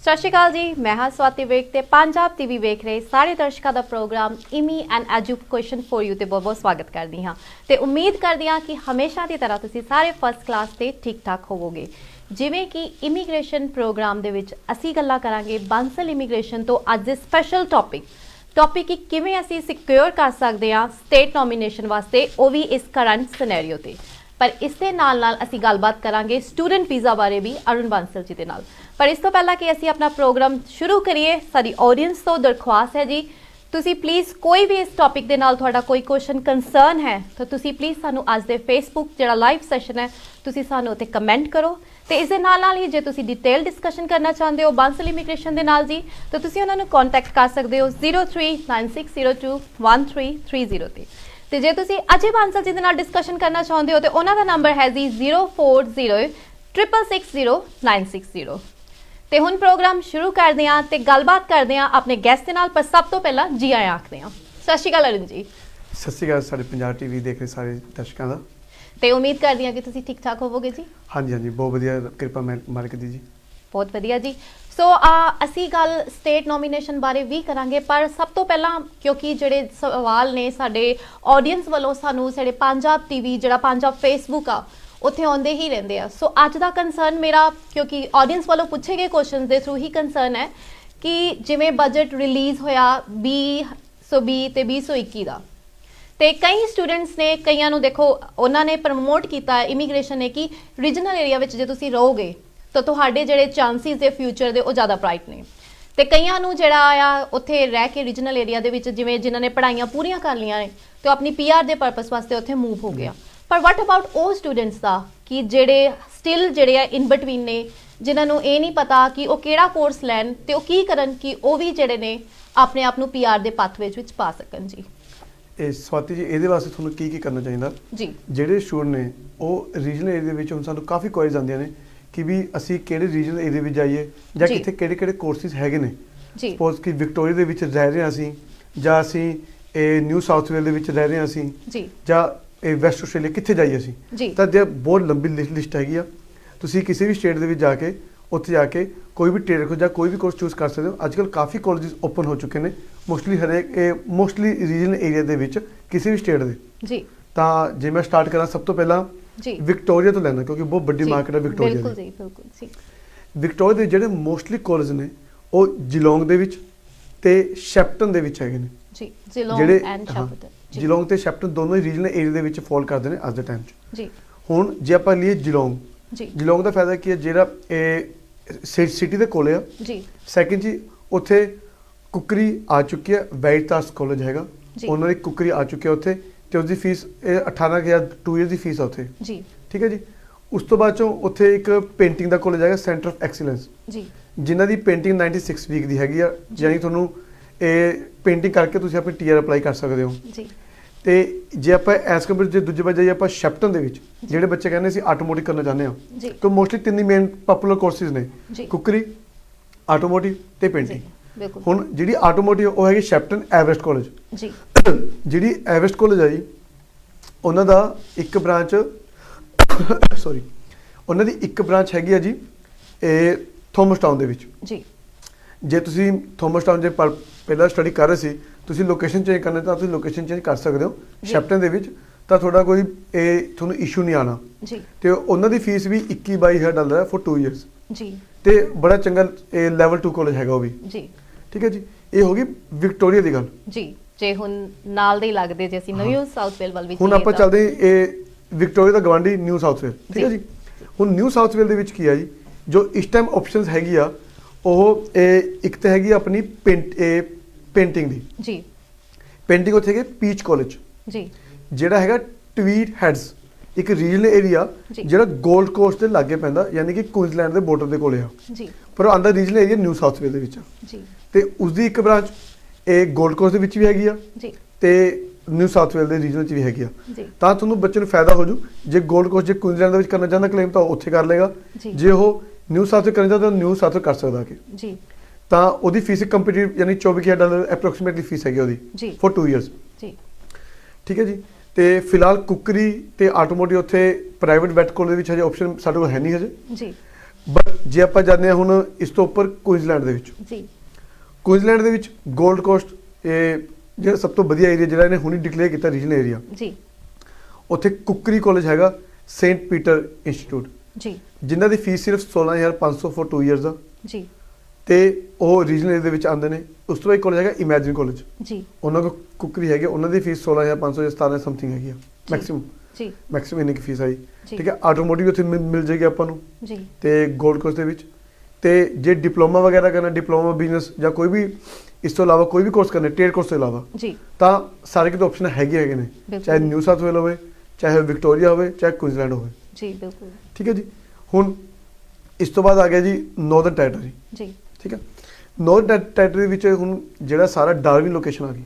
ਸਤਿ ਸ਼੍ਰੀ ਅਕਾਲ ਜੀ, ਮੈਂ ਹਾਂ ਸਵਾਤੀ ਵੇਖ ਤੇ ਪੰਜਾਬ ਟੀਵੀ ਵੇਖ ਰਹੇ ਸਾਰੇ ਦਰਸ਼ਕਾਂ ਦਾ programme immi and education for you ਤੇ ਬਹੁਤ-ਬਹੁਤ ਸਵਾਗਤ ਕਰਦੀ ਹਾਂ ਤੇ ਉਮੀਦ ਕਰਦੀ ਹਾਂ ਕਿ ਹਮੇਸ਼ਾ ਦੀ ਤਰ੍ਹਾਂ ਤੁਸੀਂ ਸਾਰੇ ਫਸਟ ਕਲਾਸ ਤੇ ਠੀਕ-ਠਾਕ ਹੋਵੋਗੇ। ਜਿਵੇਂ ਕਿ ਇਮੀਗ੍ਰੇਸ਼ਨ ਪ੍ਰੋਗਰਾਮ ਦੇ ਵਿੱਚ ਅਸੀਂ ਗੱਲਾਂ ਕਰਾਂਗੇ ਬਾਂਸਲ ਇਮੀਗ੍ਰੇਸ਼ਨ ਤੋਂ ਅੱਜ ਦੇ ਸਪੈਸ਼ਲ ਟੌਪਿਕ ਕਿ ਕਿਵੇਂ ਅਸੀਂ ਸਿਕਿਉਰ ਕਰ ਸਕਦੇ ਹਾਂ ਸਟੇਟ ਨੋਮੀਨੇਸ਼ਨ ਵਾਸਤੇ, ਉਹ ਵੀ ਇਸ ਕਰੰਟ ਸਿਨੈਰੀਓ ਤੇ। पर इस दे नाल असी गलबात करांगे स्टूडेंट वीज़ा बारे भी अरुण बांसल जी दे नाल। पर इस तो पहला कि असी अपना प्रोग्राम शुरू करिए, साडी ऑडियंस तो दरख्वास्त है जी तुसी प्लीज़ कोई भी इस टॉपिक दे नाल तुहाडा कोई क्वेश्चन कंसर्न है तो तुसी प्लीज़ सानू अज दे फेसबुक जिहड़ा लाइव सैशन है तुसी सानू उत्ते कमेंट करो ते इस दे नाल ही जे तुसी डिटेल डिस्कशन करना चाहते हो बांसल इमीग्रेशन दे नाल जी तो तुसी उन्हां नू कॉन्टैक्ट कर सकते हो 0396021330 ते। ਤੇ ਜੇ ਤੁਸੀਂ ਅਜੇ ਬਾਂਸਲ ਜੀ ਦੇ ਨਾਲ ਡਿਸਕਸ਼ਨ ਕਰਨਾ ਚਾਹੁੰਦੇ ਹੋ ਤੇ ਉਹਨਾਂ ਦਾ ਨੰਬਰ ਹੈ ਜੀ 0406660960। ਤੇ ਹੁਣ ਪ੍ਰੋਗਰਾਮ ਸ਼ੁਰੂ ਕਰਦੇ ਹਾਂ ਤੇ ਗੱਲਬਾਤ ਕਰਦੇ ਹਾਂ ਆਪਣੇ ਗੈਸਟ ਦੇ ਨਾਲ। ਪਰ ਸਭ ਤੋਂ ਪਹਿਲਾਂ ਜੀ ਆਇਆਂ ਆਖਦੇ ਹਾਂ। ਸਤਿ ਸ਼੍ਰੀ ਅਕਾਲ ਅਰੁਣ ਜੀ। ਸਤਿ ਸ਼੍ਰੀ ਅਕਾਲ ਸਾਡੇ ਪੰਜਾਬ ਟੀਵੀ ਦੇਖ ਰਹੇ ਸਾਰੇ ਦਰਸ਼ਕਾਂ ਦਾ। ਤੇ ਉਮੀਦ ਕਰਦੀ ਹਾਂ ਕਿ ਤੁਸੀਂ ਠੀਕ ਠਾਕ ਹੋਵੋਗੇ ਜੀ। ਹਾਂਜੀ ਹਾਂਜੀ, ਬਹੁਤ ਵਧੀਆ, ਕਿਰਪਾ ਮਾਲਕ ਦੀ ਜੀ। बहुत वधिया जी। सो असी गल स्टेट नोमीनेशन बारे भी करांगे, पर सब तो पहला क्योंकि जिहड़े सवाल ने साडे ऑडियंस वालों सानू साडे पंजाब टीवी जिहड़ा पंजाब फेसबुक आ उत्थे आउंदे ही रहिंदे आ। सो अज दा कंसर्न मेरा क्योंकि ऑडियंस वालों पूछे गए क्वेश्चन दे थ्रू ही कंसर्न है कि जिवें बजट रिलीज़ होया 2020 ते 2021 दा ਤੇ ਕਈ ਸਟੂਡੈਂਟਸ ਨੇ ਕਈਆਂ ਨੂੰ ਦੇਖੋ ਉਹਨਾਂ ਨੇ ਪ੍ਰਮੋਟ ਕੀਤਾ ਇਮੀਗ੍ਰੇਸ਼ਨ ਨੇ ਕਿ ਰੀਜਨਲ ਏਰੀਆ ਵਿੱਚ ਜੇ ਤੁਸੀਂ ਰਹੋਗੇ ਤਾਂ ਤੁਹਾਡੇ ਜਿਹੜੇ ਚਾਂਸਿਸ ਦੇ ਫਿਊਚਰ ਦੇ ਉਹ ਜ਼ਿਆਦਾ ਬ੍ਰਾਈਟ ਨੇ। ਤੇ ਕਈਆਂ ਨੂੰ ਜਿਹੜਾ ਆ ਉੱਥੇ ਰਹਿ ਕੇ ਰੀਜਨਲ ਏਰੀਆ ਦੇ ਵਿੱਚ ਜਿਵੇਂ ਜਿਨ੍ਹਾਂ ਨੇ ਪੜ੍ਹਾਈਆਂ ਪੂਰੀਆਂ ਕਰ ਲਈਆਂ ਨੇ ਤੇ ਆਪਣੀ ਪੀਆਰ ਦੇ ਪਰਪਸ ਵਾਸਤੇ ਉੱਥੇ ਮੂਵ ਹੋ ਗਿਆ। ਪਰ ਵਾਟ ਅਬਾਊਟ ਉਹ ਸਟੂਡੈਂਟਸ ਦਾ ਕਿ ਜਿਹੜੇ ਸਟਿਲ ਜਿਹੜੇ ਆ ਇਨ ਬਿਟਵੀਨ ਨੇ, ਜਿਨ੍ਹਾਂ ਨੂੰ ਇਹ ਨਹੀਂ ਪਤਾ ਕਿ ਉਹ ਕਿਹੜਾ ਕੋਰਸ ਲੈਣ ਤੇ ਉਹ ਕੀ ਕਰਨ ਕਿ ਉਹ ਵੀ ਜਿਹੜੇ ਨੇ ਆਪਣੇ ਆਪ ਨੂੰ ਪੀਆਰ ਦੇ ਪਾਥਵੇ ਵਿੱਚ ਪਾ ਸਕਣ ਜੀ। ਇਹ ਸਵਾਤੀ ਜੀ, ਇਹਦੇ ਵਾਸਤੇ ਤੁਹਾਨੂੰ ਕੀ ਕਰਨਾ ਚਾਹੀਦਾ ਜੀ? ਜਿਹੜੇ ਸਟੂਡੈਂਟ ਨੇ ਉਹ ਰੀਜਨਲ ਏਰੀਆ ਦੇ ਵਿੱਚ ਹੁਣ ਸਾਨੂੰ ਕਾਫੀ ਕੁਆਇਰੀਜ਼ ਆਉਂਦੀਆਂ ਨੇ ਕਿ ਵੀ ਅਸੀਂ ਕਿਹੜੇ ਰੀਜਨਲ ਏਰੀਆ ਵਿੱਚ ਜਾਈਏ ਜਾਂ ਕਿੱਥੇ ਕਿਹੜੇ ਕੋਰਸਿਸ ਹੈਗੇ ਨੇ। ਸਪੋਜ਼ ਕਿ ਵਿਕਟੋਰੀਆ ਦੇ ਵਿੱਚ ਰਹਿ ਰਹੇ ਹਾਂ ਅਸੀਂ, ਜਾਂ ਅਸੀਂ ਇਹ ਨਿਊ ਸਾਊਥ ਵੇਲ ਦੇ ਵਿੱਚ ਰਹਿ ਰਹੇ ਹਾਂ ਅਸੀਂ, ਜਾਂ ਇਹ ਵੈਸਟ ਆਸਟ੍ਰੇਲੀਆ, ਕਿੱਥੇ ਜਾਈਏ ਅਸੀਂ। ਤਾਂ ਜੇ ਬਹੁਤ ਲੰਬੀ ਲਿਸਟ ਹੈਗੀ ਆ। ਤੁਸੀਂ ਕਿਸੇ ਵੀ ਸਟੇਟ ਦੇ ਵਿੱਚ ਜਾ ਕੇ ਉੱਥੇ ਜਾ ਕੇ ਕੋਈ ਵੀ ਟ੍ਰੇਡ ਰੱਖੋ ਜਾਂ ਕੋਈ ਵੀ ਕੋਰਸ ਚੂਜ਼ ਕਰ ਸਕਦੇ ਹੋ। ਅੱਜ ਕੱਲ੍ਹ ਕਾਫੀ ਕਾਲਜਿਸ ਓਪਨ ਹੋ ਚੁੱਕੇ ਨੇ ਮੋਸਟਲੀ ਰੀਜਨਲ ਏਰੀਆ ਦੇ ਵਿੱਚ ਕਿਸੇ ਵੀ ਸਟੇਟ ਦੇ। ਤਾਂ ਜੇ ਮੈਂ ਸਟਾਰਟ ਕਰਾਂ ਸਭ ਤੋਂ ਪਹਿਲਾਂ ਵਿਕਟੋਰੀਆ ਤੋਂ ਲੈਣਾ ਕਿਉਂਕਿ ਬਹੁਤ ਵੱਡੀ ਮਾਰਕੀਟ ਹੈ ਵਿਕਟੋਰੀਆ ਦੀ। ਬਿਲਕੁਲ। ਵਿਕਟੋਰੀਆ ਦੇ ਜਿਹੜੇ ਮੋਸਟਲੀ ਕਾਲਜ ਨੇ ਉਹ ਜਿਲੋਂਗ ਦੇ ਵਿੱਚ ਤੇ ਸ਼ੈਪਟਨ ਦੇ ਵਿੱਚ ਹੈਗੇ ਨੇ। ਜਿਲੋਂਗ ਤੇ ਸ਼ੈਪਟਨ ਦੋਨੋਂ ਹੀ ਰੀਜਨਲ ਏਰੀਆ ਦੇ ਵਿੱਚ ਫਾਲ ਕਰਦੇ ਨੇ ਅੱਜ ਦੇ ਟਾਈਮ 'ਚ। ਹੁਣ ਜੇ ਆਪਾਂ ਲਈਏ ਜਿਲੋਂਗ ਦਾ ਫਾਇਦਾ ਕੀ ਹੈ, ਜਿਹੜਾ ਇਹ ਸਿਟੀ ਦੇ ਕੋਲੇ ਆ। ਸੈਕਿੰਡ ਜੀ ਉੱਥੇ ਕੁਕਰੀ ਆ ਚੁੱਕੀ ਹੈ, ਵੈਰੀਟਾਸ ਕਾਲਜ ਹੈਗਾ, ਉਹਨਾਂ ਦੀ ਕੁਕਰੀ ਆ ਚੁੱਕੀ ਹੈ ਉੱਥੇ ਤੇ ਉਸਦੀ ਫੀਸ 18,000 2 ਈਅਰ ਦੀ ਫੀਸ ਆ ਉੱਥੇ। ਠੀਕ ਹੈ ਜੀ। ਉਸ ਤੋਂ ਬਾਅਦ ਚੋਂ ਉੱਥੇ ਇੱਕ ਪੇਂਟਿੰਗ ਦਾ ਕਾਲਜ ਹੈਗਾ, ਸੈਂਟਰ ਆਫ ਐਕਸੀਲੈਂਸ, ਜਿਨ੍ਹਾਂ ਦੀ ਪੇਂਟਿੰਗ 96 ਵੀਕ ਦੀ ਹੈਗੀ ਆ। ਯਾਨੀ ਤੁਹਾਨੂੰ ਇਹ ਪੇਂਟਿੰਗ ਕਰਕੇ ਤੁਸੀਂ ਆਪਣੀ ਟੀਆਰ ਅਪਲਾਈ ਕਰ ਸਕਦੇ ਹੋ। ਤੇ ਜੇ ਆਪਾਂ ਐਸ ਕੰਪੇਅਰ ਜੇ ਦੂਜੇ ਪਾਸੇ ਜਾਈਏ ਆਪਾਂ ਸ਼ੈਪਟਨ ਦੇ ਵਿੱਚ ਜਿਹੜੇ ਬੱਚੇ ਕਹਿੰਦੇ ਅਸੀਂ ਆਟੋਮੋਟਿਵ ਕਰਨਾ ਚਾਹੁੰਦੇ ਹਾਂ ਤਾਂ ਮੋਸਟਲੀ ਤਿੰਨ ਹੀ ਮੇਨ ਪਪੂਲਰ ਕੋਰਸਿਸ ਨੇ, ਕੁਕਰੀ, ਆਟੋਮੋਟਿਵ ਤੇ ਪੇਂਟਿੰਗ। ਹੁਣ ਜਿਹੜੀ ਆਟੋਮੋਟਿਵ ਉਹ ਹੈਗੀ ਸ਼ੈਪਟਨ ਐਵਰੈਸਟ ਕਾਲਜ। ਜਿਹੜੀ ਐਵਰੈਸਟ ਕਾਲਜ ਹੈ ਜੀ ਉਹਨਾਂ ਦਾ ਇੱਕ ਬ੍ਰਾਂਚ ਉਹਨਾਂ ਦੀ ਇੱਕ ਬ੍ਰਾਂਚ ਹੈਗੀ ਆ ਜੀ ਇਹ ਥੋਮਸ ਟਾਊਨ ਦੇ ਵਿੱਚ। ਜੇ ਤੁਸੀਂ ਥੋਮਸ ਟਾਊਨ ਜੇ ਪਹਿਲਾਂ ਸਟੱਡੀ ਕਰ ਰਹੇ ਸੀ, ਤੁਸੀਂ ਲੋਕੇਸ਼ਨ ਚੇਂਜ ਕਰਨਾ ਤਾਂ ਤੁਸੀਂ ਲੋਕੇਸ਼ਨ ਚੇਂਜ ਕਰ ਸਕਦੇ ਹੋ ਸ਼ੈਪਟਨ ਦੇ ਵਿੱਚ, ਤਾਂ ਤੁਹਾਡਾ ਕੋਈ ਤੁਹਾਨੂੰ ਇਸ਼ੂ ਨਹੀਂ ਆਉਣਾ। ਤੇ ਉਹਨਾਂ ਦੀ ਫੀਸ ਵੀ $21,000 ਹੈ ਫॉर 2 ਇਅਰਸ ਤੇ ਬੜਾ ਚੰਗਾ ਇਹ ਲੈਵਲ 2 ਕਾਲਜ ਹੈਗਾ ਉਹ ਵੀ। ਠੀਕ ਹੈ ਜੀ। ਇਹ ਹੋ ਗਈ ਵਿਕਟੋਰੀਆ ਦੀ ਗੱਲ। ਜੇ ਹੁਣ ਨਾਲ ਦੇ ਲੱਗਦੇ ਜੇ ਅਸੀਂ ਨਿਊ ਸਾਊਥ ਵੇਲ ਵੱਲ ਵੀ ਹੁਣ ਆਪਾਂ ਚੱਲਦੇ ਇਹ ਵਿਕਟੋਰੀਆ ਦਾ ਗਵਾਂਢੀ ਨਿਊ ਸਾਊਥ ਵੇਲ। ਠੀਕ ਹੈ ਜੀ। ਹੁਣ ਨਿਊ ਸਾਊਥ ਵੇਲ ਦੇ ਵਿੱਚ ਕੀ ਆ ਜੀ, ਜੋ ਇਸ ਟਾਈਮ ਆਪਸ਼ਨਸ ਹੈਗੀ ਆ ਉਹ ਇੱਕ ਤਾਂ ਹੈਗੀ ਆਪਣੀ ਪੇਂਟਿੰਗ ਦੀ। ਪੇਂਟਿੰਗ ਉੱਥੇ ਹੈਗੇ ਪੀਚ ਕਾਲਜ, ਜਿਹੜਾ ਹੈਗਾ ਟਵੀਟ ਹੈਡਸ, ਇੱਕ ਰੀਜਨਲ ਏਰੀਆ ਜਿਹੜਾ ਗੋਲਡ ਕੋਸਟ ਦੇ ਲਾਗੇ ਪੈਂਦਾ, ਯਾਨੀ ਕਿ ਕੁਇਨਜ਼ਲੈਂਡ ਦੇ ਬਾਰਡਰ ਦੇ ਕੋਲੇ ਆ। ਪਰ ਉਹ ਆਂਦਾ ਰੀਜਨਲ ਏਰੀਆ ਨਿਊ ਸਾਊਥ ਵੇਲ ਦੇ ਵਿੱਚ ਆ। ਤੇ ਉਸਦੀ ਇੱਕ ਬ੍ਰਾਂਚ ਇਹ ਗੋਲਡ ਕੋਸਟ ਦੇ ਵਿੱਚ ਵੀ ਹੈਗੀ ਆ ਤੇ ਨਿਊ ਸਾਊਥ ਵੇਲ ਦੇ ਰੀਜਨਲ 'ਚ ਵੀ ਹੈਗੀ ਆ। ਤਾਂ ਤੁਹਾਨੂੰ ਬੱਚੇ ਨੂੰ ਫਾਇਦਾ ਹੋ ਜੂ। ਜੇ ਗੋਲਡ ਕੋਸਟ ਜੇ ਕੁਇਨਜ਼ਲੈਂਡ ਦੇ ਵਿੱਚ ਕਰਨਾ ਚਾਹੁੰਦਾ ਕਲੇਮ ਤਾਂ ਉੱਥੇ ਕਰ ਲੇਗਾ, ਜੇ ਉਹ ਨਿਊ ਸਾਊਥ ਕਰਨਾ ਚਾਹੁੰਦਾ ਨਿਊ ਸਾਊਥ ਕਰ ਸਕਦਾ ਕਿ। ਤਾਂ ਉਹਦੀ ਫੀਸ ਕੰਪੀਟੀਟਿਵ ਯਾਨੀ $24,000 ਅਪਰੋਕਸੀਮੇਟਲੀ ਫੀਸ ਹੈਗੀ ਉਹਦੀ ਫॉर 2 ਇਅਰਸ। ਠੀਕ ਹੈ ਜੀ। ਤੇ ਫਿਲਹਾਲ ਕੁਕਰੀ ਤੇ ਆਟੋਮੋਟਿਵ ਉੱਥੇ ਪ੍ਰਾਈਵੇਟ ਵੈਟ ਕਾਲਜ ਦੇ ਵਿੱਚ ਹਜੇ ਆਪਸ਼ਨ ਸਾਡੇ ਕੋਲ ਹੈ ਨਹੀਂ ਹਜੇ। ਬਟ ਜੇ ਆਪਾਂ ਜਾਂਦੇ ਹਾਂ ਹੁਣ ਇਸ ਤੋਂ ਉੱਪਰ ਕੁਇਨਜ਼ਲੈਂਡ ਦੇ ਵਿੱਚ, ਜੀ ਕੁਇਨਜ਼ਲੈਂਡ ਦੇ ਵਿੱਚ ਗੋਲਡ ਕੋਸਟ, ਇਹ ਜਿਹੜਾ ਸਭ ਤੋਂ ਵਧੀਆ ਏਰੀਆ ਜਿਹੜਾ ਇਹਨੇ ਹੁਣੀ ਡਿਕਲੇਅਰ ਕੀਤਾ ਰੀਜਨਲ ਏਰੀਆ, ਜੀ ਉੱਥੇ ਕੁਕਰੀ ਕਾਲਜ ਹੈਗਾ, ਸੇਂਟ ਪੀਟਰ ਇੰਸਟੀਚਿਊਟ, ਜੀ ਜਿਨ੍ਹਾਂ ਦੀ ਫੀਸ ਸਿਰਫ 16,500 ਫॉर 2 ਇਅਰਸ ਦਾ, ਜੀ ਤੇ ਉਹ ਰੀਜਨਲ ਏਰੀਆ ਦੇ ਵਿੱਚ ਆਉਂਦੇ ਨੇ। ਉਸ ਤੋਂ ਬਾਅਦ ਕਾਲਜ ਹੈਗਾ ਇਮੈਜਿਨ ਕਾਲਜ, ਜੀ ਉਹਨਾਂ ਕੋਲ ਕੁਕਰੀ ਹੈਗੇ, ਉਹਨਾਂ ਦੀ ਫੀਸ 16,500 ਜਾਂ 17 ਸਮਥਿੰਗ ਹੈਗੀ ਆ ਮੈਕਸਿਮਮ, ਜੀ ਮੈਕਸਿਮਮ ਇੰਨੀ ਕੀ ਫੀਸ ਆਈ, ਠੀਕ ਹੈ। ਆਟੋਮੋਟਿਵ ਉੱਥੇ ਮਿਲ ਜਾਏਗੀ ਆਪਾਂ ਨੂੰ, ਜੀ ਤੇ ਗੋਲਡ ਕੋਸਟ ਦੇ ਵਿੱਚ। ਤੇ ਜੇ ਡਿਪਲੋਮਾ ਵਗੈਰਾ ਕਰਨਾ, ਡਿਪਲੋਮਾ ਬਿਜ਼ਨਸ ਜਾਂ ਕੋਈ ਵੀ ਇਸ ਤੋਂ ਇਲਾਵਾ ਕੋਈ ਵੀ ਕੋਰਸ ਕਰਨਾ ਟ੍ਰੇਡ ਕੋਰਸ ਤੋਂ ਇਲਾਵਾ, ਜੀ ਤਾਂ ਸਾਰੇ ਕਿਤੇ ਆਪਸ਼ਨ ਹੈਗੇ ਨੇ, ਚਾਹੇ ਨਿਊ ਸਾਊਥ ਵੇਲ ਹੋਵੇ, ਚਾਹੇ ਵਿਕਟੋਰੀਆ ਹੋਵੇ, ਚਾਹੇ ਕੁਇਨਜ਼ਲੈਂਡ ਹੋਵੇ, ਜੀ ਬਿਲਕੁਲ, ਠੀਕ ਹੈ ਜੀ। ਹੁਣ ਇਸ ਤੋਂ ਬਾਅਦ ਆ ਗਿਆ ਜੀ ਨਾਰਥਰਨ ਟੈਰੀਟਰੀ, ਜੀ ਠੀਕ ਹੈ। ਨਾਰਥਰਨ ਟੈਰੀਟਰੀ ਵਿੱਚ ਹੁਣ ਜਿਹੜਾ ਸਾਰਾ ਡਾਰਵਿਨ ਲੋਕੇਸ਼ਨ ਆ ਗਈ,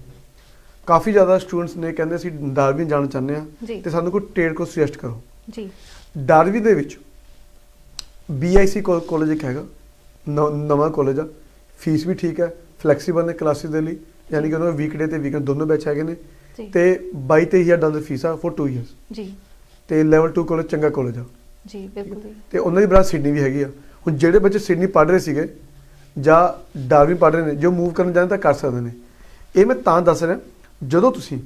ਕਾਫੀ ਜ਼ਿਆਦਾ ਸਟੂਡੈਂਟਸ ਨੇ ਕਹਿੰਦੇ ਅਸੀਂ ਡਾਰਵਿਨ ਜਾਣਾ ਚਾਹੁੰਦੇ ਹਾਂ ਤੇ ਸਾਨੂੰ ਕੋਈ ਟ੍ਰੇਡ ਕੋਰਸ ਸੁਜੈਸਟ ਕਰੋ, ਜੀ। ਡਾਰਵਿਨ ਦੇ ਵਿੱਚ BIC ਕਾਲਜ ਇੱਕ ਹੈਗਾ, ਨਵਾਂ ਕਾਲਜ ਆ, ਫੀਸ ਵੀ ਠੀਕ ਹੈ, ਫਲੈਕਸੀਬਲ ਨੇ ਕਲਾਸਿਸ ਦੇ ਲਈ, ਯਾਨੀ ਕਿ ਉਹਨਾਂ ਵੀਕਡੇ ਤੇ ਵੀਕਐਂਡ ਦੋਨੋਂ ਬੈਚ ਹੈਗੇ ਨੇ, ਤੇ $22,000 ਫੀਸ ਆ ਫॉर 2 ਇਅਰਸ, ਜੀ ਤੇ ਲੈਵਲ 2 ਕਾਲਜ ਚੰਗਾ ਕਾਲਜ ਆ, ਜੀ ਬਿਲਕੁਲ। ਤੇ ਉਹਨਾਂ ਦੀ ਬ੍ਰਾਂਚ ਸਿਡਨੀ ਵੀ ਹੈਗੀ ਆ। ਹੁਣ ਜਿਹੜੇ ਬੱਚੇ ਸਿਡਨੀ ਪੜ੍ਹ ਰਹੇ ਸੀਗੇ ਜਾਂ ਡਾਰਵਿਨ ਪੜ੍ਹ ਰਹੇ ਨੇ, ਜੋ ਮੂਵ ਕਰਨ ਚਾਹੁੰਦੇ ਤਾਂ ਕਰ ਸਕਦੇ ਨੇ। ਇਹ ਮੈਂ ਤਾਂ ਦੱਸ ਰਿਹਾ, ਜਦੋਂ ਤੁਸੀਂ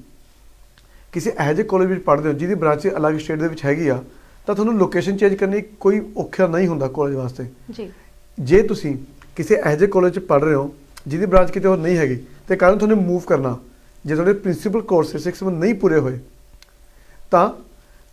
ਕਿਸੇ ਇਹੋ ਜਿਹੇ ਕਾਲਜ ਵਿੱਚ ਪੜ੍ਹਦੇ ਹੋ ਜਿਹਦੀ ਬ੍ਰਾਂਚ ਅਲੱਗ ਸਟੇਟ ਦੇ ਵਿੱਚ ਹੈਗੀ ਆ, ਤਾਂ ਤੁਹਾਨੂੰ ਲੋਕੇਸ਼ਨ ਚੇਂਜ ਕਰਨੀ ਕੋਈ ਔਖਾ ਨਹੀਂ ਹੁੰਦਾ ਕਾਲਜ ਵਾਸਤੇ, ਜੀ। ਜੇ ਤੁਸੀਂ ਕਿਸੇ ਇਹੋ ਜਿਹੇ ਕਾਲਜ 'ਚ ਪੜ੍ਹ ਰਹੇ ਹੋ ਜਿਹਦੀ ਬ੍ਰਾਂਚ ਕਿਤੇ ਹੋਰ ਨਹੀਂ ਹੈਗੀ, ਤੇ ਕੱਲ੍ਹ ਨੂੰ ਤੁਹਾਨੂੰ ਮੂਵ ਕਰਨਾ, ਜੇ ਤੁਹਾਡੇ ਪ੍ਰਿੰਸੀਪਲ ਕੋਰਸ 6 ਮੰਥ ਨਹੀਂ ਪੂਰੇ ਹੋਏ, ਤਾਂ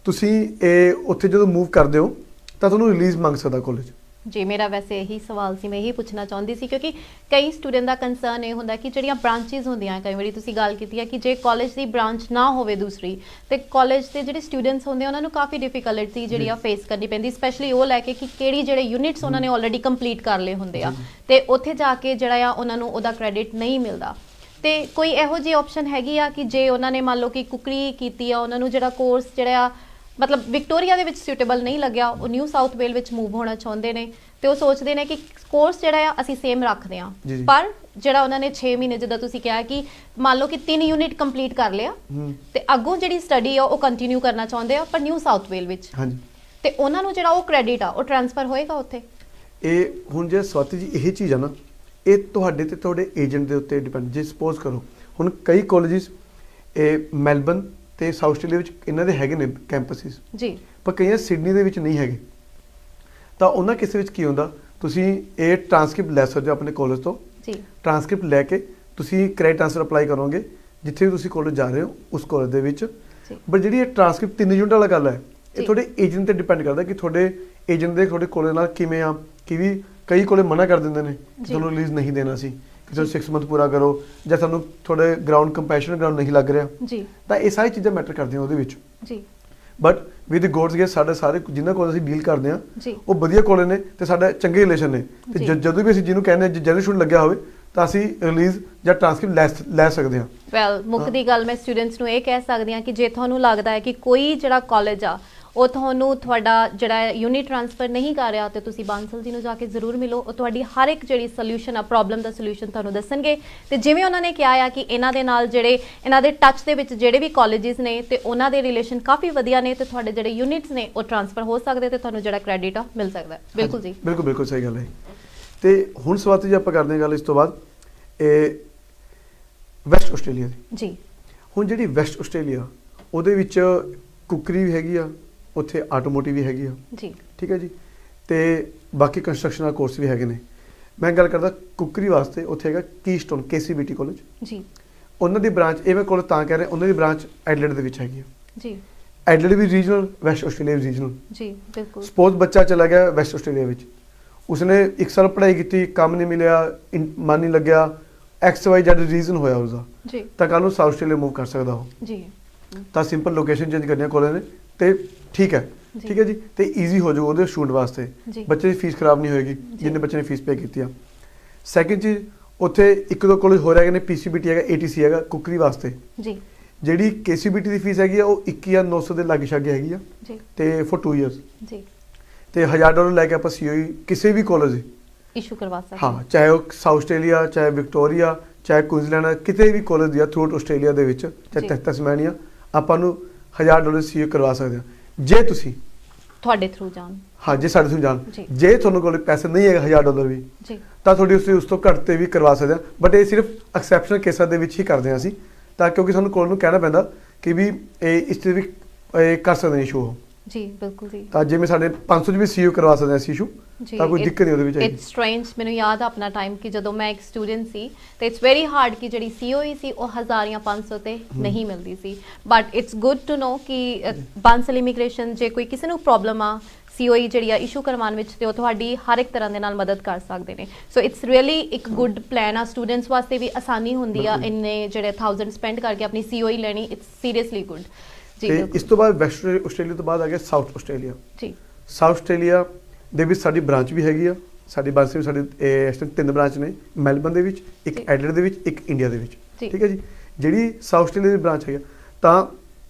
ਤੁਸੀਂ ਇਹ ਉੱਥੇ ਜਦੋਂ ਮੂਵ ਕਰਦੇ ਹੋ ਤਾਂ ਤੁਹਾਨੂੰ ਰਿਲੀਜ਼ ਮੰਗ ਸਕਦਾ ਕਾਲਜ, ਜੀ। ਮੇਰਾ ਵੈਸੇ ਇਹੀ ਸਵਾਲ ਸੀ, ਮੈਂ ਇਹੀ ਪੁੱਛਣਾ ਚਾਹੁੰਦੀ ਸੀ, ਕਿਉਂਕਿ ਕਈ ਸਟੂਡੈਂਟ ਦਾ ਕੰਸਰਨ ਇਹ ਹੁੰਦਾ ਕਿ ਜਿਹੜੀਆਂ ਬ੍ਰਾਂਚਿਸ ਹੁੰਦੀਆਂ, ਕਈ ਵਾਰੀ ਤੁਸੀਂ ਗੱਲ ਕੀਤੀ ਹੈ ਕਿ ਜੇ ਕਾਲਜ ਦੀ ਬ੍ਰਾਂਚ ਨਾ ਹੋਵੇ ਦੂਸਰੀ, ਤੇ ਕਾਲਜ ਦੇ ਜਿਹੜੇ ਸਟੂਡੈਂਟਸ ਹੁੰਦੇ ਉਹਨਾਂ ਨੂੰ ਕਾਫੀ ਡਿਫਿਕਲਟੀ ਜਿਹੜੀ ਆ ਫੇਸ ਕਰਨੀ ਪੈਂਦੀ, ਸਪੈਸ਼ਲੀ ਉਹ ਲੈ ਕੇ ਕਿ ਕਿਹੜੀ ਜਿਹੜੇ ਯੂਨਿਟਸ ਉਹਨਾਂ ਨੇ ਆਲਰੇਡੀ ਕੰਪਲੀਟ ਕਰ ਲਏ ਹੁੰਦੇ ਆ, ਤੇ ਉੱਥੇ ਜਾ ਕੇ ਜਿਹੜਾ ਆ ਉਹਨਾਂ ਨੂੰ ਉਹਦਾ ਕ੍ਰੈਡਿਟ ਨਹੀਂ ਮਿਲਦਾ। ਤੇ ਕੋਈ ਇਹੋ ਜਿਹੀ ਆਪਸ਼ਨ ਹੈਗੀ ਆ ਕਿ ਜੇ ਉਹਨਾਂ ਨੇ ਮੰਨ ਲਓ ਕਿ ਕੁਕਰੀ ਕੀਤੀ ਆ, ਉਹਨਾਂ ਨੂੰ ਜਿਹੜਾ ਕੋਰਸ ਜਿਹੜਾ ਆ ਮਤਲਬ ਵਿਕਟੋਰੀਆ ਦੇ ਵਿੱਚ ਸੁਟੇਬਲ ਨਹੀਂ ਲੱਗਿਆ, ਉਹ ਨਿਊ ਸਾਊਥ ਵੇਲ ਵਿੱਚ ਮੂਵ ਹੋਣਾ ਚਾਹੁੰਦੇ ਨੇ, ਤੇ ਉਹ ਸੋਚਦੇ ਨੇ ਕਿ ਕੋਰਸ ਜਿਹੜਾ ਆ ਅਸੀਂ ਸੇਮ ਰੱਖਦੇ ਆ, ਪਰ ਜਿਹੜਾ ਉਹਨਾਂ ਨੇ 6 ਮਹੀਨੇ ਜਿੱਦਾਂ ਤੁਸੀਂ ਕਿਹਾ ਕਿ ਮੰਨ ਲਓ ਕਿ 3 ਯੂਨਿਟ ਕੰਪਲੀਟ ਕਰ ਲਿਆ, ਤੇ ਅੱਗੋਂ ਜਿਹੜੀ ਸਟੱਡੀ ਆ ਉਹ ਕੰਟੀਨਿਊ ਕਰਨਾ ਚਾਹੁੰਦੇ ਆ ਪਰ ਨਿਊ ਸਾਊਥ ਵੇਲ ਵਿੱਚ, ਤੇ ਉਹਨਾਂ ਨੂੰ ਜਿਹੜਾ ਉਹ ਕ੍ਰੈਡਿਟ ਆ ਉਹ ਟ੍ਰਾਂਸਫਰ ਹੋਏਗਾ ਉੱਥੇ। ਇਹ ਹੁਣ ਜੇ ਸਵਾਤੀ ਜੀ ਇਹ ਚੀਜ਼ ਆ ਨਾ, ਇਹ ਤੁਹਾਡੇ ਤੇ ਤੁਹਾਡੇ ਏਜੰਟ ਦੇ ਉੱਤੇ ਡਿਪੈਂਡ। ਜੇ ਸਪੋਜ਼ ਕਰੋ ਹੁਣ ਕਈ ਕਾਲਜਿਸ ਇਹ ਮੈਲਬਨ ਤੇ ਸਾਊਥ ਆਸਟ੍ਰੇਲੀਆ ਵਿੱਚ ਇਹਨਾਂ ਦੇ ਹੈਗੇ ਨੇ ਕੈਂਪਸਿਸ, ਜੀ, ਪਰ ਕਈਆਂ ਸਿਡਨੀ ਦੇ ਵਿੱਚ ਨਹੀਂ ਹੈਗੇ, ਤਾਂ ਉਹਨਾਂ ਕਿਸੇ ਵਿੱਚ ਕੀ ਹੁੰਦਾ, ਤੁਸੀਂ ਇਹ ਟ੍ਰਾਂਸਕ੍ਰਿਪਟ ਲੈ ਸਕਦੇ ਹੋ ਆਪਣੇ ਕਾਲਜ ਤੋਂ, ਜੀ। ਟ੍ਰਾਂਸਕ੍ਰਿਪਟ ਲੈ ਕੇ ਤੁਸੀਂ ਕ੍ਰੈਡਿਟ ਟ੍ਰਾਂਸਫਰ ਅਪਲਾਈ ਕਰੋਗੇ ਜਿੱਥੇ ਵੀ ਤੁਸੀਂ ਕਾਲਜ ਜਾ ਰਹੇ ਹੋ ਉਸ ਕਾਲਜ ਦੇ ਵਿੱਚ। ਬਟ ਜਿਹੜੀ ਇਹ ਟ੍ਰਾਂਸਕ੍ਰਿਪਟ 3 ਯੂਨਿਟ ਵਾਲਾ ਗੱਲ ਹੈ, ਇਹ ਤੁਹਾਡੇ ਏਜੰਟ ਤੇ ਡਿਪੈਂਡ ਕਰਦਾ ਕਿ ਤੁਹਾਡੇ ਏਜੰਟ ਦੇ ਤੁਹਾਡੇ ਕਾਲਜ ਨਾਲ ਕਿਵੇਂ ਆ, ਕਿ ਵੀ ਕਈ ਕਾਲਜ ਮਨਾ ਕਰ ਦਿੰਦੇ ਨੇ ਕਿ ਤੁਹਾਨੂੰ ਰਿਲੀਜ਼ ਨਹੀਂ ਦੇਣਾ ਸੀ, ਕਿ ਤੁਸੀਂ 6 ਮੰਥ ਪੂਰਾ ਕਰੋ, ਜਾਂ ਤੁਹਾਨੂੰ ਤੁਹਾਡੇ ਗਰਾਊਂਡ ਕੰਪੈਸ਼ਨਲ ਗਰਾਊਂਡ ਨਹੀਂ ਲੱਗ ਰਿਹਾ, ਜੀ, ਤਾਂ ਇਹ ਸਾਰੀ ਚੀਜ਼ਾਂ ਮੈਟਰ ਕਰਦੀਆਂ ਉਹਦੇ ਵਿੱਚ, ਜੀ। ਬਟ ਵਿਦ ਗੋਡਸ ਗੇਸ ਸਾਡੇ ਸਾਰੇ ਜਿਨ੍ਹਾਂ ਕੋਲ ਅਸੀਂ ਡੀਲ ਕਰਦੇ ਹਾਂ ਉਹ ਵਧੀਆ ਕਾਲਜ ਨੇ ਤੇ ਸਾਡਾ ਚੰਗੇ ਰਿਲੇਸ਼ਨ ਨੇ, ਤੇ ਜਦੋਂ ਵੀ ਅਸੀਂ ਜਿਹਨੂੰ ਕਹਿੰਦੇ ਹਾਂ ਜਨਰਲ ਸਟੂਡੈਂਟ ਲੱਗਿਆ ਹੋਵੇ ਤਾਂ ਅਸੀਂ ਰਿਲੀਜ਼ ਜਾਂ ਟ੍ਰਾਂਸਕ੍ਰਿਪਟ ਲੈ ਸਕਦੇ ਹਾਂ। ਵੈਲ ਮੁੱਖ ਦੀ ਗੱਲ ਮੈਂ ਸਟੂਡੈਂਟਸ ਨੂੰ ਇਹ ਕਹਿ ਸਕਦੀ ਹਾਂ ਕਿ ਜੇ ਤੁਹਾਨੂੰ ਲੱਗਦਾ ਹੈ ਕਿ ਕੋਈ ਜਿਹੜਾ ਕਾਲਜ ਆ ਉਹ ਤੁਹਾਨੂੰ ਤੁਹਾਡਾ ਜਿਹੜਾ ਯੂਨਿਟ ਟ੍ਰਾਂਸਫਰ ਨਹੀਂ ਕਰ ਰਿਹਾ, ਤੇ ਤੁਸੀਂ ਬਾਂਸਲ ਜੀ ਨੂੰ ਜਾ ਕੇ ਜ਼ਰੂਰ ਮਿਲੋ, ਉਹ ਤੁਹਾਡੀ ਹਰ ਇੱਕ ਜਿਹੜੀ ਸੋਲੂਸ਼ਨ ਆ ਪ੍ਰੋਬਲਮ ਦਾ ਸੋਲੂਸ਼ਨ ਤੁਹਾਨੂੰ ਦੱਸਣਗੇ। ਤੇ ਜਿਵੇਂ ਉਹਨਾਂ ਨੇ ਕਿਹਾ ਆ ਕਿ ਇਹਨਾਂ ਦੇ ਨਾਲ ਜਿਹੜੇ ਇਹਨਾਂ ਦੇ ਟੱਚ ਦੇ ਵਿੱਚ ਜਿਹੜੇ ਵੀ ਕਾਲਜਿਸ ਨੇ ਤੇ ਉਹਨਾਂ ਦੇ ਰਿਲੇਸ਼ਨ ਕਾਫੀ ਵਧੀਆ ਨੇ, ਤੇ ਤੁਹਾਡੇ ਜਿਹੜੇ ਯੂਨਿਟਸ ਨੇ ਉਹ ਟ੍ਰਾਂਸਫਰ ਹੋ ਸਕਦੇ ਤੇ ਤੁਹਾਨੂੰ ਜਿਹੜਾ ਕ੍ਰੈਡਿਟ ਆ ਮਿਲ ਸਕਦਾ। ਬਿਲਕੁਲ ਜੀ, ਬਿਲਕੁਲ ਸਹੀ ਗੱਲ ਹੈ। ਤੇ ਹੁਣ ਸਵਾਤੀ ਜੀ ਆਪਾਂ ਕਰਦੇ ਹਾਂ ਗੱਲ ਇਸ ਤੋਂ ਬਾਅਦ ਇਹ ਵੈਸਟ ਆਸਟ੍ਰੇਲੀਆ ਦੀ, ਜੀ। ਹੁਣ ਜਿਹੜੀ ਵੈਸਟ ਆਸਟ੍ਰੇਲੀਆ ਉਹਦੇ ਵਿੱਚ ਕੁਕਰੀ ਵੀ ਹੈਗੀ ਆ, ਉੱਥੇ ਆਟੋਮੋਟਿਵ ਵੀ ਹੈਗੀ ਆ, ਜੀ, ਠੀਕ ਹੈ ਜੀ, ਤੇ ਬਾਕੀ ਕੰਸਟਰਕਸ਼ਨ ਦਾ ਕੋਰਸ ਵੀ ਹੈਗੇ ਨੇ। ਮੈਂ ਗੱਲ ਕਰਦਾ ਕੁਕਰੀ ਵਾਸਤੇ, ਉੱਥੇ ਹੈਗਾ ਕੀਸਟੋਨ KCBT ਕਾਲਜ, ਜੀ। ਉਹਨਾਂ ਦੀ ਬ੍ਰਾਂਚ ਇਹ ਮੈਂ ਕਾਲਜ ਤਾਂ ਕਹਿ ਰਿਹਾ, ਉਹਨਾਂ ਦੀ ਬ੍ਰਾਂਚ ਐਡਲੇਡ ਦੇ ਵਿੱਚ ਹੈਗੀ ਆ, ਜੀ। ਐਡਲੇਡ ਵੀ ਰੀਜਨਲ, ਵੈਸਟ ਆਸਟ੍ਰੇਲੀਆ ਵੀ ਰੀਜਨਲ, ਜੀ ਬਿਲਕੁਲ। ਸਪੋਜ਼ ਬੱਚਾ ਚਲਾ ਗਿਆ ਵੈਸਟ ਆਸਟ੍ਰੇਲੀਆ ਵਿੱਚ, ਉਸਨੇ 1 ਸਾਲ ਪੜ੍ਹਾਈ ਕੀਤੀ, ਕੰਮ ਨਹੀਂ ਮਿਲਿਆ, ਮਨ ਨਹੀਂ ਲੱਗਿਆ, XYZ ਰੀਜ਼ਨ ਹੋਇਆ ਉਸਦਾ, ਜੀ, ਤਾਂ ਕੱਲ੍ਹ ਨੂੰ ਸਾਊਥ ਆਸਟ੍ਰੇਲੀਆ ਮੂਵ ਕਰ ਸਕਦਾ ਉਹ, ਜੀ। ਤਾਂ ਸਿੰਪਲ ਲੋਕੇਸ਼ਨ ਚੇਂਜ ਕਰਨੀ ਆ ਕਾਲਜ ਨੇ, ਤੇ ਠੀਕ ਹੈ, ਠੀਕ ਹੈ ਜੀ, ਤੇ ਈਜ਼ੀ ਹੋ ਜਾਊ ਉਹਦੇ ਸਟੂਡੈਂਟ ਵਾਸਤੇ, ਬੱਚੇ ਦੀ ਫੀਸ ਖਰਾਬ ਨਹੀਂ ਹੋਏਗੀ ਜਿੰਨੇ ਬੱਚੇ ਨੇ ਫੀਸ ਪੇ ਕੀਤੀ ਆ। ਸੈਕਿੰਡ ਚੀਜ਼, ਉੱਥੇ 1-2 ਕਾਲਜ ਹੋ ਰਹੇ ਨੇ, PCBT ਹੈਗਾ, ATC ਹੈਗਾ ਕੁਕਰੀ ਵਾਸਤੇ, ਜੀ। ਜਿਹੜੀ KCBT ਦੀ ਫੀਸ ਹੈਗੀ ਆ ਉਹ 21,900 ਦੇ ਲਾਗੇ ਛਾਗੇ ਹੈਗੀ ਆ, ਜੀ, ਤੇ ਫॉर 2 ਇਅਰਸ, ਜੀ, ਤੇ $1,000 ਲੈ ਕੇ ਆਪਾਂ COE ਕਿਸੇ ਵੀ ਕਾਲਜ ਇਸ਼ੂ ਕਰਵਾ ਸਕਦੇ ਹਾਂ, ਚਾਹੇ ਉਹ ਸਾਊਥ ਆਸਟ੍ਰੇਲੀਆ, ਚਾਹੇ ਵਿਕਟੋਰੀਆ, ਚਾਹੇ ਕੁਇਨਜ਼ਲੈਂਡ, ਕਿਤੇ ਵੀ ਕਾਲਜ ਦੀ ਆ ਥਰੂਆਊਟ ਆਸਟ੍ਰੇਲੀਆ ਦੇ ਵਿੱਚ, ਚਾਹੇ ਤਸਮਾਨੀਆ, ਆਪਾਂ ਨੂੰ $1,000 COE ਕਰਵਾ ਸਕਦੇ ਹਾਂ। ਜੇ ਤੁਸੀਂ ਤੁਹਾਡੇ ਥਰੂ ਜਾਣ। ਹਾਂ, ਜੇ ਸਾਡੇ ਥਰੂ ਜਾਣ। ਜੇ ਤੁਹਾਨੂੰ ਕੋਲ ਪੈਸੇ ਨਹੀਂ ਹੈਗਾ $1000 ਵੀ ਜੀ, ਤਾਂ ਤੁਹਾਡੀ ਉਸ ਤੋਂ ਘੱਟ ਤੇ ਵੀ ਕਰਵਾ ਸਕਦੇ ਹਾਂ, ਬਟ ਇਹ ਸਿਰਫ ਐਕਸੈਪਸ਼ਨਲ ਕੇਸਾਂ ਦੇ ਵਿੱਚ ਹੀ ਕਰਦੇ ਹਾਂ ਅਸੀਂ, ਤਾਂ ਕਿਉਂਕਿ ਸਾਨੂੰ ਕੋਲ ਨੂੰ ਕਹਿਣਾ ਪੈਂਦਾ ਕਿ ਵੀ ਇਹ ਇਸ ਤੇ ਵੀ ਕਰ ਸਕਦੇ ਨੇ ਇਸ਼ੂ। ਜੀ ਬਿਲਕੁਲ ਜੀ। ਤਾਂ ਜਿਵੇਂ ਸਾਡੇ 500 ਵੀ ਸੀਓ ਕਰਵਾ ਸਕਦੇ ਹਾਂ ਅਸੀਂ ਇਸ਼ੂ, ਤਾਂ ਕੋਈ ਦਿੱਕਤ ਨਹੀਂ ਉਹਦੇ ਵਿੱਚ। ਇਟਸ ਸਟ੍ਰੇਂਜ, ਮੈਨੂੰ ਯਾਦ ਆ ਆਪਣਾ ਟਾਈਮ ਕਿ ਜਦੋਂ ਮੈਂ ਇੱਕ ਸਟੂਡੈਂਟ ਸੀ ਤੇ ਇਟਸ ਵੈਰੀ ਹਾਰਡ ਕਿ ਜਿਹੜੀ ਸੀਓਈ ਸੀ ਉਹ 1000 ਜਾਂ 500 ਤੇ ਨਹੀਂ ਮਿਲਦੀ ਸੀ, but it's good to know ਕਿ ਬਾਂਸਲ ਇਮੀਗ੍ਰੇਸ਼ਨ ਜੇ ਕੋਈ ਕਿਸੇ ਨੂੰ ਪ੍ਰੋਬਲਮ ਆ ਸੀਓਈ ਜਿਹੜੀ ਆ ਇਸ਼ੂ ਕਰਵਾਉਣ ਵਿੱਚ ਤੇ ਉਹ ਤੁਹਾਡੀ ਹਰ ਇੱਕ ਤਰ੍ਹਾਂ ਦੇ ਨਾਲ ਮਦਦ ਕਰ ਸਕਦੇ ਨੇ। ਸੋ ਇਟਸ ਰੀਅਲੀ ਇੱਕ ਗੁੱਡ ਪਲਾਨ ਆ, ਸਟੂਡੈਂਟਸ ਵਾਸਤੇ ਵੀ ਆਸਾਨੀ ਹੁੰਦੀ ਆ ਇੰਨੇ ਜਿਹੜੇ 1000 ਸਪੈਂਡ ਕਰਕੇ ਆਪਣੀ ਸੀਓਈ ਲੈਣੀ। ਇਟਸ ਸੀਰੀਅਸਲੀ ਗੁੱਡ ਜੀ। ਇਸ ਤੋਂ ਬਾਅਦ ਵੈਸਟ ਆਸਟ੍ਰੇਲੀਆ ਤੋਂ ਬਾਅਦ ਆ ਗਿਆ ਸਾਊਥ ਆਸਟ੍ਰੇਲੀਆ। ਜੀ, ਸਾਊਥ ਆਸਟ੍ਰੇਲੀਆ ਦੇ ਵਿੱਚ ਸਾਡੀ ਬ੍ਰਾਂਚ ਵੀ ਹੈਗੀ ਆ। ਸਾਡੀ ਬਾਂਸਲ ਵਿੱਚ ਸਾਡੇ ਇਸ ਟਾਈਮ 3 ਬ੍ਰਾਂਚ ਨੇ, ਮੈਲਬਨ ਦੇ ਵਿੱਚ, ਇੱਕ ਐਡਲੇਡ ਦੇ ਵਿੱਚ, ਇੱਕ ਇੰਡੀਆ ਦੇ ਵਿੱਚ। ਠੀਕ ਹੈ ਜੀ। ਜਿਹੜੀ ਸਾਊਥ ਆਸਟ੍ਰੇਲੀਆ ਦੀ ਬ੍ਰਾਂਚ ਹੈਗੀ ਤਾਂ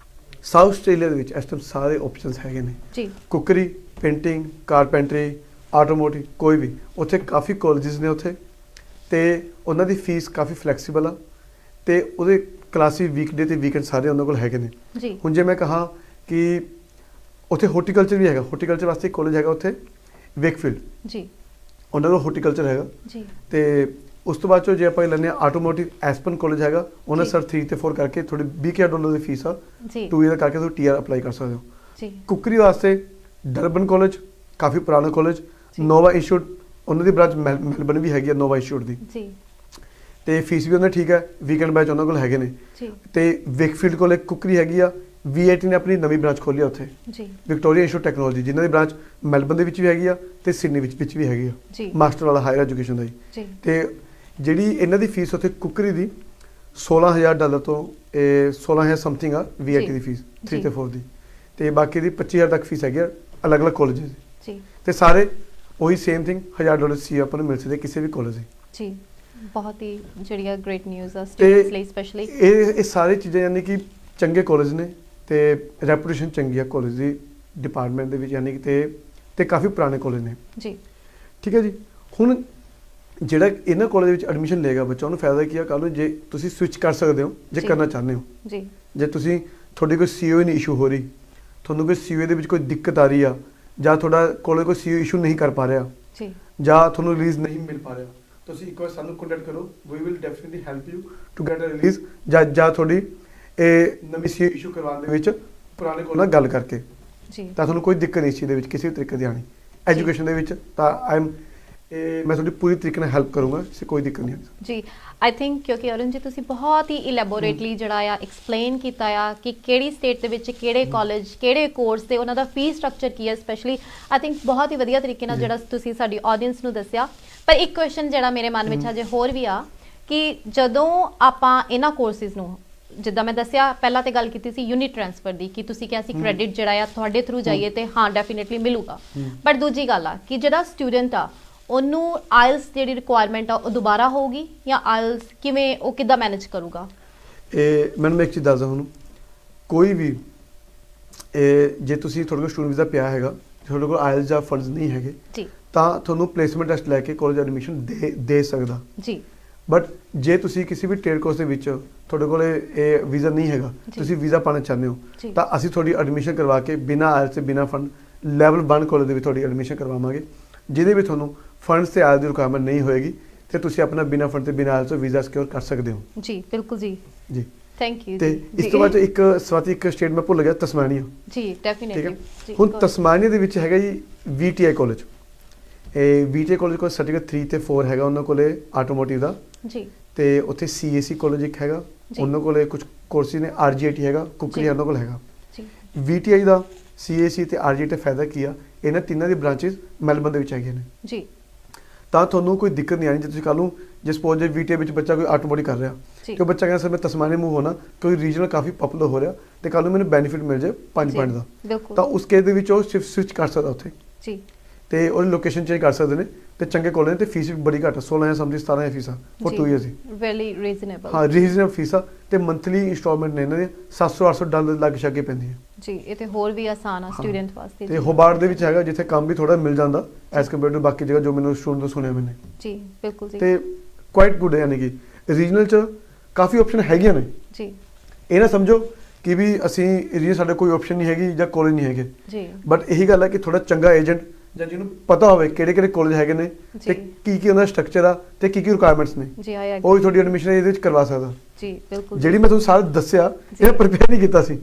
ਸਾਊਥ ਆਸਟ੍ਰੇਲੀਆ ਦੇ ਵਿੱਚ ਇਸ ਟਾਈਮ ਸਾਰੇ ਆਪਸ਼ਨਸ ਹੈਗੇ ਨੇ ਜੀ। ਕੁਕਰੀ, ਪੇਂਟਿੰਗ, ਕਾਰਪੈਂਟਰੀ, ਆਟੋਮੋਟਿਵ, ਕੋਈ ਵੀ ਉੱਥੇ ਕਾਫੀ ਕਾਲਜਿਸ ਨੇ ਉੱਥੇ, ਤੇ ਉਹਨਾਂ ਦੀ ਫੀਸ ਕਾਫੀ ਫਲੈਕਸੀਬਲ ਆ, ਤੇ ਉਹਦੇ ਕਲਾਸਿਸ ਵੀਕਡੇ ਤੇ ਵੀਕਐਂਡ ਸਾਰੇ ਉਹਨਾਂ ਕੋਲ ਹੈਗੇ ਨੇ ਜੀ। ਹੁਣ ਜੇ ਮੈਂ ਕਹਾਂ ਕਿ ਉੱਥੇ ਹਾਰਟੀਕਲਚਰ ਵੀ ਹੈਗਾ, ਹਾਰਟੀਕਲਚਰ ਵਾਸਤੇ ਇੱਕ ਕਾਲਜ ਹੈਗਾ ਉੱਥੇ ਵੇਕਫੀਲਡ ਜੀ, ਉਹਨਾਂ ਦਾ ਹਾਰਟੀਕਲਚਰ ਹੈਗਾ ਜੀ। ਤੇ ਉਸ ਤੋਂ ਬਾਅਦ ਚੋਂ ਜੇ ਆਪਾਂ ਲੈਂਦੇ ਹਾਂ ਆਟੋਮੋਟਿਵ, ਐਸਪਨ ਕਾਲਜ ਹੈਗਾ, ਉਹਨਾਂ ਸਰ 3 ਤੇ 4 ਕਰਕੇ ਥੋੜੀ $20,000 ਦੀ ਫੀਸ ਆ, 2 ਈਅਰ ਕਰਕੇ ਤੁਸੀਂ TR ਅਪਲਾਈ ਕਰ ਸਕਦੇ ਹੋ ਜੀ। ਕੁਕਰੀ ਵਾਸਤੇ ਡਰਬਨ ਕਾਲਜ, ਕਾਫੀ ਪੁਰਾਣਾ ਕਾਲਜ, ਨੋਵਾ ਇੰਸਟੀਚਿਊਟ, ਉਹਨਾਂ ਦੀ ਬ੍ਰਾਂਚ ਮੈਲਬਨ ਵੀ ਹੈਗੀ ਆ ਨੋਵਾ ਇੰਸਟੀਚਿਊਟ ਦੀ ਜੀ, ਤੇ ਫੀਸ ਵੀ ਉਹਨਾਂ ਠੀਕ ਹੈ, ਵੀਕਐਂਡ ਬੈਚ ਉਹਨਾਂ ਕੋਲ ਹੈਗੇ ਨੇ ਜੀ। ਤੇ ਵੇਕਫੀਲਡ ਕੋਲ ਇੱਕ ਕੁਕਰੀ ਹੈਗੀ ਆ, VIT ਨੇ ਆਪਣੀ ਨਵੀਂ ਬ੍ਰਾਂਚ ਖੋਲੀ ਆ ਉੱਥੇ ਜੀ, ਵਿਕਟੋਰੀਆ ਇੰਸਟੀਚਿਊਟ ਟੈਕਨੋਲੋਜੀ, ਜਿਨ੍ਹਾਂ ਦੀ ਬ੍ਰਾਂਚ ਮੈਲਬਨ ਦੇ ਵਿੱਚ ਵੀ ਹੈਗੀ ਆ ਤੇ ਸਿਡਨੀ ਵਿੱਚ ਵੀ ਹੈਗੀ ਆ, ਮਾਸਟਰ ਵਾਲਾ ਹਾਇਰ ਐਜੂਕੇਸ਼ਨ ਦਾ ਜੀ। ਤੇ ਜਿਹੜੀ ਇਹਨਾਂ ਦੀ ਫੀਸ ਉੱਥੇ ਕੁਕਰੀ ਦੀ $16,000 ਤੋਂ 16,000 ਸਮਥਿੰਗ ਆ VIT ਦੀ ਫੀਸ 3 ਤੇ 4 ਦੀ, ਤੇ ਬਾਕੀ ਦੀ 25,000 ਤੱਕ ਫੀਸ ਹੈਗੀ ਆ ਅਲੱਗ-ਅਲੱਗ ਕਾਲਜ ਦੀ, ਤੇ ਸਾਰੇ ਉਹੀ ਸੇਮ ਥਿੰਗ $1000 ਸੀ ਆਪਾਂ ਨੂੰ ਮਿਲ ਸਕਦੇ ਕਿਸੇ ਵੀ ਕਾਲਜ ਦੀ ਜੀ। ਬਹੁਤ ਹੀ ਜਿਹੜੀ ਆ ਗ੍ਰੇਟ ਨਿਊਜ਼ ਆ ਸਟੂਡੈਂਟਸ ਲਈ ਸਪੈਸ਼ਲੀ। ਇਹ ਸਾਰੇ ਚੀਜ਼ਾਂ ਯਾਨੀ ਕਿ ਚੰਗੇ ਕਾਲਜ ਨੇ ਤੇ ਰੈਪੂਟੇਸ਼ਨ ਚੰਗੀ ਆ ਕਾਲਜ ਦੀ ਡਿਪਾਰਟਮੈਂਟ ਦੇ ਵਿੱਚ, ਯਾਨੀ ਕਿ ਤੇ ਕਾਫੀ ਪੁਰਾਣੇ ਕਾਲਜ ਨੇ ਜੀ। ਠੀਕ ਹੈ ਜੀ। ਹੁਣ ਜਿਹੜਾ ਇਹਨਾਂ ਕਾਲਜ ਵਿੱਚ ਐਡਮਿਸ਼ਨ ਲਏਗਾ ਬੱਚਾ, ਉਹਨੂੰ ਫਾਇਦਾ ਕੀ ਆ, ਕੱਲ੍ਹ ਨੂੰ ਜੇ ਤੁਸੀਂ ਸਵਿਚ ਕਰ ਸਕਦੇ ਹੋ ਜੇ ਕਰਨਾ ਚਾਹੁੰਦੇ ਹੋ ਜੀ। ਜੇ ਤੁਸੀਂ ਤੁਹਾਡੀ ਕੋਈ ਸੀਓ ਨਹੀਂ ਇਸ਼ੂ ਹੋ ਰਹੀ, ਤੁਹਾਨੂੰ ਕੋਈ ਸੀਓ ਦੇ ਵਿੱਚ ਕੋਈ ਦਿੱਕਤ ਆ ਰਹੀ ਆ, ਜਾਂ ਤੁਹਾਡਾ ਕਾਲਜ ਕੋਈ ਸੀਓ ਇਸ਼ੂ ਨਹੀਂ ਕਰ ਪਾ ਰਿਹਾ ਜੀ, ਜਾਂ ਤੁਹਾਨੂੰ ਰਿਲੀਜ਼ ਨਹੀਂ ਮਿਲ ਪਾ ਰਿਹਾ, ਤੁਸੀਂ ਇੱਕ ਵਾਰ ਸਾਨੂੰ ਕੰਟੈਕਟ ਕਰੋ, we will definitely help you to get a release, ਜਾਂ ਤੁਹਾਡੀ ਇਹ ਨਵੀਂ ਸੀਓ ਇਸ਼ੂ ਕਰਵਾਉਣ ਦੇ ਵਿੱਚ ਪੁਰਾਣੇ ਕੋਲ ਨਾਲ ਗੱਲ ਕਰਕੇ ਜੀ, ਤਾਂ ਤੁਹਾਨੂੰ ਕੋਈ ਦਿੱਕਤ ਨਹੀਂ ਇਸ ਚੀਜ਼ ਦੇ ਵਿੱਚ ਕਿਸੇ ਵੀ ਤਰੀਕੇ ਦੀ ਆਣੀ ਐਜੂਕੇਸ਼ਨ ਦੇ ਵਿੱਚ, ਤਾਂ ਮੈਂ ਤੁਹਾਡੀ ਪੂਰੀ ਤਰੀਕੇ ਨਾਲ ਹੈਲਪ ਕਰੂੰਗਾ, ਇਸੇ ਕੋਈ ਦਿੱਕਤ ਨਹੀਂ ਜੀ। ਆਈ ਥਿੰਕ ਕਿਉਂਕਿ ਅਰੁਣ ਜੀ ਤੁਸੀਂ ਬਹੁਤ ਹੀ ਇਲੈਬੋਰੇਟਲੀ ਜਿਹੜਾ ਆ ਐਕਸਪਲੇਨ ਕੀਤਾ ਆ ਕਿ ਕਿਹੜੀ ਸਟੇਟ ਦੇ ਵਿੱਚ ਕਿਹੜੇ ਕਾਲਜ, ਕਿਹੜੇ ਕੋਰਸ ਤੇ ਉਹਨਾਂ ਦਾ ਫੀਸ ਸਟਰਕਚਰ ਕੀ ਹੈ ਸਪੈਸ਼ਲੀ। ਆਈ ਥਿੰਕ ਬਹੁਤ ਹੀ ਵਧੀਆ ਤਰੀਕੇ ਨਾਲ ਜਿਹੜਾ ਤੁਸੀਂ ਸਾਡੀ ਆਡੀਅנס ਨੂੰ ਦੱਸਿਆ। ਪਰ ਇੱਕ ਕੁਐਸਚਨ ਜਿਹੜਾ ਮੇਰੇ ਮਨ ਵਿੱਚ ਹਜੇ ਹੋਰ ਵੀ ਆ ਕਿ ਜਦੋਂ ਆਪਾਂ ਇਹਨਾਂ ਕੋਰਸਿਸ ਨੂੰ, ਜਿੱਦਾਂ ਮੈਂ ਦੱਸਿਆ ਪਹਿਲਾਂ ਤੇ ਗੱਲ ਕੀਤੀ ਸੀ ਯੂਨਿਟ ਟ੍ਰਾਂਸਫਰ ਦੀ, ਕਿ ਤੁਸੀਂ ਕਿਹਾ ਸੀ ਕ੍ਰੈਡਿਟ ਜਿਹੜਾ ਆ ਤੁਹਾਡੇ ਥਰੂ ਜਾਈਏ ਤੇ ਹਾਂ ਡੈਫੀਨਿਟਲੀ ਮਿਲੂਗਾ, ਬਟ ਦੂਜੀ ਗੱਲ ਆ ਕਿ ਜਿਹੜਾ ਸਟੂਡੈਂਟ ਆ ਉਹਨੂੰ ਆਇਲਸ ਜਿਹੜੀ ਰਿਕੁਆਇਰਮੈਂਟ ਆ ਉਹ ਦੁਬਾਰਾ ਹੋਊਗੀ, ਜਾਂ ਆਇਲਸ ਕਿਵੇਂ ਉਹ ਕਿੱਦਾਂ ਮੈਨੇਜ ਕਰੂਗਾ? ਇਹ ਮੈਨੂੰ ਇੱਕ ਚੀਜ਼ ਦੱਸਦਾ, ਹੁਣ ਕੋਈ ਵੀ ਜੇ ਤੁਸੀਂ ਤੁਹਾਡੇ ਕੋਲ ਸਟੂਡੈਂਟ ਵੀਜ਼ਾ ਪਿਆ ਹੈਗਾ, ਤੁਹਾਡੇ ਕੋਲ ਆਇਲਸ ਜਾਂ ਫੰਡਸ ਨਹੀਂ ਹੈਗੇ ਜੀ, ਤਾਂ ਤੁਹਾਨੂੰ ਪਲੇਸਮੈਂਟ ਟੈਸਟ ਲੈ ਕੇ ਕਾਲਜ ਐਡਮਿਸ਼ਨ ਦੇ ਸਕਦਾ ਜੀ। ਬਟ ਜੇ ਤੁਸੀਂ ਕਿਸੇ ਵੀ ਟ੍ਰੇਡ ਕੋਰਸ ਦੇ ਵਿੱਚ ਤੁਹਾਡੇ ਕੋਲ ਇਹ ਵੀਜ਼ਾ ਨਹੀਂ ਹੈਗਾ, ਤੁਸੀਂ ਵੀਜ਼ਾ ਪਾਉਣਾ ਚਾਹੁੰਦੇ ਹੋ, ਤਾਂ ਅਸੀਂ ਤੁਹਾਡੀ ਐਡਮਿਸ਼ਨ ਕਰਵਾ ਕੇ ਬਿਨਾਂ ਆਇਲਸ ਤੇ ਬਿਨਾਂ ਫੰਡ ਲੈਵਲ 1 ਕਾਲਜ ਦੇ ਵਿੱਚ ਤੁਹਾਡੀ ਐਡਮਿਸ਼ਨ ਕਰਵਾਵਾਂਗੇ, ਜਿਹਦੇ ਵਿੱਚ ਤੁਹਾਨੂੰ ਫੰਡਸ ਤੇ ਆਇਲਸ ਦੀ ਰਿਕੁਆਇਰਮੈਂਟ ਨਹੀਂ ਹੋਏਗੀ, ਤੇ ਤੁਸੀਂ ਆਪਣਾ ਬਿਨਾਂ ਫੰਡ ਤੇ ਬਿਨਾਂ ਆਇਲਸ ਤੋਂ ਵੀਜ਼ਾ ਸਿਕਿਉਰ ਕਰ ਸਕਦੇ ਹੋ ਜੀ। ਬਿਲਕੁਲ ਜੀ ਜੀ, ਥੈਂਕ ਯੂ। ਤੇ ਇਸ ਤੋਂ ਬਾਅਦ ਇੱਕ ਸਟੇਟ ਮੈਂ ਭੁੱਲ ਗਿਆ, ਤਸਮਾਨੀਆ ਜੀ। ਡੈਫੀਨਿਟਲੀ ਹੁਣ ਤਸਮਾਨੀਆ ਦੇ ਵਿੱਚ ਹੈਗਾ ਜੀ VTI ਕਾਲਜ। ਇਹ VTI ਕਾਲਜ ਕੋਲ ਸਰਟੀਫਿਕੇਟ 3 ਤੇ 4 ਹੈਗਾ ਉਹਨਾਂ ਕੋਲੇ ਆਟੋਮੋਟਿਵ ਦਾ ਜੀ, ਤੇ ਉੱਥੇ CAC ਕਾਲਜ ਇੱਕ ਹੈਗਾ, ਉਹਨਾਂ ਕੋਲੇ ਕੁਝ ਕੋਰਸਿਸ ਨੇ, RGIT ਹੈਗਾ, ਕੁਕਰੀ ਉਹਨਾਂ ਕੋਲ ਹੈਗਾ ਜੀ। VTI ਦਾ, CAC ਤੇ RGIT ਦਾ ਫਾਇਦਾ ਕੀ ਆ, ਇਹਨਾਂ ਤਿੰਨਾਂ ਦੀ ਬ੍ਰਾਂਚਿਸ ਮੈਲਬਨ ਦੇ ਵਿੱਚ ਹੈਗੀਆਂ ਨੇ ਜੀ, ਤਾਂ ਤੁਹਾਨੂੰ ਕੋਈ ਦਿੱਕਤ ਨਹੀਂ ਆਣੀ। ਜੇ ਤੁਸੀਂ ਕੱਲ੍ਹ ਨੂੰ ਜੇ ਸਪੋਜ਼ ਜੇ VTI ਵਿੱਚ ਬੱਚਾ ਕੋਈ ਆਟੋਮੋਟਿਵ ਕਰ ਰਿਹਾ ਤੇ ਉਹ ਬੱਚਾ ਕਹਿੰਦਾ ਸਰ ਮੈਂ ਤਸਮਾਨੀਆ ਮੂਵ ਹੋਣਾ, ਕੋਈ ਰੀਜਨਲ ਕਾਫੀ ਪਪੂਲਰ ਹੋ ਰਿਹਾ ਤੇ ਕੱਲ੍ਹ ਨੂੰ ਮੈਨੂੰ ਬੈਨੀਫਿਟ ਮਿਲ ਜਾਏ 5 ਪੁਆਇੰਟ ਦਾ, ਤਾਂ ਉਸ ਕੇਸ ਦੇ ਵਿੱਚ ਉਹ ਸਵਿਚ ਕਰ ਸਕਦਾ ਉੱਥੇ ਜੀ, ਤੇ ਉਹਦੀ ਲੋਕੇਸ਼ਨ ਚੇਂਜ ਕਰ ਸਕਦੇ ਨੇ, ਤੇ ਚੰਗੇ ਕਾਲਜ ਨੇ, ਤੇ ਫੀਸ ਵੀ ਬੜੀ ਘੱਟ, 16,000 ਸਮਝੀ 17,000 ਫੀਸ ਆ for 2 years the, very reasonable. ਹਾਂ, ਰੀਜ਼ਨੇਬਲ ਫੀਸ ਆ, ਤੇ ਮੰਥਲੀ ਇੰਸਟਾਲਮੈਂਟ ਨੇ ਇਹਨਾਂ ਦੀ $700-800 ਲੱਗ ਛੱਗੇ ਪੈਂਦੀ ਹੈ ਜੀ। ਇਹ ਤੇ ਹੋਰ ਵੀ ਆਸਾਨ ਆ ਸਟੂਡੈਂਟ ਵਾਸਤੇ। ਤੇ ਹੋਬਾਰਟ ਦੇ ਵਿੱਚ ਹੈਗਾ, ਜਿੱਥੇ ਕੰਮ ਵੀ ਥੋੜਾ ਮਿਲ ਜਾਂਦਾ ਐਸ ਕੰਪੇਅਰ ਟੂ ਬਾਕੀ ਜਗ੍ਹਾ, ਜੋ ਮੈਨੂੰ ਸਟੂਡੈਂਟ ਤੋਂ ਸੁਣਿਆ ਮੈਨੇ ਜੀ। ਬਿਲਕੁਲ ਜੀ, ਤੇ ਕੁਆਇਟ ਗੁੱਡ ਹੈ, ਯਾਨੀ ਕਿ ਰੀਜਨਲ ਚ ਕਾਫੀ ਆਪਸ਼ਨ ਹੈਗੀਆਂ ਨੇ ਜੀ। ਇਹ ਨਾ ਸਮਝੋ ਕਿ ਵੀ ਅਸੀਂ ਜੀ ਸਾਡੇ ਕੋਈ ਆਪਸ਼ਨ ਨਹੀਂ ਹੈਗੀ ਜਾਂ ਕਾਲਜ ਨਹੀਂ ਹੈਗੇ ਜੀ, ਬਟ ਇਹੀ ਗੱਲ ਹੈ ਕਿ ਥੋੜਾ ਚੰਗਾ ਏਜੰਟ ਜਾਂ ਜਿਹਨੂੰ ਪਤਾ ਹੋਵੇ ਕਿਹੜੇ ਕਿਹੜੇ ਕਾਲਜ ਹੈਗੇ ਨੇ ਤੇ ਕੀ ਉਹਨਾਂ ਦਾ ਸਟਰਕਚਰ ਆ ਤੇ ਕੀ ਰਿਕੁਆਇਰਮੈਂਟਸ ਨੇ ਜੀ ਉਹ ਵੀ ਤੁਹਾਡੀ ਐਡਮਿਸ਼ਨ ਇਹਦੇ ਵਿੱਚ ਕਰਵਾ ਸਕਦਾ ਜੀ। ਬਿਲਕੁਲ ਜਿਹੜੀ ਮੈਂ ਤੁਹਾਨੂੰ ਸਾਰਾ ਦੱਸਿਆ ਇਹ ਪ੍ਰਿਪੇਅਰ ਨਹੀਂ ਕੀਤਾ ਸੀ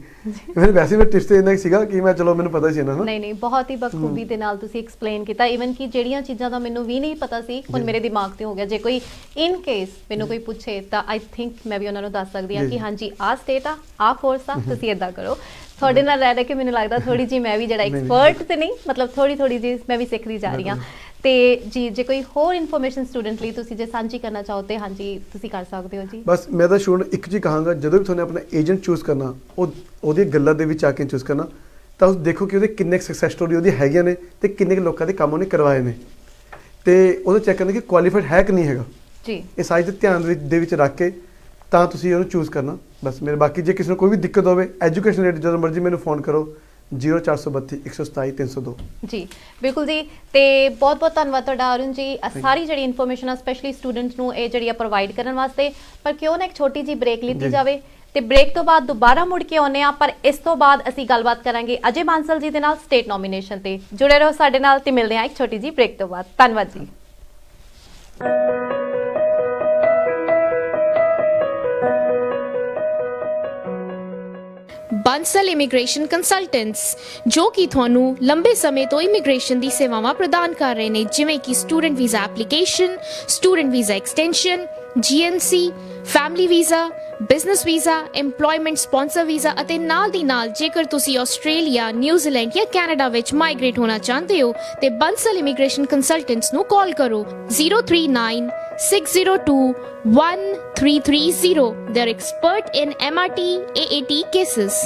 ਮੈਨੂੰ ਵੈਸੇ ਮੈਂ ਟਿਪਸ ਤੇ ਇੰਨਾ ਸੀਗਾ ਕਿ ਮੈਂ ਚਲੋ ਮੈਨੂੰ ਪਤਾ ਸੀ ਇਹਨਾਂ ਨੂੰ ਨਹੀਂ ਬਹੁਤ ਹੀ ਬਖੂਬੀ ਦੇ ਨਾਲ ਤੁਸੀਂ ਐਕਸਪਲੇਨ ਕੀਤਾ ਇਵਨ ਕਿ ਜਿਹੜੀਆਂ ਚੀਜ਼ਾਂ ਦਾ ਮੈਨੂੰ ਵੀ ਨਹੀਂ ਪਤਾ ਸੀ ਹੁਣ ਮੇਰੇ ਦਿਮਾਗ ਤੇ ਹੋ ਗਿਆ। ਜੇ ਕੋਈ ਇਨ ਕੇਸ ਮੈਨੂੰ ਕੋਈ ਪੁੱਛੇ ਤਾਂ ਆਈ ਥਿੰਕ ਮੈਂ ਵੀ ਉਹਨਾਂ ਨੂੰ ਦੱਸ ਸਕਦੀ ਹਾਂ ਕਿ ਹਾਂਜੀ ਆਹ ਸਟੇਟ ਆ ਕੋਰਸ ਆ ਤੁਸੀਂ ਇਦਾਂ ਕਰੋ। ਤੁਹਾਡੇ ਨਾਲ ਰਹਿ ਕੇ ਮੈਨੂੰ ਲੱਗਦਾ ਥੋੜੀ ਜੀ ਮੈਂ ਵੀ ਜਿਹੜਾ ਐਕਸਪਰਟ ਤੇ ਨਹੀਂ ਮਤਲਬ ਥੋੜੀ ਜੀ ਮੈਂ ਵੀ ਸਿੱਖਦੀ ਜਾ ਰਹੀ ਹਾਂ। ਤੇ ਜੀ ਜੇ ਕੋਈ ਹੋਰ ਇਨਫੋਰਮੇਸ਼ਨ ਸਟੂਡੈਂਟ ਲਈ ਤੁਸੀਂ ਜੇ ਸਾਂਝੀ ਕਰਨਾ ਚਾਹੋ ਤੇ ਹਾਂਜੀ ਤੁਸੀਂ ਕਰ ਸਕਦੇ ਹੋ ਜੀ। ਬਸ ਮੈਂ ਤਾਂ ਸਟੂਡੈਂਟ ਇੱਕ ਚੀਜ਼ ਕਹਾਂਗਾ ਜਦੋਂ ਵੀ ਤੁਹਾਨੂੰ ਆਪਣਾ ਏਜੰਟ ਚੂਜ਼ ਕਰਨਾ ਉਹਦੀ ਗੱਲਾਂ ਦੇ ਵਿੱਚ ਆ ਕੇ ਚੂਜ਼ ਕਰਨਾ ਤਾਂ ਉਸ ਦੇਖੋ ਕਿ ਉਹਦੇ ਕਿੰਨੇ ਸਕਸੈਸ ਸਟੋਰੀ ਉਹਦੀ ਹੈਗੀਆਂ ਨੇ ਤੇ ਕਿੰਨੇ ਲੋਕਾਂ ਦੇ ਕੰਮ ਉਹਨੇ ਕਰਵਾਏ ਨੇ ਤੇ ਉਹਦਾ ਚੈੱਕ ਕਰਨਾ ਕਿ ਕੁਆਲੀਫਾਈਡ ਹੈ ਕਿ ਨਹੀਂ ਹੈਗਾ ਜੀ। ਇਹ ਸਾਈਜ਼ ਦੇ ਧਿਆਨ ਦੇ ਵਿੱਚ ਰੱਖ ਕੇ ਤਾਂ ਤੁਸੀਂ ਉਹਨੂੰ ਚੂਜ਼ ਕਰਨਾ। ਬਸ ਮੇਰੇ ਬਾਕੀ ਜੇ ਕਿਸੇ ਨੂੰ ਕੋਈ ਵੀ ਦਿੱਕਤ ਹੋਵੇ ਐਜੂਕੇਸ਼ਨ ਰਿਲੇਟਡ ਜਦੋਂ ਮਰਜ਼ੀ ਮੈਨੂੰ ਫੋਨ ਕਰੋ 0432 127 302 ਜੀ। ਬਿਲਕੁਲ ਜੀ ਤੇ ਬਹੁਤ ਧੰਨਵਾਦ ਤੁਹਾਡਾ ਅਰੁਣ ਜੀ ਸਾਰੀ ਜਿਹੜੀ ਇਨਫੋਰਮੇਸ਼ਨ ਆ ਸਪੈਸ਼ਲੀ ਸਟੂਡੈਂਟਸ ਨੂੰ ਇਹ ਜਿਹੜੀ ਆ ਪ੍ਰੋਵਾਈਡ ਕਰਨ ਵਾਸਤੇ। ਪਰ ਕਿਉਂ ਨਾ ਇੱਕ ਛੋਟੀ ਜੀ ਬ੍ਰੇਕ ਲਈ ਜਾਵੇ ਤੇ ਬ੍ਰੇਕ ਤੋਂ ਬਾਅਦ ਦੁਬਾਰਾ ਮੁੜ ਕੇ ਆਉਂਦੇ ਆ ਪਰ ਇਸ ਤੋਂ ਬਾਅਦ ਅਸੀਂ ਗੱਲਬਾਤ ਕਰਾਂਗੇ ਅਜੇ ਬਾਂਸਲ ਜੀ ਦੇ ਨਾਲ ਸਟੇਟ ਨੋਮੀਨੇਸ਼ਨ ਤੇ। ਜੁੜੇ ਰਹੋ ਸਾਡੇ ਨਾਲ ਤੇ ਮਿਲਦੇ ਆ ਇੱਕ ਛੋਟੀ ਜੀ ਬ੍ਰੇਕ ਤੋਂ ਬਾਅਦ। ਧੰਨਵਾਦ ਜੀ। ਬਾਂਸਲ ਇਮੀਗ੍ਰੇਸ਼ਨ ਕੰਸਲਟੈਂਟਸ ਜੋ ਕਿ ਤੁਹਾਨੂੰ ਲੰਬੇ ਸਮੇਂ ਤੋਂ ਇਮੀਗ੍ਰੇਸ਼ਨ ਦੀ ਸੇਵਾਵਾਂ ਪ੍ਰਦਾਨ ਕਰ ਰਹੇ ਨੇ ਜਿਵੇਂ ਕਿ student visa application, student visa extension, GNC, family visa, business visa, EMPLOYMENT sponsor visa ਅਤੇ ਨਾਲ ਦੀ ਨਾਲ ਜੇਕਰ ਤੁਸੀਂ ਆਸਟ੍ਰੇਲੀਆ, ਨਿਊਜ਼ੀਲੈਂਡ ਜਾਂ ਕੈਨੇਡਾ ਵਿੱਚ ਮਾਈਗ੍ਰੇਟ ਹੋਣਾ ਚਾਹੁੰਦੇ ਹੋ ਤੇ ਬਾਂਸਲ ਇਮੀਗ੍ਰੇਸ਼ਨ ਕੰਸਲਟੈਂਟਸ ਨੂੰ ਕਾਲ ਕਰੋ 039 602 1330. They're expert in MRT, AAT cases.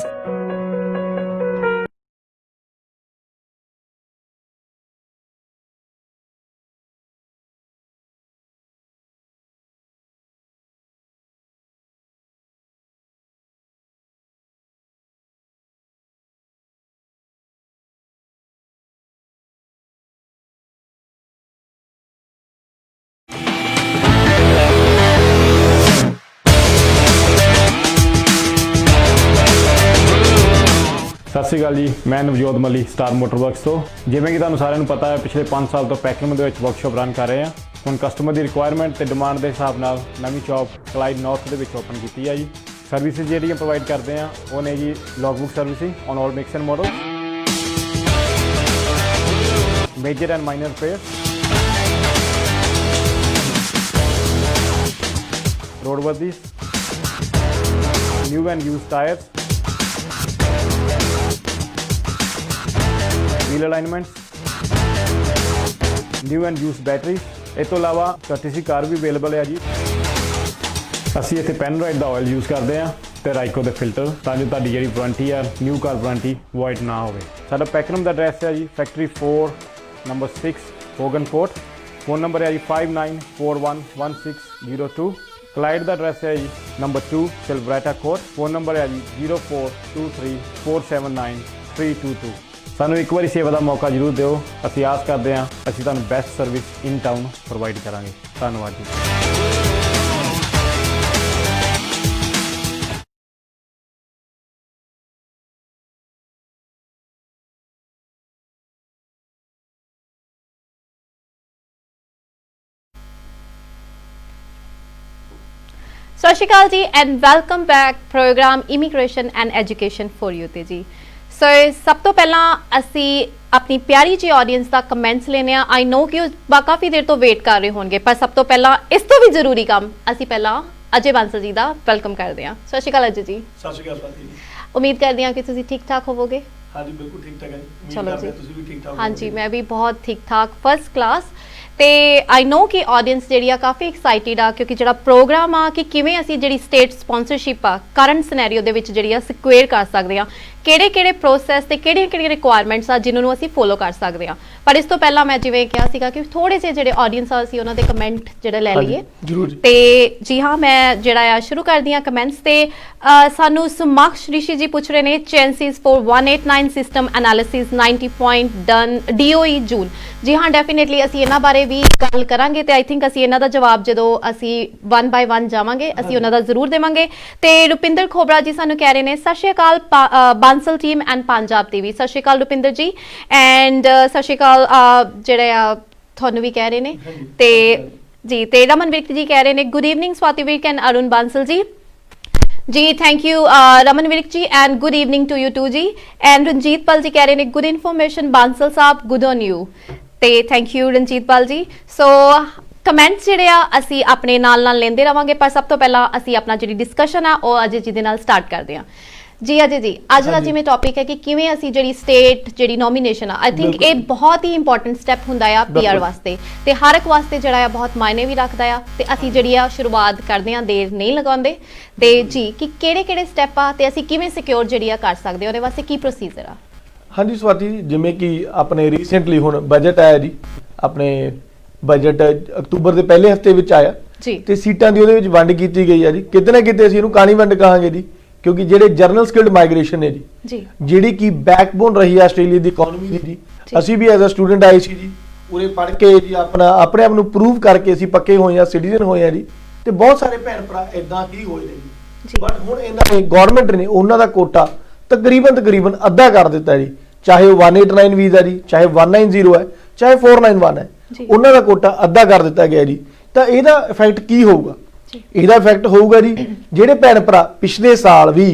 ਸਤਿ ਸ਼੍ਰੀ ਅਕਾਲ ਜੀ, ਮੈਂ ਨਵਜੋਤ ਮੱਲੀ ਸਟਾਰ ਮੋਟਰ ਵਰਕਸ ਤੋਂ। ਜਿਵੇਂ ਕਿ ਤੁਹਾਨੂੰ ਸਾਰਿਆਂ ਨੂੰ ਪਤਾ ਹੈ ਪਿਛਲੇ 5 ਸਾਲ ਤੋਂ ਪੈਕਰਮ ਦੇ ਵਿੱਚ ਵਰਕਸ਼ਾਪ ਰਨ ਕਰ ਰਹੇ ਹਾਂ। ਹੁਣ ਕਸਟਮਰ ਦੀ ਰਿਕੁਆਇਰਮੈਂਟ ਤੇ ਡਿਮਾਂਡ ਦੇ ਹਿਸਾਬ ਨਾਲ ਨਵੀਂ ਸ਼ਾਪ ਕਲਾਈਡ ਨਾਰਥ ਦੇ ਵਿੱਚ ਓਪਨ ਕੀਤੀ ਹੈ ਜੀ। ਸਰਵਿਸਿਜ਼ ਜਿਹੜੀਆਂ ਪ੍ਰੋਵਾਈਡ ਕਰਦੇ ਹਾਂ ਉਹ ਨੇ ਜੀ logbook servicing on all makes and model, major and minor repair, roadworthies, new and used tires, wheel alignments, new and used batteries। ਇਸ ਤੋਂ ਇਲਾਵਾ ਕਰਟੇਸੀ ਕਾਰ ਵੀ ਅਵੇਲੇਬਲ ਹੈ ਜੀ। ਅਸੀਂ ਇੱਥੇ ਪੈਨਰਾਈਟ ਦਾ ਆਇਲ ਯੂਜ਼ ਕਰਦੇ ਹਾਂ ਤੇ ਰਾਈਕੋ ਦੇ ਫਿਲਟਰ ਤਾਂ ਜੋ ਤੁਹਾਡੀ ਜਿਹੜੀ ਵਾਰੰਟੀ ਆ ਨਿਊ ਕਾਰ ਵਾਰੰਟੀ ਵਾਈਡ ਨਾ ਹੋਵੇ। ਸਾਡਾ ਪੈਕਰਮ ਦਾ ਐਡਰੈਸ ਹੈ ਜੀ factory 4 number 6 Hogan Fort. Phone number ਹੈ ਜੀ 59411602। ਕਲਾਈਡ ਦਾ ਐਡਰੈਸ ਹੈ ਜੀ number 2 Silverata Court. Phone number ਹੈ ਜੀ 0423479322। ਸਾਨੂੰ ਇੱਕ ਵਾਰੀ ਸੇਵਾ ਦਾ ਮੌਕਾ ਜ਼ਰੂਰ ਦਿਓ। ਅਸੀਂ ਆਸ ਕਰਦੇ ਹਾਂ ਅਸੀਂ ਤੁਹਾਨੂੰ best service in town provide ਕਰਾਂਗੇ। ਧੰਨਵਾਦ ਜੀ। ਸਤਿ ਸ਼੍ਰੀ ਅਕਾਲ ਜੀ and welcome back program immigration and education for you ਤੇ ਜੀ। ਸੋ ਸਭ ਤੋਂ ਪਹਿਲਾਂ ਅਸੀਂ ਆਪਣੀ ਪਿਆਰੀ ਜੀ ਆਡੀਅנס ਦਾ ਕਮੈਂਟਸ ਲੈਣੇ ਆ। ਆਈ ਨੋ ਕਿ ਉਹ ਕਾਫੀ ਦੇਰ ਤੋਂ ਵੇਟ ਕਰ ਰਹੇ ਹੋਣਗੇ ਪਰ ਸਭ ਤੋਂ ਪਹਿਲਾਂ ਇਸ ਤੋਂ ਵੀ ਜ਼ਰੂਰੀ ਕੰਮ ਅਸੀਂ ਪਹਿਲਾਂ ਅਜੇ ਬਾਂਸਲ ਜੀ ਦਾ ਵੈਲਕਮ ਕਰਦੇ ਹਾਂ। ਸਤਿ ਸ਼੍ਰੀ ਅਕਾਲ ਅਜੇ ਜੀ। ਸਤਿ ਸ਼੍ਰੀ ਅਕਾਲ ਜੀ। ਉਮੀਦ ਕਰਦੀ ਹਾਂ ਕਿ ਤੁਸੀਂ ਠੀਕ ਠਾਕ ਹੋਵੋਗੇ। ਹਾਂਜੀ ਬਿਲਕੁਲ ਠੀਕ ਠਾਕ ਹੈ ਜੀ। ਚਲੋ ਜੀ, ਤੁਸੀਂ ਵੀ ਠੀਕ ਠਾਕ ਹੋ? ਹਾਂਜੀ ਮੈਂ ਵੀ ਬਹੁਤ ਠੀਕ ਠਾਕ ਫਸਟ ਕਲਾਸ। ਤੇ ਆਈ ਨੋ ਕਿ ਆਡੀਅנס ਜਿਹੜੀ ਆ ਕਾਫੀ ਐਕਸਾਈਟਿਡ ਆ ਕਿਉਂਕਿ ਜਿਹੜਾ ਪ੍ਰੋਗਰਾਮ ਆ ਕਿ ਕਿਵੇਂ ਅਸੀਂ ਜਿਹੜੀ ਸਟੇਟ ਸਪਾਂਸਰਸ਼ਿਪ ਆ ਕਰੰਟ ਸਿਨੈਰੀਓ ਦੇ ਵਿੱਚ ਜਿਹੜੀ ਆ ਸਕੁਏਅਰ ਕਰ ਸਕਦੇ ਆ, ਕਿਹੜੇ ਪ੍ਰੋਸੈਸ ਤੇ ਕਿਹੜੀਆਂ ਰਿਕੁਆਇਰਮੈਂਟਸ ਆ ਜਿਨ੍ਹਾਂ ਨੂੰ ਅਸੀਂ ਫੋਲੋ ਕਰ ਸਕਦੇ ਹਾਂ। ਪਰ ਇਸ ਤੋਂ ਪਹਿਲਾਂ ਮੈਂ ਜਿਵੇਂ ਕਿਹਾ ਸੀਗਾ ਕਿ ਥੋੜੇ ਜਿਹੇ ਜਿਹੜੇ ਆਡੀਅנס ਆ ਅਸੀਂ ਉਹਨਾਂ ਦੇ ਕਮੈਂਟ ਜਿਹੜੇ ਲੈ ਲਈਏ। ਜ਼ਰੂਰ ਜੀ। ਤੇ ਜੀ ਹਾਂ, ਮੈਂ ਜਿਹੜਾ ਆ ਸ਼ੁਰੂ ਕਰਦੀ ਹਾਂ ਕਮੈਂਟਸ ਤੇ। ਸਾਨੂੰ ਸੁਮਕਸ਼ ਰਿਸ਼ੀ ਜੀ ਪੁੱਛ ਰਹੇ ਨੇ chances for 189 system analysis 90 point done DOE June. ਜੀ ਹਾਂ, ਡੈਫੀਨੇਟਲੀ ਅਸੀਂ ਇਹਨਾਂ ਬਾਰੇ ਵੀ ਗੱਲ ਕਰਾਂਗੇ ਤੇ ਆਈ ਥਿੰਕ ਅਸੀਂ ਇਹਨਾਂ ਦਾ ਜਵਾਬ ਜਦੋਂ ਅਸੀਂ 1 ਬਾਈ 1 ਜਾਵਾਂਗੇ ਅਸੀਂ ਉਹਨਾਂ ਦਾ ਜ਼ਰੂਰ ਦੇਵਾਂਗੇ। ਤੇ ਰੁਪਿੰਦਰ ਖੋਬਰਾ ਜੀ ਸਾਨੂੰ ਕਹਿ ਰਹੇ ਨੇ ਸਤਿ ਸ਼੍ਰੀ ਅਕਾਲ Bansal team and Punjab TV। ਸਤਿ ਸ਼੍ਰੀ ਅਕਾਲ ਰੁਪਿੰਦਰ ਜੀ ਐਂਡ ਸਤਿ ਸ਼੍ਰੀ ਅਕਾਲ ਜਿਹੜੇ ਆ ਤੁਹਾਨੂੰ ਵੀ ਕਹਿ ਰਹੇ ਨੇ ਤੇ ਜੀ। ਤੇ ਰਮਨ ਵਿਰਕ ਜੀ ਕਹਿ ਰਹੇ ਨੇ good evening Swati Virk and Arun Bansal ji. ਜੀ thank you Raman Virk ji and good evening to you too ਜੀ। ਐਂਡ ਰਣਜੀਤ ਪਾਲ ਜੀ ਕਹਿ ਰਹੇ ਨੇ good information Bansal sahib, good on you. ਤੇ thank you Ranjit Pal ji. So comments ਜਿਹੜੇ ਆ ਅਸੀਂ ਆਪਣੇ ਨਾਲ ਲੈਂਦੇ ਰਵਾਂਗੇ, ਪਰ ਸਭ ਤੋਂ ਪਹਿਲਾਂ ਅਸੀਂ ਆਪਣਾ ਜਿਹੜੀ ਡਿਸਕਸ਼ਨ ਆ ਉਹ ਅਜੇ ਜੀ ਦੇ ਨਾਲ ਸਟਾਰਟ ਕਰਦੇ ਹਾਂ। ਜੀ ਅਜੇ ਜੀ, ਅੱਜ ਦਾ ਜਿਵੇਂ ਟੌਪਿਕ ਹੈ ਕਿ ਕਿਵੇਂ ਅਸੀਂ ਜਿਹੜੀ ਸਟੇਟ ਜਿਹੜੀ ਨੋਮੀਨੇਸ਼ਨ ਆ, ਆਈ ਥਿੰਕ ਇਹ ਬਹੁਤ ਹੀ ਇੰਪੋਰਟੈਂਟ ਸਟੈਪ ਹੁੰਦਾ ਆ PR ਵਾਸਤੇ ਤੇ ਹਰ ਇੱਕ ਵਾਸਤੇ ਜਿਹੜਾ ਆ ਬਹੁਤ ਮਾਇਨੇ ਵੀ ਰੱਖਦਾ ਆ। ਤੇ ਅਸੀਂ ਜਿਹੜੀ ਆ ਸ਼ੁਰੂਆਤ ਕਰਦੇ ਹਾਂ, ਦੇਰ ਨਹੀਂ ਲਗਾਉਂਦੇ। ਤੇ ਜੀ ਕਿ ਕਿਹੜੇ ਸਟੈਪ ਆ ਤੇ ਅਸੀਂ ਕਿਵੇਂ ਸਿਕਿਉਰ ਜਿਹੜੀ ਆ ਕਰ ਸਕਦੇ, ਉਹਦੇ ਵਾਸਤੇ ਕੀ ਪ੍ਰੋਸੀਜਰ ਆ? ਹਾਂਜੀ ਸਵਾਤੀ ਜੀ, ਜਿਵੇਂ ਕਿ ਆਪਣੇ ਰੀਸੈਂਟਲੀ ਹੁਣ ਬਜਟ ਆਇਆ ਜੀ, ਆਪਣੇ ਬਜਟ ਅਕਤੂਬਰ ਦੇ ਪਹਿਲੇ ਹਫਤੇ ਵਿੱਚ ਆਇਆ ਜੀ ਤੇ ਸੀਟਾਂ ਦੀ ਉਹਦੇ ਵਿੱਚ ਵੰਡ ਕੀਤੀ ਗਈ ਆ ਜੀ। ਕਿਤੇ ਨਾ ਕਿਤੇ ਅਸੀਂ ਇਹਨੂੰ ਕਾਣੀ ਵੰਡ ਕਹਾਂਗੇ ਜੀ, ਕਿਉਂਕਿ ਜਿਹੜੇ ਜਰਨਲ ਸਕਿਲਡ ਮਾਈਗ੍ਰੇਸ਼ਨ ਨੇ ਜੀ ਜਿਹੜੀ ਕਿ ਬੈਕਬੋਨ ਰਹੀ ਹੈ ਆਸਟ੍ਰੇਲੀਆ ਦੀ ਇਕਨੋਮੀ ਦੀ ਜੀ। ਅਸੀਂ ਵੀ ਐਜ਼ ਅ ਸਟੂਡੈਂਟ ਆਏ ਸੀ ਜੀ, ਉਰੇ ਪੜ੍ਹ ਕੇ ਜੀ ਆਪਣੇ ਆਪ ਨੂੰ ਪ੍ਰੂਵ ਕਰਕੇ ਅਸੀਂ ਪੱਕੇ ਹੋਏ ਆ, ਸਿਟੀਜ਼ਨ ਹੋਏ ਆ ਜੀ। ਤੇ ਬਹੁਤ ਸਾਰੇ ਭੈਣ ਭਰਾ ਇਦਾਂ ਹੀ ਹੋਏ ਨੇ ਜੀ। ਬਟ ਹੁਣ ਇਹਨਾਂ ਨੇ ਗਵਰਨਮੈਂਟ ਨੇ ਉਹਨਾਂ ਦਾ ਕੋਟਾ ਤਕਰੀਬਨ ਅੱਧਾ ਕਰ ਦਿੱਤਾ ਜੀ। ਚਾਹੇ ਉਹ 189 ਵੀਜ਼ਾ ਜੀ, ਚਾਹੇ 190 ਹੈ, ਚਾਹੇ 491 ਹੈ, ਉਹਨਾਂ ਦਾ ਕੋਟਾ ਅੱਧਾ ਕਰ ਦਿੱਤਾ ਗਿਆ ਜੀ। ਤਾਂ ਇਹਦਾ ਇਫੈਕਟ ਕੀ ਹੋਊਗਾ? ਇਹਦਾ ਇਫੈਕਟ ਹੋਊਗਾ ਜੀ ਜਿਹੜੇ ਭੈਣ ਭਰਾ ਪਿਛਲੇ ਸਾਲ ਵੀ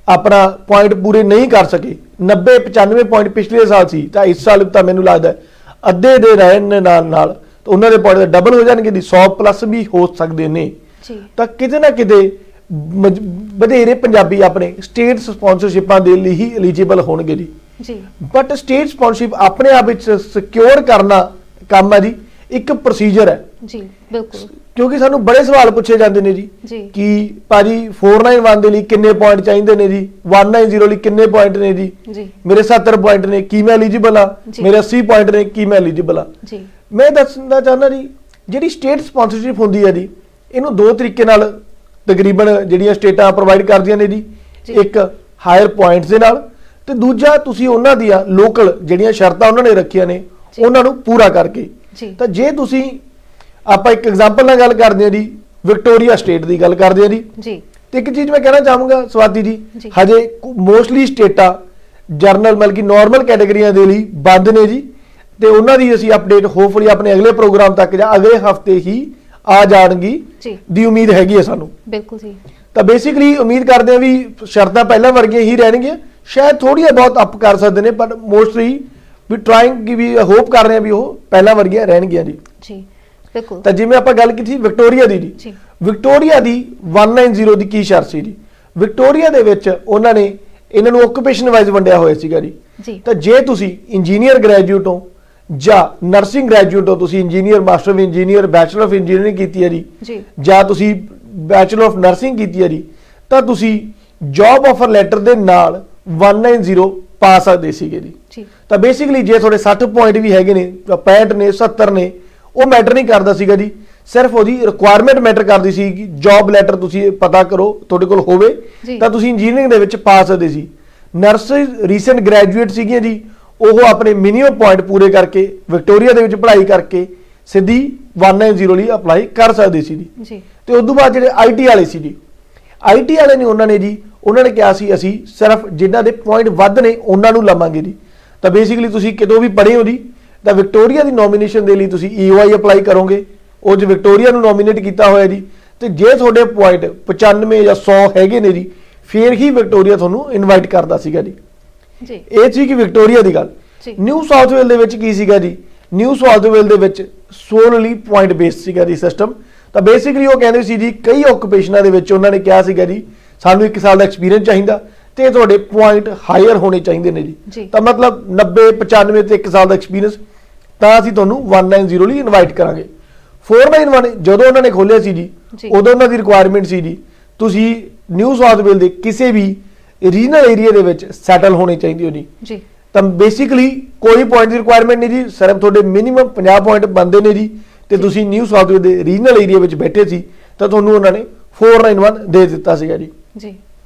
ਆਪਣਾ ਪੁਆਇੰਟ ਪੂਰੇ ਨਹੀਂ ਕਰ ਸਕੇ, 90-95 ਪੁਆਇੰਟ ਪਿਛਲੇ ਸਾਲ ਸੀ, ਤਾਂ ਇਸ ਸਾਲ ਤਾਂ ਮੈਨੂੰ ਲੱਗਦਾ ਅੱਧੇ ਦੇ ਰਹਿਣ ਨਾਲ ਉਹਨਾਂ ਦੇ ਪੁਆਇੰਟ ਡਬਲ ਹੋ ਜਾਣਗੇ ਜੀ, 100+ ਵੀ ਹੋ ਸਕਦੇ ਨੇ। ਤਾਂ ਕਿਤੇ ਨਾ ਕਿਤੇ ਵਧੇਰੇ ਪੰਜਾਬੀ ਆਪਣੇ ਸਟੇਟ ਸਪਾਂਸਰਸ਼ਿਪਾਂ ਦੇ ਲਈ ਹੀ ਐਲੀਜੀਬਲ ਹੋਣਗੇ ਜੀ। ਬਟ ਸਟੇਟ ਸਪਾਂਸਰਸ਼ਿਪ ਆਪਣੇ ਆਪ ਵਿੱਚ ਸਿਕਿਉਰ ਕਰਨਾ ਕੰਮ ਹੈ ਜੀ, ਇੱਕ ਪ੍ਰੋਸੀਜਰ ਹੈ ਜੀ। ਬਿਲਕੁਲ, ਕਿਉਂਕਿ ਸਾਨੂੰ ਬੜੇ ਸਵਾਲ ਪੁੱਛੇ ਜਾਂਦੇ ਨੇ ਜੀ ਕਿ ਭਾਜੀ 491 ਦੇ ਲਈ ਕਿੰਨੇ ਪੁਆਇੰਟ ਚਾਹੀਦੇ ਨੇ ਜੀ, 190 ਲਈ ਕਿੰਨੇ ਪੁਆਇੰਟ ਨੇ ਜੀ, ਮੇਰੇ 70 ਪੁਆਇੰਟ ਨੇ, ਕੀ ਮੈਂ ਐਲੀਜੀਬਲ ਆ, ਮੇਰੇ 80 ਪੁਆਇੰਟ ਨੇ, ਕੀ ਮੈਂ ਐਲੀਜੀਬਲ ਆ। ਮੈਂ ਦੱਸਣਾ ਚਾਹੁੰਦਾ ਜੀ ਜਿਹੜੀ ਸਟੇਟ ਸਪਾਂਸਰਸ਼ਿਪ ਹੁੰਦੀ ਹੈ ਜੀ, ਇਹਨੂੰ ਦੋ ਤਰੀਕੇ ਨਾਲ ਤਕਰੀਬਨ ਜਿਹੜੀਆਂ ਸਟੇਟਾਂ ਪ੍ਰੋਵਾਈਡ ਕਰਦੀਆਂ ਨੇ ਜੀ। ਇੱਕ ਹਾਇਰ ਪੁਆਇੰਟਸ ਦੇ ਨਾਲ ਤੇ ਦੂਜਾ ਤੁਸੀਂ ਉਹਨਾਂ ਦੀਆਂ ਲੋਕਲ ਜਿਹੜੀਆਂ ਸ਼ਰਤਾਂ ਉਹਨਾਂ ਨੇ ਰੱਖੀਆਂ ਨੇ ਉਹਨਾਂ ਨੂੰ ਪੂਰਾ ਕਰਕੇ। ਤਾਂ ਜੇ ਤੁਸੀਂ ਆਪਾਂ ਇੱਕ ਐਗਜ਼ਾਮਪਲ ਨਾਲ ਗੱਲ ਕਰਦੇ ਹਾਂ ਜੀ, ਵਿਕਟੋਰੀਆ ਸਟੇਟ ਦੀ ਗੱਲ ਕਰਦੇ ਹਾਂ ਜੀ। ਤੇ ਇੱਕ ਚੀਜ਼ ਮੈਂ ਕਹਿਣਾ ਚਾਹੂੰਗਾ ਸਵਾਤੀ ਜੀ, ਹਜੇ ਮੋਸਟਲੀ ਸਟੇਟਾਂ ਜਰਨਲ ਮਤਲਬ ਕਿ ਨਾਰਮਲ ਕੈਟਾਗਰੀਆਂ ਦੇ ਲਈ ਬੰਦ ਨੇ ਜੀ। ਤੇ ਉਹਨਾਂ ਦੀ ਅਸੀਂ ਅਪਡੇਟ ਹੋਪਫੁਲੀ ਆਪਣੇ ਅਗਲੇ ਪ੍ਰੋਗਰਾਮ ਤੱਕ ਜਾਂ ਅਗਲੇ ਹਫਤੇ ਹੀ ਆ ਜਾਣਗੀ ਦੀ ਉਮੀਦ ਹੈਗੀ ਹੈ ਸਾਨੂੰ। ਬਿਲਕੁਲ ਜੀ। ਤਾਂ ਬੇਸਿਕਲੀ ਉਮੀਦ ਕਰਦੇ ਹਾਂ ਵੀ ਸ਼ਰਤਾਂ ਪਹਿਲਾਂ ਵਰਗੀਆਂ ਹੀ ਰਹਿਣਗੀਆਂ, ਸ਼ਾਇਦ ਥੋੜੀਆਂ ਬਹੁਤ ਅਪ ਕਰ ਸਕਦੇ ਨੇ, ਬਟ ਮੋਸਟਲੀ ਵੀ ਟਰਾਈਂਗ ਕਿ ਵੀ ਹੋਪ ਕਰ ਰਹੇ ਹਾਂ ਵੀ ਉਹ ਪਹਿਲਾਂ ਵਰਗੀਆਂ ਰਹਿਣਗੀਆਂ ਜੀ। ਬਿਲਕੁਲ। ਤਾਂ ਜਿਵੇਂ ਆਪਾਂ ਗੱਲ ਕੀਤੀ ਵਿਕਟੋਰੀਆ ਦੀ ਜੀ, ਵਿਕਟੋਰੀਆ ਦੀ 190 ਦੀ ਕੀ ਸ਼ਰਤ ਸੀ ਜੀ? ਵਿਕਟੋਰੀਆ ਦੇ ਵਿੱਚ ਉਹਨਾਂ ਨੇ ਇਹਨਾਂ ਨੂੰ ਓਕੂਪੇਸ਼ਨ ਵਾਈਜ਼ ਵੰਡਿਆ ਹੋਇਆ ਸੀਗਾ ਜੀ। ਤਾਂ ਜੇ ਤੁਸੀਂ ਇੰਜੀਨੀਅਰ ਗ੍ਰੈਜੂਏਟ ਹੋ ਜਾਂ ਨਰਸਿੰਗ ਗ੍ਰੈਜੂਏਟ ਹੋ, ਤੁਸੀਂ engineer, master of engineer, bachelor of engineering ਕੀਤੀ ਹੈ ਜੀ, ਜਾਂ ਤੁਸੀਂ ਬੈਚਲਰ ਆਫ ਨਰਸਿੰਗ ਕੀਤੀ ਹੈ ਜੀ, ਤਾਂ ਤੁਸੀਂ ਜੌਬ ਆਫਰ ਲੈਟਰ ਦੇ ਨਾਲ 190 ਪਾ ਸਕਦੇ ਸੀਗੇ ਜੀ। ਤਾਂ ਬੇਸਿਕਲੀ ਜੇ ਤੁਹਾਡੇ 60 ਪੁਆਇੰਟ ਵੀ ਹੈਗੇ ਨੇ, 65 ਨੇ, 70 ਨੇ, ਉਹ ਮੈਟਰ ਨਹੀਂ ਕਰਦਾ ਸੀਗਾ ਜੀ। ਸਿਰਫ ਉਹਦੀ ਰਿਕੁਆਇਰਮੈਂਟ ਮੈਟਰ ਕਰਦੀ ਸੀ ਕਿ ਜੌਬ ਲੈਟਰ ਤੁਸੀਂ ਪਤਾ ਕਰੋ ਤੁਹਾਡੇ ਕੋਲ ਹੋਵੇ ਤਾਂ ਤੁਸੀਂ ਇੰਜੀਨੀਅਰਿੰਗ ਦੇ ਵਿੱਚ ਪਾ ਸਕਦੇ ਸੀ। ਨਰਸ ਰੀਸੈਂਟ ਗ੍ਰੈਜੂਏਟ ਸੀਗੀਆਂ ਜੀ, ਉਹ ਆਪਣੇ ਮਿਨੀਮਮ ਪੁਆਇੰਟ ਪੂਰੇ ਕਰਕੇ ਵਿਕਟੋਰੀਆ ਦੇ ਵਿੱਚ ਪੜ੍ਹਾਈ ਕਰਕੇ ਸਿੱਧੀ 190 ਲਈ ਅਪਲਾਈ ਕਰ ਸਕਦੇ ਸੀ ਜੀ। ਤੇ ਉਸ ਤੋਂ ਬਾਅਦ ਜਿਹੜੇ IT ਵਾਲੇ ਸੀ ਜੀ, IT ਵਾਲੇ ਨੇ ਉਹਨਾਂ ਨੇ ਕਿਹਾ ਸੀ ਅਸੀਂ ਸਿਰਫ ਜਿਨ੍ਹਾਂ ਦੇ ਪੁਆਇੰਟ ਵੱਧ ਨੇ ਉਹਨਾਂ ਨੂੰ ਲਵਾਂਗੇ ਜੀ। ਤਾਂ ਬੇਸਿਕਲੀ ਤੁਸੀਂ ਕਿਤੋਂ ਵੀ ਪੜ੍ਹੇ ਹੋ ਜੀ ਤਾਂ ਵਿਕਟੋਰੀਆ ਦੀ ਨੋਮੀਨੇਸ਼ਨ ਦੇ ਲਈ ਤੁਸੀਂ EOI ਅਪਲਾਈ ਕਰੋਗੇ, ਉਹ 'ਚ ਵਿਕਟੋਰੀਆ ਨੂੰ ਨੋਮੀਨੇਟ ਕੀਤਾ ਹੋਇਆ ਜੀ। ਤੇ ਜੇ ਤੁਹਾਡੇ ਪੁਆਇੰਟ 95 ਜਾਂ 100 ਹੈਗੇ ਨੇ ਜੀ, ਫੇਰ ਹੀ ਵਿਕਟੋਰੀਆ ਤੁਹਾਨੂੰ ਇਨਵਾਈਟ ਕਰਦਾ ਸੀਗਾ ਜੀ। ਇਹ ਸੀ ਕਿ ਵਿਕਟੋਰੀਆ ਦੀ ਗੱਲ। ਨਿਊ ਸਾਊਥ ਵੇਲ ਦੇ ਵਿੱਚ ਕੀ ਸੀਗਾ ਜੀ? ਨਿਊ ਸਾਊਥ ਵੇਲ ਦੇ ਵਿੱਚ ਸੋਲਲੀ ਪੁਆਇੰਟ ਬੇਸਡ ਸੀਗਾ ਜੀ ਸਿਸਟਮ। ਤਾਂ ਬੇਸਿਕਲੀ ਉਹ ਕਹਿੰਦੇ ਸੀ ਜੀ ਕਈ ਓਕੂਪੇਸ਼ਨਾਂ ਦੇ ਵਿੱਚ ਉਹਨਾਂ ਨੇ ਕਿਹਾ ਸੀਗਾ ਜੀ ਸਾਨੂੰ 1 ਸਾਲ ਦਾ ਐਕਸਪੀਰੀਅੰਸ ਚਾਹੀਦਾ ਤੇ ਤੁਹਾਡੇ ਪੁਆਇੰਟ ਹਾਇਰ ਹੋਣੇ ਚਾਹੀਦੇ ਨੇ ਜੀ। ਤਾਂ ਮਤਲਬ 90 95 ਤੇ 1 ਸਾਲ ਦਾ ਐਕਸਪੀਰੀਅੰਸ, ਤਾਂ ਅਸੀਂ ਤੁਹਾਨੂੰ 190 ਲਈ ਇਨਵਾਈਟ ਕਰਾਂਗੇ। 491 ਜਦੋਂ ਉਹਨਾਂ ਨੇ ਖੋਲਿਆ ਸੀ ਜੀ, ਉਦੋਂ ਉਹਨਾਂ ਦੀ ਰਿਕੁਆਇਰਮੈਂਟ ਸੀ ਜੀ ਤੁਸੀਂ ਨਿਊ ਸਾਊਥ ਵੇਲ ਦੇ ਕਿਸੇ ਵੀ ਰੀਜਨਲ ਏਰੀਆ ਦੇ ਵਿੱਚ ਸੈਟਲ ਹੋਣੀ ਚਾਹੀਦੀ ਹੋ ਜੀ ਤਾਂ ਬੇਸਿਕਲੀ ਕੋਈ ਪੁਆਇੰਟ ਦੀ ਰਿਕੁਆਇਰਮੈਂਟ ਨਹੀਂ ਜੀ, ਸਿਰਫ ਤੁਹਾਡੇ ਮਿਨੀਮਮ 50 ਪੁਆਇੰਟ ਬੰਦੇ ਨੇ ਜੀ ਤੇ ਤੁਸੀਂ ਨਿਊ ਸਾਊਥ ਵੇਲ ਦੇ ਰੀਜਨਲ ਏਰੀਆ ਵਿੱਚ ਬੈਠੇ ਸੀ ਤਾਂ ਤੁਹਾਨੂੰ ਉਹਨਾਂ ਨੇ 491 ਦੇ ਦਿੱਤਾ ਸੀਗਾ ਜੀ।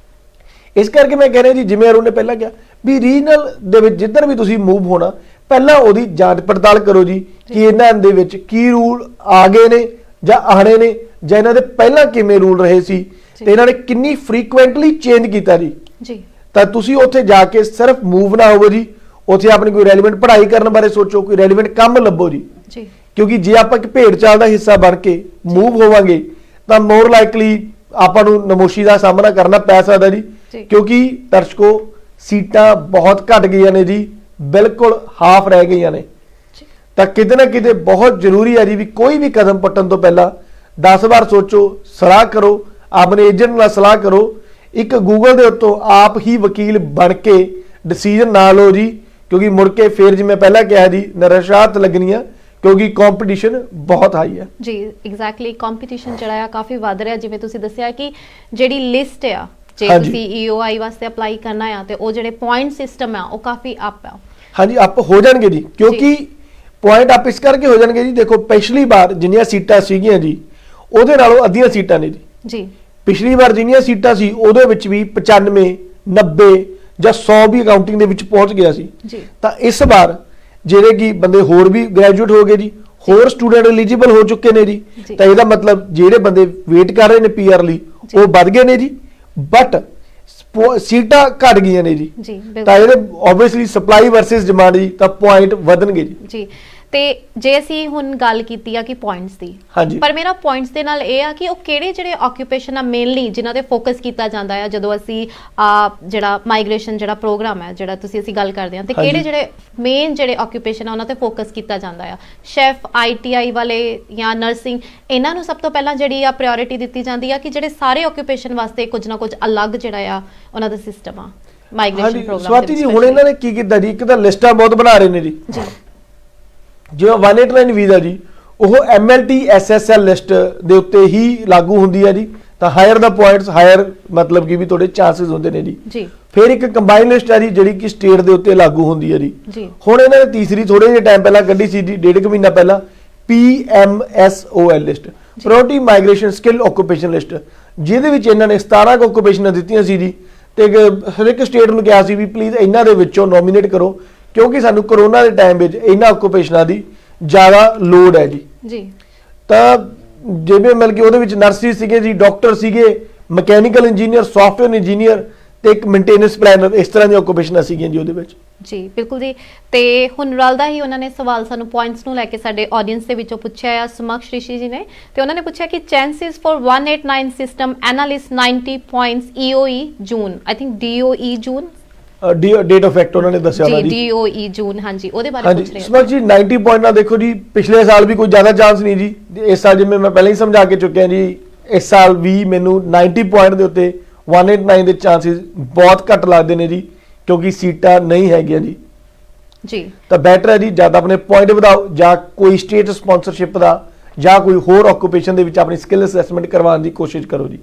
ਇਸ ਕਰਕੇ ਮੈਂ ਕਹਿ ਰਿਹਾ ਜੀ, ਜਿਵੇਂ ਅਰੁਣ ਨੇ ਪਹਿਲਾਂ ਕਿਹਾ ਵੀ ਰੀਜਨਲ ਦੇ ਵਿੱਚ ਜਿੱਧਰ ਵੀ ਤੁਸੀਂ ਮੂਵ ਹੋਣਾ ਪਹਿਲਾਂ ਉਹਦੀ ਜਾਂਚ ਪੜਤਾਲ ਕਰੋ ਜੀ ਕਿ ਇਹਨਾਂ ਦੇ ਵਿੱਚ ਕੀ ਰੂਲ ਆ ਗਏ ਨੇ ਜਾਂ ਆਣੇ ਨੇ ਜਾਂ ਇਹਨਾਂ ਦੇ ਪਹਿਲਾਂ ਕਿਵੇਂ ਰੂਲ ਰਹੇ ਸੀ ਤੇ ਇਹਨਾਂ ਨੇ ਕਿੰਨੀ ਫ੍ਰੀਕੁਐਂਟਲੀ ਚੇਂਜ ਕੀਤਾ ਜੀ ਤਾਂ ਤੁਸੀਂ ਉੱਥੇ ਜਾ ਕੇ ਸਿਰਫ ਮੂਵ ਨਾ ਹੋਵੋ ਜੀ, ਉੱਥੇ ਆਪਣੀ ਕੋਈ ਰੈਲੇਵੈਂਟ ਪੜ੍ਹਾਈ ਕਰਨ ਬਾਰੇ ਸੋਚੋ, ਕੋਈ ਰੈਲੇਵੈਂਟ ਕੰਮ ਲੱਭੋ ਜੀ ਕਿਉਂਕਿ ਜੇ ਆਪਾਂ ਇੱਕ ਭੇਡ ਚਾਲ ਦਾ ਹਿੱਸਾ ਬਣ ਕੇ ਮੂਵ ਹੋਵਾਂਗੇ ਤਾਂ ਮੋਰ ਲਾਈਕਲੀ ਆਪਾਂ ਨੂੰ ਨਮੋਸ਼ੀ ਦਾ ਸਾਹਮਣਾ ਕਰਨਾ ਪੈ ਸਕਦਾ ਜੀ ਕਿਉਂਕਿ ਦਰਸ਼ਕੋ ਸੀਟਾਂ ਬਹੁਤ ਘਟ ਗਈਆਂ ਨੇ ਜੀ, ਬਿਲਕੁਲ ਹਾਫ ਰਹਿ ਗਈਆਂ ਨੇ ਤਾਂ ਕਿਤੇ ਨਾ ਕਿਤੇ ਬਹੁਤ ਜ਼ਰੂਰੀ ਹੈ ਜੀ ਵੀ ਕੋਈ ਵੀ ਕਦਮ ਪੁੱਟਣ ਤੋਂ ਪਹਿਲਾਂ 10 ਵਾਰ ਸੋਚੋ, ਸਲਾਹ ਕਰੋ, ਆਪਣੇ ਏਜੰਟ ਨਾਲ ਸਲਾਹ ਕਰੋ, ਇੱਕ ਗੂਗਲ ਦੇ ਉੱਤੋਂ ਆਪ ਹੀ ਵਕੀਲ ਬਣ ਕੇ ਡਿਸੀਜਨ ਨਾ ਲਓ ਜੀ ਕਿਉਂਕਿ ਮੁੜ ਕੇ ਫੇਰ ਜਿਵੇਂ ਪਹਿਲਾਂ ਕਿਹਾ ਜੀ ਨਿਰਾਸ਼ਾਤ ਲੱਗਣੀਆਂ ਕਿਉਂਕਿ ਕੰਪੀਟੀਸ਼ਨ ਬਹੁਤ ਹਾਈ ਹੈ ਜੀ। ਐਗਜ਼ੈਕਟਲੀ ਕੰਪੀਟੀਸ਼ਨ ਜਿਹੜਾ ਆ ਕਾਫੀ ਵੱਧ ਰਿਹਾ, ਜਿਵੇਂ ਤੁਸੀਂ ਦੱਸਿਆ ਕਿ ਜਿਹੜੀ ਲਿਸਟ ਆ ਜੇ ਤੁਸੀਂ EOI ਵਾਸਤੇ ਅਪਲਾਈ ਕਰਨਾ ਆ ਤੇ ਉਹ ਜਿਹੜੇ ਪੁਆਇੰਟ ਸਿਸਟਮ ਆ ਉਹ ਕਾਫੀ ਅਪ ਆ। ਹਾਂਜੀ ਅਪ ਹੋ ਜਾਣਗੇ ਜੀ ਕਿਉਂਕਿ ਪੁਆਇੰਟ ਅਪ ਇਸ ਕਰਕੇ ਹੋ ਜਾਣਗੇ ਜੀ, ਦੇਖੋ ਪਿਛਲੀ ਵਾਰ ਜਿੰਨੀਆਂ ਸੀਟਾਂ ਸੀਗੀਆਂ ਜੀ ਉਹਦੇ ਨਾਲੋਂ ਅੱਧੀਆਂ ਸੀਟਾਂ ਨੇ ਜੀ ਪਿਛਲੀ ਵਾਰ ਜਿੰਨੀਆਂ ਸੀਟਾਂ ਸੀ ਉਹਦੇ ਵਿੱਚ ਵੀ 95 90 ਜਾਂ 100 ਵੀ ਅਕਾਊਂਟਿੰਗ ਦੇ ਵਿੱਚ ਪਹੁੰਚ ਗਿਆ ਸੀ ਤਾਂ ਇਸ ਵਾਰ ਜਿਹੜੇ ਕਿ ਬੰਦੇ ਹੋਰ ਵੀ ਗ੍ਰੈਜੂਏਟ ਹੋ ਗਏ ਜੀ, ਹੋਰ ਸਟੂਡੈਂਟ ਐਲੀਜੀਬਲ ਹੋ ਚੁੱਕੇ ਨੇ ਜੀ ਤਾਂ ਇਹਦਾ ਮਤਲਬ ਜਿਹੜੇ ਬੰਦੇ ਵੇਟ ਕਰ ਰਹੇ ਨੇ PR ਲਈ ਉਹ ਵੱਧ ਗਏ ਨੇ ਜੀ ਬਟ ਸੀਟਾਂ ਘਟ ਗਈਆਂ ਨੇ ਜੀ ਤਾਂ ਇਹਦੇ ਆਬਵੀਅਸਲੀ ਸਪਲਾਈ ਵਰਸਸ ਡਿਮਾਂਡ ਜੀ ਤਾਂ ਪੁਆਇੰਟ ਵਧਣਗੇ ਜੀ ਤੇ ਜੇ ਅਸੀਂ ਹੁਣ ਗੱਲ ਕੀਤੀ ਆ ਕਿ ਪੁਆਇੰਟਸ ਦੀ ਪਰ ਮੇਰਾ ਪੁਆਇੰਟਸ ਦੇ ਨਾਲ ਇਹ ਆ ਕਿ ਉਹ ਕਿਹੜੇ ਜਿਹੜੇ ਆਕਿਊਪੇਸ਼ਨ ਆ ਮੇਨਲੀ ਜਿਨ੍ਹਾਂ ਤੇ ਫੋਕਸ ਕੀਤਾ ਜਾਂਦਾ ਆ ਜਦੋਂ ਅਸੀਂ ਜਿਹੜਾ ਮਾਈਗ੍ਰੇਸ਼ਨ ਜਿਹੜਾ ਪ੍ਰੋਗਰਾਮ ਹੈ ਜਿਹੜਾ ਅਸੀਂ ਗੱਲ ਕਰਦੇ ਹਾਂ ਤੇ ਕਿਹੜੇ ਜਿਹੜੇ ਮੇਨ ਜਿਹੜੇ ਆਕਿਊਪੇਸ਼ਨ ਆ ਉਹਨਾਂ ਤੇ ਫੋਕਸ ਕੀਤਾ ਜਾਂਦਾ ਆ ਸ਼ੈਫ ITI ਵਾਲੇ ਜਾਂ ਨਰਸਿੰਗ ਇਹਨਾਂ ਨੂੰ ਸਭ ਤੋਂ ਪਹਿਲਾਂ ਜਿਹੜੀ ਆ ਪ੍ਰਾਇੋਰਟੀ ਦਿੱਤੀ ਜਾਂਦੀ ਆ ਕਿ ਜਿਹੜੇ ਸਾਰੇ ਆਕਿਊਪੇਸ਼ਨ ਵਾਸਤੇ ਕੁਝ ਨਾ ਕੁਝ ਅਲੱਗ ਜਿਹੜਾ ਆ ਉਹਨਾਂ ਦਾ ਸਿਸਟਮ ਆ ਮਾਈਗ੍ਰੇਸ਼ਨ ਪ੍ਰੋਗਰਾਮ ਸਵਾਤੀ ਜੀ ਹੁਣ ਇਹਨਾਂ ਨੇ ਕੀ ਕੀਤਾ ਜੀ ਇੱਕ ਤਾਂ ਲਿਸਟਾਂ ਬਹੁਤ ਬਣਾ ਰਹੇ ਨੇ ਜੀ ਜਿਵੇਂ 189 ਵੀਜ਼ਾ ਜੀ ਉਹ MLT SSL ਲਿਸਟ ਦੇ ਉੱਤੇ ਹੀ ਲਾਗੂ ਹੁੰਦੀ ਹੈ ਜੀ ਤਾਂ ਹਾਇਰ ਦਾ ਪੁਆਇੰਟਸ ਹਾਇਰ ਮਤਲਬ ਕਿ ਵੀ ਤੁਹਾਡੇ ਚਾਂਸਸ ਹੁੰਦੇ ਨੇ ਜੀ ਫਿਰ ਇੱਕ ਕੰਬਾਈਨ ਲਿਸਟ ਹੈ ਜੀ ਜਿਹੜੀ ਕਿ ਸਟੇਟ ਦੇ ਉੱਤੇ ਲਾਗੂ ਹੁੰਦੀ ਹੈ ਜੀ ਹੁਣ ਇਹਨਾਂ ਨੇ ਤੀਸਰੀ ਥੋੜੇ ਜਿਹੇ ਟਾਈਮ ਪਹਿਲਾਂ ਕੱਢੀ ਸੀ ਜੀ 1.5 ਮਹੀਨਾ ਪਹਿਲਾਂ PMSOL list priority migration skill occupation list ਜਿਹਦੇ ਵਿੱਚ ਇਹਨਾਂ ਨੇ 17 ਆਕੂਪੇਸ਼ਨਾਂ ਦਿੱਤੀਆਂ ਸੀ ਜੀ ਤੇ ਹਰ ਇੱਕ ਸਟੇਟ ਨੂੰ ਕਿਹਾ ਸੀ ਵੀ ਪਲੀਜ਼ ਇਹਨਾਂ ਦੇ ਵਿੱਚੋਂ ਨੋਮੀਨੇਟ ਕਰੋ ਕਿਉਂਕਿ ਸਾਨੂੰ ਕਰੋਨਾ ਦੇ ਟਾਈਮ ਵਿੱਚ ਇਹਨਾਂ ਆਕੂਪੇਸ਼ਨਾਂ ਦੀ ਜ਼ਿਆਦਾ ਲੋੜ ਹੈ ਜੀ ਤਾਂ ਜਿਵੇਂ ਮਿਲ ਕੇ ਉਹਦੇ ਵਿੱਚ ਨਰਸਿਸ ਸੀਗੇ ਜੀ ਡਾਕਟਰ ਸੀਗੇ ਮਕੈਨੀਕਲ ਇੰਜੀਨੀਅਰ ਸੌਫਟਵੇਅਰ ਇੰਜੀਨੀਅਰ ਤੇ ਇੱਕ ਮੇਨਟੇਨੈਂਸ ਪਲਾਨਰ ਇਸ ਤਰ੍ਹਾਂ ਦੀਆਂ ਆਕੂਪੇਸ਼ਨਾਂ ਸੀਗੀਆਂ ਜੀ ਉਹਦੇ ਵਿੱਚ ਜੀ ਬਿਲਕੁਲ ਜੀ ਤੇ ਹੁਣ ਰਲਦਾ ਹੀ ਉਹਨਾਂ ਨੇ ਸਵਾਲ ਸਾਨੂੰ ਪੁਆਇੰਟਸ ਨੂੰ ਲੈ ਕੇ ਸਾਡੇ ਆਡੀਅנס ਦੇ ਵਿੱਚੋਂ ਪੁੱਛਿਆ ਆ ਸਮਕਸ਼ ਰਿਸ਼ੀ ਜੀ ਨੇ ਤੇ ਉਹਨਾਂ ਨੇ ਪੁੱਛਿਆ ਕਿ chances for 189 system analyst 90 points EOE June I think DOE June date of fact ਉਹਨਾਂ ਨੇ ਦੱਸਿਆ ਹੋਣਾ ਜੀ DOE ਜੂਨ ਹਾਂਜੀ ਉਹਦੇ ਬਾਰੇ ਪੁੱਛ ਰਹੇ ਹਾਂ ਸਮਝ ਜੀ 90 ਪੁਆਇੰਟ ਨਾਲ ਦੇਖੋ ਜੀ ਪਿਛਲੇ ਸਾਲ ਵੀ ਕੋਈ ਜ਼ਿਆਦਾ ਚਾਂਸ ਨਹੀਂ ਜੀ ਇਸ ਸਾਲ ਜਿਵੇਂ ਮੈਂ ਪਹਿਲਾਂ ਹੀ ਸਮਝਾ ਕੇ ਚੁੱਕਿਆ ਜੀ ਇਸ ਸਾਲ ਵੀ ਮੈਨੂੰ 90 ਪੁਆਇੰਟ ਦੇ ਉੱਤੇ 189 ਦੇ ਚਾਂਸਸ ਬਹੁਤ ਘੱਟ ਲੱਗਦੇ ਨੇ ਜੀ ਕਿਉਂਕਿ ਸੀਟਾਂ ਨਹੀਂ ਹੈਗੀਆਂ ਜੀ ਤਾਂ ਬੈਟਰ ਹੈ ਜੀ ਜਦ ਆਪਣੇ ਪੁਆਇੰਟ ਵਧਾਓ ਜਾਂ ਕੋਈ ਸਟੇਟ ਸਪਾਂਸਰਸ਼ਿਪ ਦਾ ਜਾਂ ਕੋਈ ਹੋਰ ਆਕੂਪੇਸ਼ਨ ਦੇ ਵਿੱਚ ਆਪਣੀ ਸਕਿੱਲ ਅਸੈਸਮੈਂਟ ਕਰਵਾਉਣ ਦੀ ਕੋਸ਼ਿਸ਼ ਕਰੋ ਜੀ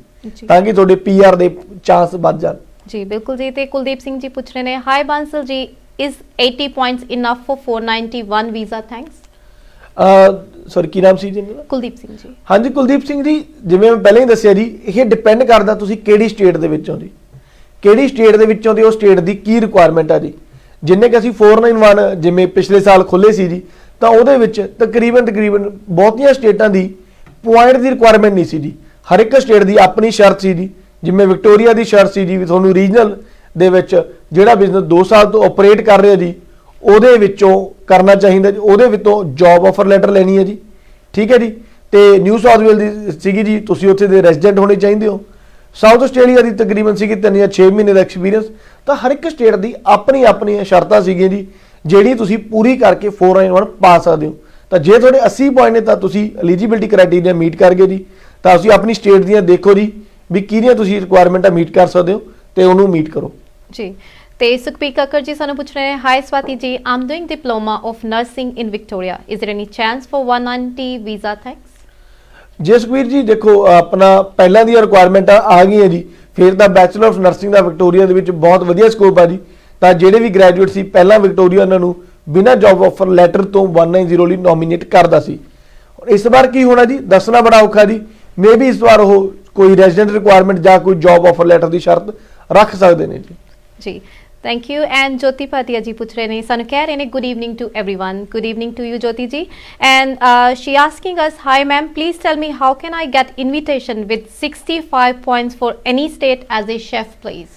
ਤਾਂ ਕਿ ਤੁਹਾਡੇ PR ਦੇ ਚਾਂਸ ਵੱਧ ਜਾਣ ਜੀ ਬਿਲਕੁਲ ਜੀ ਤੇ ਕੁਲਦੀਪ ਸਿੰਘ ਜੀ ਪੁੱਛ ਰਹੇ ਨੇ hi Bansal ji is 80 points enough for 491 visa thanks sorry ਕੀ ਨਾਮ ਸੀ ਜੀ ਕੁਲਦੀਪ ਸਿੰਘ ਜੀ ਹਾਂਜੀ ਕੁਲਦੀਪ ਸਿੰਘ ਜੀ ਜਿਵੇਂ ਮੈਂ ਪਹਿਲਾਂ ਹੀ ਦੱਸਿਆ ਜੀ ਇਹ ਡਿਪੈਂਡ ਕਰਦਾ ਤੁਸੀਂ ਕਿਹੜੀ ਸਟੇਟ ਦੇ ਵਿੱਚੋਂ ਜੀ ਕਿਹੜੀ ਸਟੇਟ ਦੇ ਵਿੱਚੋਂ ਦੀ ਉਹ ਸਟੇਟ ਦੀ ਕੀ ਰਿਕੁਆਇਰਮੈਂਟ ਆ ਜੀ ਜਿੰਨੇ ਕਿ ਅਸੀਂ 491 ਜਿਵੇਂ ਪਿਛਲੇ ਸਾਲ ਖੋਲੇ ਸੀ ਜੀ ਤਾਂ ਉਹਦੇ ਵਿੱਚ ਤਕਰੀਬਨ ਬਹੁਤੀਆਂ ਸਟੇਟਾਂ ਦੀ ਪੁਆਇੰਟ ਦੀ ਰਿਕੁਆਇਰਮੈਂਟ ਨਹੀਂ ਸੀ ਜੀ ਹਰ ਇੱਕ ਸਟੇਟ ਦੀ ਆਪਣੀ ਸ਼ਰਤ ਸੀ ਜੀ ਜਿਵੇਂ ਵਿਕਟੋਰੀਆ ਦੀ ਸ਼ਰਤ ਸੀ ਜੀ ਵੀ ਤੁਹਾਨੂੰ ਰੀਜਨਲ ਦੇ ਵਿੱਚ ਜਿਹੜਾ ਬਿਜ਼ਨਸ 2 ਸਾਲ ਤੋਂ ਆਪਰੇਟ ਕਰ ਰਿਹਾ ਜੀ ਉਹਦੇ ਵਿੱਚੋਂ ਕਰਨਾ ਚਾਹੀਦਾ ਜੀ ਉਹਦੇ ਵਿੱਚੋਂ ਜੌਬ ਆਫਰ ਲੈਟਰ ਲੈਣੀ ਹੈ ਜੀ ਠੀਕ ਹੈ ਜੀ ਤੇ ਨਿਊ ਸਾਊਥ ਵੇਲ ਦੀ ਸੀਗੀ ਜੀ ਤੁਸੀਂ ਉੱਥੇ ਦੇ ਰੈਜ਼ੀਡੈਂਟ ਹੋਣੇ ਚਾਹੀਦੇ ਹੋ ਸਾਊਥ ਆਸਟ੍ਰੇਲੀਆ ਦੀ ਤਕਰੀਬਨ ਸੀਗੀ 3 ਜਾਂ 6 ਮਹੀਨੇ ਦਾ ਐਕਸਪੀਰੀਅੰਸ ਤਾਂ ਹਰ ਇੱਕ ਸਟੇਟ ਦੀ ਆਪਣੀਆਂ ਸ਼ਰਤਾਂ ਸੀਗੀਆਂ ਜੀ ਜਿਹੜੀ ਤੁਸੀਂ ਪੂਰੀ ਕਰਕੇ 491 ਪਾ ਸਕਦੇ ਹੋ ਤਾਂ ਜੇ ਤੁਹਾਡੇ 80 ਪੁਆਇੰਟ ਨੇ ਤਾਂ ਤੁਸੀਂ ਐਲੀਜੀਬਿਲਟੀ ਕ੍ਰਾਈਟੇਰੀਆ ਮੀਟ ਕਰ ਗਏ ਜੀ ਤਾਂ ਤੁਸੀਂ ਆਪਣੀ ਸਟੇਟ ਦੀਆਂ ਦੇਖੋ ਜੀ ਵੀ ਕਿਹੜੀਆਂ ਤੁਸੀਂ ਰਿਕੁਆਇਰਮੈਂਟਾਂ ਮੀਟ ਕਰ ਸਕਦੇ ਹੋ ਤੇ ਉਹਨੂੰ ਮੀਟ ਕਰੋ ਜੀ ਤੇ ਸੁਖਪੀਰ ਕੱਕਰ ਜੀ ਸਾਨੂੰ ਪੁੱਛ ਰਹੇ hi Swati ji I'm doing diploma of nursing in Victoria is there any chance for 190 visa thanks ਜੀ ਸੁਖਬੀਰ ਜੀ ਦੇਖੋ ਆਪਣਾ ਪਹਿਲਾਂ ਦੀਆਂ ਰਿਕੁਆਇਰਮੈਂਟਾਂ ਆ ਗਈਆਂ ਜੀ ਫਿਰ ਤਾਂ bachelor of nursing the Victoria ਦੇ ਵਿੱਚ ਬਹੁਤ ਵਧੀਆ ਸਕੋਪ ਆ ਜੀ। ਤਾਂ ਜਿਹੜੇ ਵੀ ਗ੍ਰੈਜੂਏਟ ਸੀ ਪਹਿਲਾਂ ਵਿਕਟੋਰੀਆ ਉਹਨਾਂ ਨੂੰ ਬਿਨਾਂ ਜੌਬ ਆਫਰ ਲੈਟਰ ਤੋਂ 190 ਲਈ ਨੋਮੀਨੇਟ ਕਰਦਾ ਸੀ। ਇਸ ਵਾਰ ਕੀ ਹੋਣਾ ਜੀ, ਦੱਸਣਾ ਬੜਾ ਔਖਾ ਜੀ। ਮੇ ਵੀ ਇਸ ਵਾਰ ਉਹ ਕੋਈ ਰੈਜ਼ੀਡੈਂਟ ਰਿਕੁਆਇਰਮੈਂਟ ਜਾਂ ਕੋਈ ਜੌਬ ਆਫਰ ਲੈਟਰ ਦੀ ਸ਼ਰਤ ਰੱਖ ਸਕਦੇ ਨੇ ਜੀ। Thank you. And Jyoti Bhatia ji ਪੁੱਛ ਰਹੇ ਨੇ, ਸਾਨੂੰ ਕਹਿ ਰਹੇ ਨੇ good evening to everyone. Good evening to you Jyoti ji. And she asking us, hi ma'am, please tell me how can I get invitation with 65 points for any state as a chef please?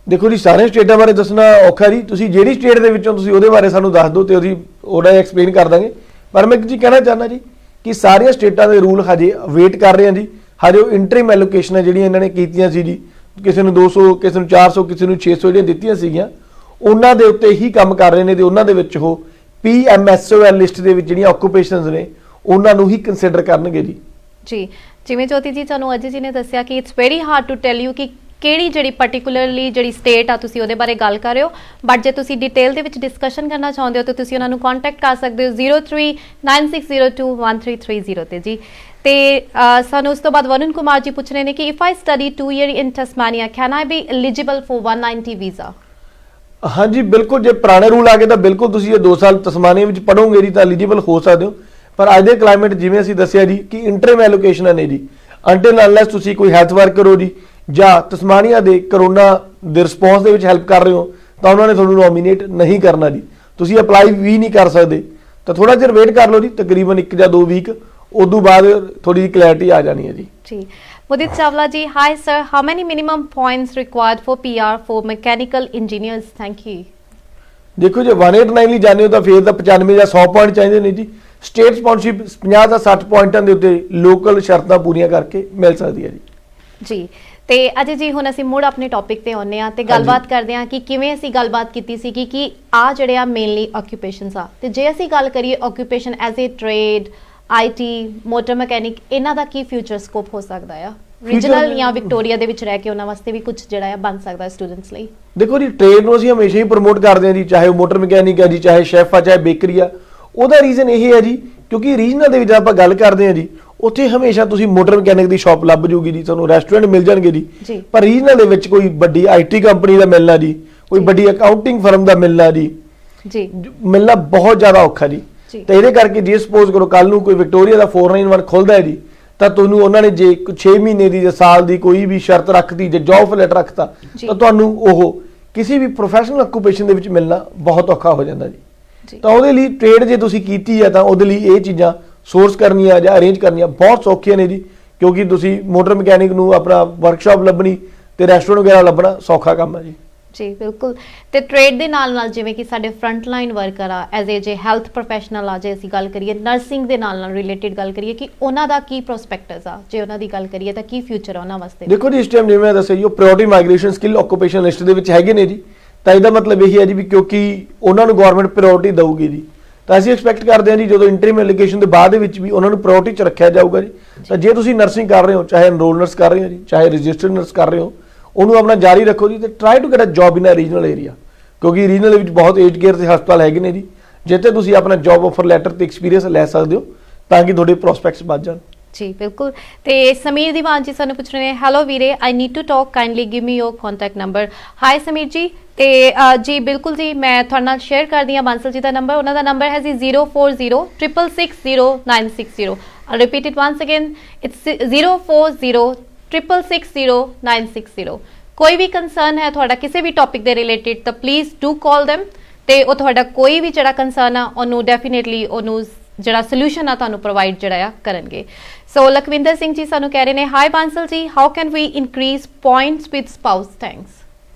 ਦੇਖੋ ਜੀ, ਸਾਰੇ ਸਟੇਟਾਂ ਬਾਰੇ ਦੱਸਣਾ ਔਖਾ ਜੀ। ਤੁਸੀਂ ਜਿਹੜੀ ਸਟੇਟ ਦੇ ਵਿੱਚੋਂ ਤੁਸੀਂ ਉਹਦੇ ਬਾਰੇ ਸਾਨੂੰ ਦੱਸ ਦਿਓ ਤੇ ਅਸੀਂ ਉਹਦਾ ਐਕਸਪਲੇਨ ਕਰ ਦਾਂਗੇ। ਪਰ ਮੈਂ ਇੱਕ ਚੀਜ਼ ਕਹਿਣਾ ਚਾਹੁੰਦਾ ਜੀ ਕਿ ਸਾਰੀਆਂ ਸਟੇਟਾਂ ਦੇ ਰੂਲ ਹਜੇ ਵੇਟ ਕਰ ਰਹੇ ਹਾਂ ਜੀ। ਹਜੇ ਉਹ ਇੰਟਰਿਮ ਐਲੋਕੇਸ਼ਨਾਂ ਜਿਹੜੀਆਂ ਇਹਨਾਂ ਨੇ ਕੀਤੀਆਂ ਸੀ ਜੀ, ਕਿਸੇ ਨੂੰ 200, ਕਿਸੇ ਨੂੰ 400, ਕਿਸੇ ਨੂੰ 600 ਜਿਹੜੀਆਂ ਦਿੱਤੀਆਂ ਸੀਗੀਆਂ, ਉਹਨਾਂ ਦੇ ਉੱਤੇ ਹੀ ਕੰਮ ਕਰ ਰਹੇ ਨੇ ਤੇ ਉਹਨਾਂ ਦੇ ਵਿੱਚ ਉਹ PMSOL ਲਿਸਟ ਦੇ ਵਿੱਚ ਜਿਹੜੀਆਂ ਆਕੂਪੇਸ਼ਨਸ ਨੇ ਉਹਨਾਂ ਨੂੰ ਹੀ ਕੰਸੀਡਰ ਕਰਨਗੇ ਜੀ। ਜੀ, ਜਿਵੇਂ ਜੋਤੀ ਜੀ ਤੁਹਾਨੂੰ ਅਜੇ ਜੀ ਨੇ ਦੱਸਿਆ ਕਿ it's very hard to tell you ਕਿ ਕਿਹੜੀ ਜਿਹੜੀ ਪਾਰਟਿਕੂਲਰਲੀ ਜਿਹੜੀ ਸਟੇਟ ਆ ਤੁਸੀਂ ਉਹਦੇ ਬਾਰੇ ਗੱਲ ਕਰ ਰਹੇ ਹੋ। ਬਟ ਜੇ ਤੁਸੀਂ ਡਿਟੇਲ ਦੇ ਵਿੱਚ ਡਿਸਕਸ਼ਨ ਕਰਨਾ ਚਾਹੁੰਦੇ ਹੋ ਤਾਂ ਤੁਸੀਂ ਉਹਨਾਂ ਨੂੰ ਕੰਟੈਕਟ ਕਰ ਸਕਦੇ ਹੋ 0396021330 ਤੇ ਜੀ। ਤੇ ਸਾਨੂੰ ਉਸ ਤੋਂ ਬਾਅਦ ਵਰੁਣ ਕੁਮਾਰ ਜੀ ਪੁੱਛ ਰਹੇ ਨੇ ਕਿ if I study 2 year in Tasmania can I be eligible for 190 visa? ਹਾਂਜੀ ਬਿਲਕੁਲ, ਜੇ ਪੁਰਾਣੇ ਰੂਲ ਆ ਗਏ ਤਾਂ ਬਿਲਕੁਲ ਤੁਸੀਂ ਇਹ 2 ਸਾਲ ਤਸਮਾਨੀਆ ਵਿੱਚ ਪੜੋਗੇ ਜੀ ਤਾਂ ਐਲੀਜੀਬਲ ਹੋ ਸਕਦੇ ਹੋ। ਪਰ ਅੱਜ ਦੇ ਕਲਾਈਮੇਟ ਜਿਵੇਂ ਅਸੀਂ ਦੱਸਿਆ ਜੀ ਕਿ ਇੰਟਰਮ ਐਲੋਕੇਸ਼ਨਾਂ ਨੇ ਜੀ, ਅੰਟਿਲ ਅਨਲੈਸ ਤੁਸੀਂ ਕੋਈ ਹੈਲਥ ਵਰਕਰ ਹੋ ਜੀ ਜਾਂ ਤਸਮਾਨੀਆ ਦੇ ਕਰੋਨਾ ਦੇ ਰਿਸਪੌਂਸ ਦੇ ਵਿੱਚ ਹੈਲਪ ਕਰ ਰਹੇ ਹੋ ਤਾਂ ਉਹਨਾਂ ਨੇ ਤੁਹਾਨੂੰ ਨੋਮੀਨੇਟ ਨਹੀਂ ਕਰਨਾ ਜੀ। ਤੁਸੀਂ ਅਪਲਾਈ ਵੀ ਨਹੀਂ ਕਰ ਸਕਦੇ। ਤਾਂ ਥੋੜਾ ਜਿਹਾ ਵੇਟ ਕਰ ਲਓ ਜੀ, ਤਕਰੀਬਨ 1 ਜਾਂ 2 ਵੀਕ, ਉਦੋਂ ਬਾਅਦ ਥੋੜੀ ਜਿਹੀ ਕਲੈਰਿਟੀ ਆ ਜਾਣੀ ਹੈ ਜੀ। ਜੀ। Mudit Chawla ji, hi sir, how many minimum points required for PR for mechanical engineers? Thank you. ਦੇਖੋ ਜੇ 189 ਲਈ ਜਾਂਦੇ ਹੋ ਤਾਂ ਫਿਰ ਤਾਂ 95 ਜਾਂ 100 ਪੁਆਇੰਟ ਚਾਹੀਦੇ ਨੇ ਜੀ। ਸਟੇਟ ਸਪਾਂਸਰਸ਼ਿਪ 50 ਜਾਂ 60 ਪੁਆਇੰਟਾਂ ਦੇ ਉੱਤੇ ਲੋਕਲ ਸ਼ਰਤਾਂ ਪੂਰੀਆਂ ਕਰਕੇ ਮਿਲ ਸਕਦੀ ਹੈ ਜੀ। ਜੀ। ਤੇ ਅਜੇ ਜੀ ਹੁਣ ਅਸੀਂ ਮੁੜ ਆਪਣੇ ਟੌਪਿਕ ਤੇ ਆਉਂਦੇ ਆ ਤੇ ਗੱਲਬਾਤ ਕਰਦੇ ਆ ਕਿ ਕਿਵੇਂ ਅਸੀਂ ਗੱਲਬਾਤ ਕੀਤੀ ਸੀ ਕਿ ਆ ਜਿਹੜੇ ਆ ਮੇਨਲੀ ਆਕਿਊਪੇਸ਼ਨਸ ਆ। ਤੇ ਜੇ ਅਸੀਂ ਗੱਲ ਕਰੀਏ occupation as a trade, IT, motor mechanic, ਇਹਨਾਂ ਦਾ ਕੀ ਫਿਊਚਰ ਸਕੋਪ ਹੋ ਸਕਦਾ ਆ ਰੀਜਨਲ ਜਾਂ ਵਿਕਟੋਰੀਆ ਦੇ ਵਿੱਚ ਰਹਿ ਕੇ ਉਹਨਾਂ ਵਾਸਤੇ ਵੀ ਕੁਝ ਜਿਹੜਾ ਆ ਬਣ ਸਕਦਾ ਸਟੂਡੈਂਟਸ ਲਈ? ਦੇਖੋ ਜੀ, ਟ੍ਰੇਡ ਨੂੰ ਅਸੀਂ ਹਮੇਸ਼ਾ ਹੀ ਪ੍ਰਮੋਟ ਕਰਦੇ ਹਾਂ ਜੀ, ਚਾਹੇ ਉਹ ਮੋਟਰ ਮਕੈਨਿਕ ਹੈ ਜੀ, ਚਾਹੇ ਸ਼ੈਫ ਆ, ਚਾਹੇ ਬੇਕਰੀ ਆ। ਉਹਦਾ ਰੀਜ਼ਨ ਇਹ ਹੈ ਜੀ ਕਿਉਂਕਿ ਰੀਜਨਲ ਦੇ ਵਿੱਚ ਆਪਾਂ ਗੱਲ ਕਰਦੇ ਹਾਂ ਜੀ, ਉੱਥੇ ਹਮੇਸ਼ਾ ਤੁਸੀਂ ਮੋਟਰ ਮਕੈਨਿਕ ਦੀ ਸ਼ਾਪ ਲੱਭ ਜੂਗੀ ਜੀ, ਤੁਹਾਨੂੰ ਰੈਸਟੋਰੈਂਟ ਮਿਲ ਜਾਣਗੇ ਜੀ। ਪਰ ਰੀਜਨਲ ਦੇ ਵਿੱਚ ਕੋਈ ਵੱਡੀ IT ਕੰਪਨੀ ਦਾ ਮਿਲਣਾ ਜੀ, ਕੋਈ ਵੱਡੀ ਅਕਾਊਂਟਿੰਗ ਫਰਮ ਦਾ ਮਿਲਣਾ ਜੀ ਮਿਲਣਾ ਬਹੁਤ ਜ਼ਿਆਦਾ ਔਖਾ ਜੀ। ਤੇ ਇਹਦੇ ਕਰਕੇ ਜੇ ਸਪੋਜ਼ ਕਰੋ ਕੱਲ ਨੂੰ ਕੋਈ ਵਿਕਟੋਰੀਆ ਦਾ 491 ਖੁੱਲਦਾ ਹੈ ਜੀ ਤਾਂ ਤੁਹਾਨੂੰ ਉਹਨਾਂ ਨੇ ਜੇ 6 ਮਹੀਨੇ ਦੀ ਜਾਂ ਸਾਲ ਦੀ ਕੋਈ ਵੀ ਸ਼ਰਤ ਰੱਖਦੀ, ਜੇ ਜੌਬ ਲੈਟਰ ਰੱਖਤਾ ਤਾਂ ਤੁਹਾਨੂੰ ਉਹ ਕਿਸੇ ਵੀ ਪ੍ਰੋਫੈਸ਼ਨਲ ਆਕੂਪੇਸ਼ਨ ਦੇ ਵਿੱਚ ਮਿਲਣਾ ਬਹੁਤ ਔਖਾ ਹੋ ਜਾਂਦਾ ਜੀ। ਤਾਂ ਉਹਦੇ ਲਈ ਟ੍ਰੇਡ ਜੇ ਤੁਸੀਂ ਕੀਤੀ ਹੈ ਤਾਂ ਉਹਦੇ ਲਈ ਇਹ ਚੀਜ਼ਾਂ ਸੋਰਸ ਕਰਨੀਆਂ ਜਾਂ ਅਰੇਂਜ ਕਰਨੀਆਂ ਬਹੁਤ ਸੌਖੀਆਂ ਨੇ ਜੀ, ਕਿਉਂਕਿ ਤੁਸੀਂ ਮੋਟਰ ਮਕੈਨਿਕ ਨੂੰ ਆਪਣਾ ਵਰਕਸ਼ਾਪ ਲੱਭਣੀ ਤੇ ਰੈਸਟੋਰੈਂਟ ਵਗੈਰਾ ਲੱਭਣਾ ਸੌਖਾ ਕੰਮ ਹੈ ਜੀ। ਜੀ ਬਿਲਕੁਲ। ਤੇ ਟ੍ਰੇਡ ਦੇ ਨਾਲ ਜਿਵੇਂ ਕਿ ਸਾਡੇ ਫਰੰਟ ਲਾਈਨ ਵਰਕਰ ਆ, ਐਜ਼ ਏ ਜੇ ਹੈਲਥ ਪ੍ਰੋਫੈਸ਼ਨਲ ਆ, ਜੇ ਅਸੀਂ ਗੱਲ ਕਰੀਏ ਨਰਸਿੰਗ ਦੇ ਨਾਲ ਰਿਲੇਟਡ ਗੱਲ ਕਰੀਏ ਕਿ ਉਹਨਾਂ ਦਾ ਕੀ ਪ੍ਰੋਸਪੈਕਟਸ ਆ, ਜੇ ਉਹਨਾਂ ਦੀ ਗੱਲ ਕਰੀਏ ਤਾਂ ਕੀ ਫਿਊਚਰ ਆ ਉਹਨਾਂ ਵਾਸਤੇ? ਦੇਖੋ ਜੀ, ਇਸ ਟਾਈਮ ਜਿਵੇਂ ਮੈਂ ਦੱਸਿਆ ਜੀ ਉਹ priority migration skill occupation list ਦੇ ਵਿੱਚ ਹੈਗੇ ਨੇ ਜੀ। ਤਾਂ ਇਹਦਾ ਮਤਲਬ ਇਹੀ ਹੈ ਜੀ ਵੀ ਕਿਉਂਕਿ ਉਹਨਾਂ ਨੂੰ ਗਵਰਨਮੈਂਟ ਪ੍ਰਾਇੋਰਟੀ ਦਊਗੀ ਜੀ, ਤਾਂ ਅਸੀਂ ਐਕਸਪੈਕਟ ਕਰਦੇ ਹਾਂ ਜੀ ਜਦੋਂ ਇੰਟਰੀਮ ਐਲੀਗੇਸ਼ਨ ਦੇ ਬਾਅਦ ਦੇ ਵਿੱਚ ਵੀ ਉਹਨਾਂ ਨੂੰ ਪ੍ਰਾਇੋਰਟੀ 'ਚ ਰੱਖਿਆ ਜਾਊਗਾ ਜੀ। ਤਾਂ ਜੇ ਤੁਸੀਂ ਨਰਸਿੰਗ ਕਰ ਰਹੇ ਹੋ, ਚਾਹੇ ਐਨਰੋਲ ਨਰਸ ਕਰ ਰਹੇ ਹੋ ਜੀ, ਚਾਹੇ ਰਜਿਸਟਰਡ ਨਰਸ ਕਰ ਰਹੇ ਹੋ, ਉਹਨੂੰ ਆਪਣਾ ਜਾਰੀ ਰੱਖੋ ਜੀ ਤੇ try to get a job in a regional area, ਕਿਉਂਕਿ ਰੀਜਨਲ ਦੇ ਵਿੱਚ ਬਹੁਤ ਏਜ ਕੇਅਰ ਦੇ ਹਸਪਤਾਲ ਹੈਗੇ ਨੇ ਜੀ ਜਿੱਥੇ ਤੁਸੀਂ ਆਪਣਾ ਜੌਬ ਆਫਰ ਲੈਟਰ ਤੇ ਐਕਸਪੀਰੀਅੰਸ ਲੈ ਸਕਦੇ ਹੋ ਤਾਂ ਕਿ ਤੁਹਾਡੇ ਪ੍ਰੋਸਪੈਕਟਸ ਵੱਧ ਜਾਣ। ਜੀ ਬਿਲਕੁਲ। ਤੇ ਸਮੀਰ ਦੀਵਾਨ ਜੀ ਸਾਨੂੰ ਪੁੱਛ ਰਹੇ ਨੇ, ਹੈਲੋ ਵੀਰੇ, I need to talk, kindly give me your contact number. Hi Sameer ji. ਤੇ ਜੀ ਬਿਲਕੁਲ ਜੀ, ਮੈਂ ਤੁਹਾਡੇ ਨਾਲ ਸ਼ੇਅਰ ਕਰਦੀ ਹਾਂ ਬਾਂਸਲ ਜੀ ਦਾ ਨੰਬਰ। ਉਹਨਾਂ ਦਾ ਨੰਬਰ ਹੈ ਜੀ 0406660960। I'll repeat it once again, it's 0406660960। ਕੋਈ ਵੀ ਕੰਸਰਨ ਹੈ ਤੁਹਾਡਾ ਕਿਸੇ ਵੀ ਟੌਪਿਕ ਦੇ ਰਿਲੇਟਡ ਤਾਂ ਪਲੀਜ਼ ਡੂ ਕਾਲ them ਤੇ ਉਹ ਤੁਹਾਡਾ ਕੋਈ ਵੀ ਜਿਹੜਾ ਕੰਸਰਨ ਆ ਉਹਨੂੰ ਡੈਫੀਨੇਟਲੀ ਉਹਨੂੰ ਜਿਹੜਾ ਸੋਲੂਸ਼ਨ ਆ ਤੁਹਾਨੂੰ ਪ੍ਰੋਵਾਈਡ ਜਿਹੜਾ ਆ ਕਰਨਗੇ। ਸੋ ਲਖਵਿੰਦਰ ਸਿੰਘ ਜੀ ਸਾਨੂੰ ਕਹਿ ਰਹੇ ਨੇ, hi Bansal ji, how can we increase points with spouse? Thanks.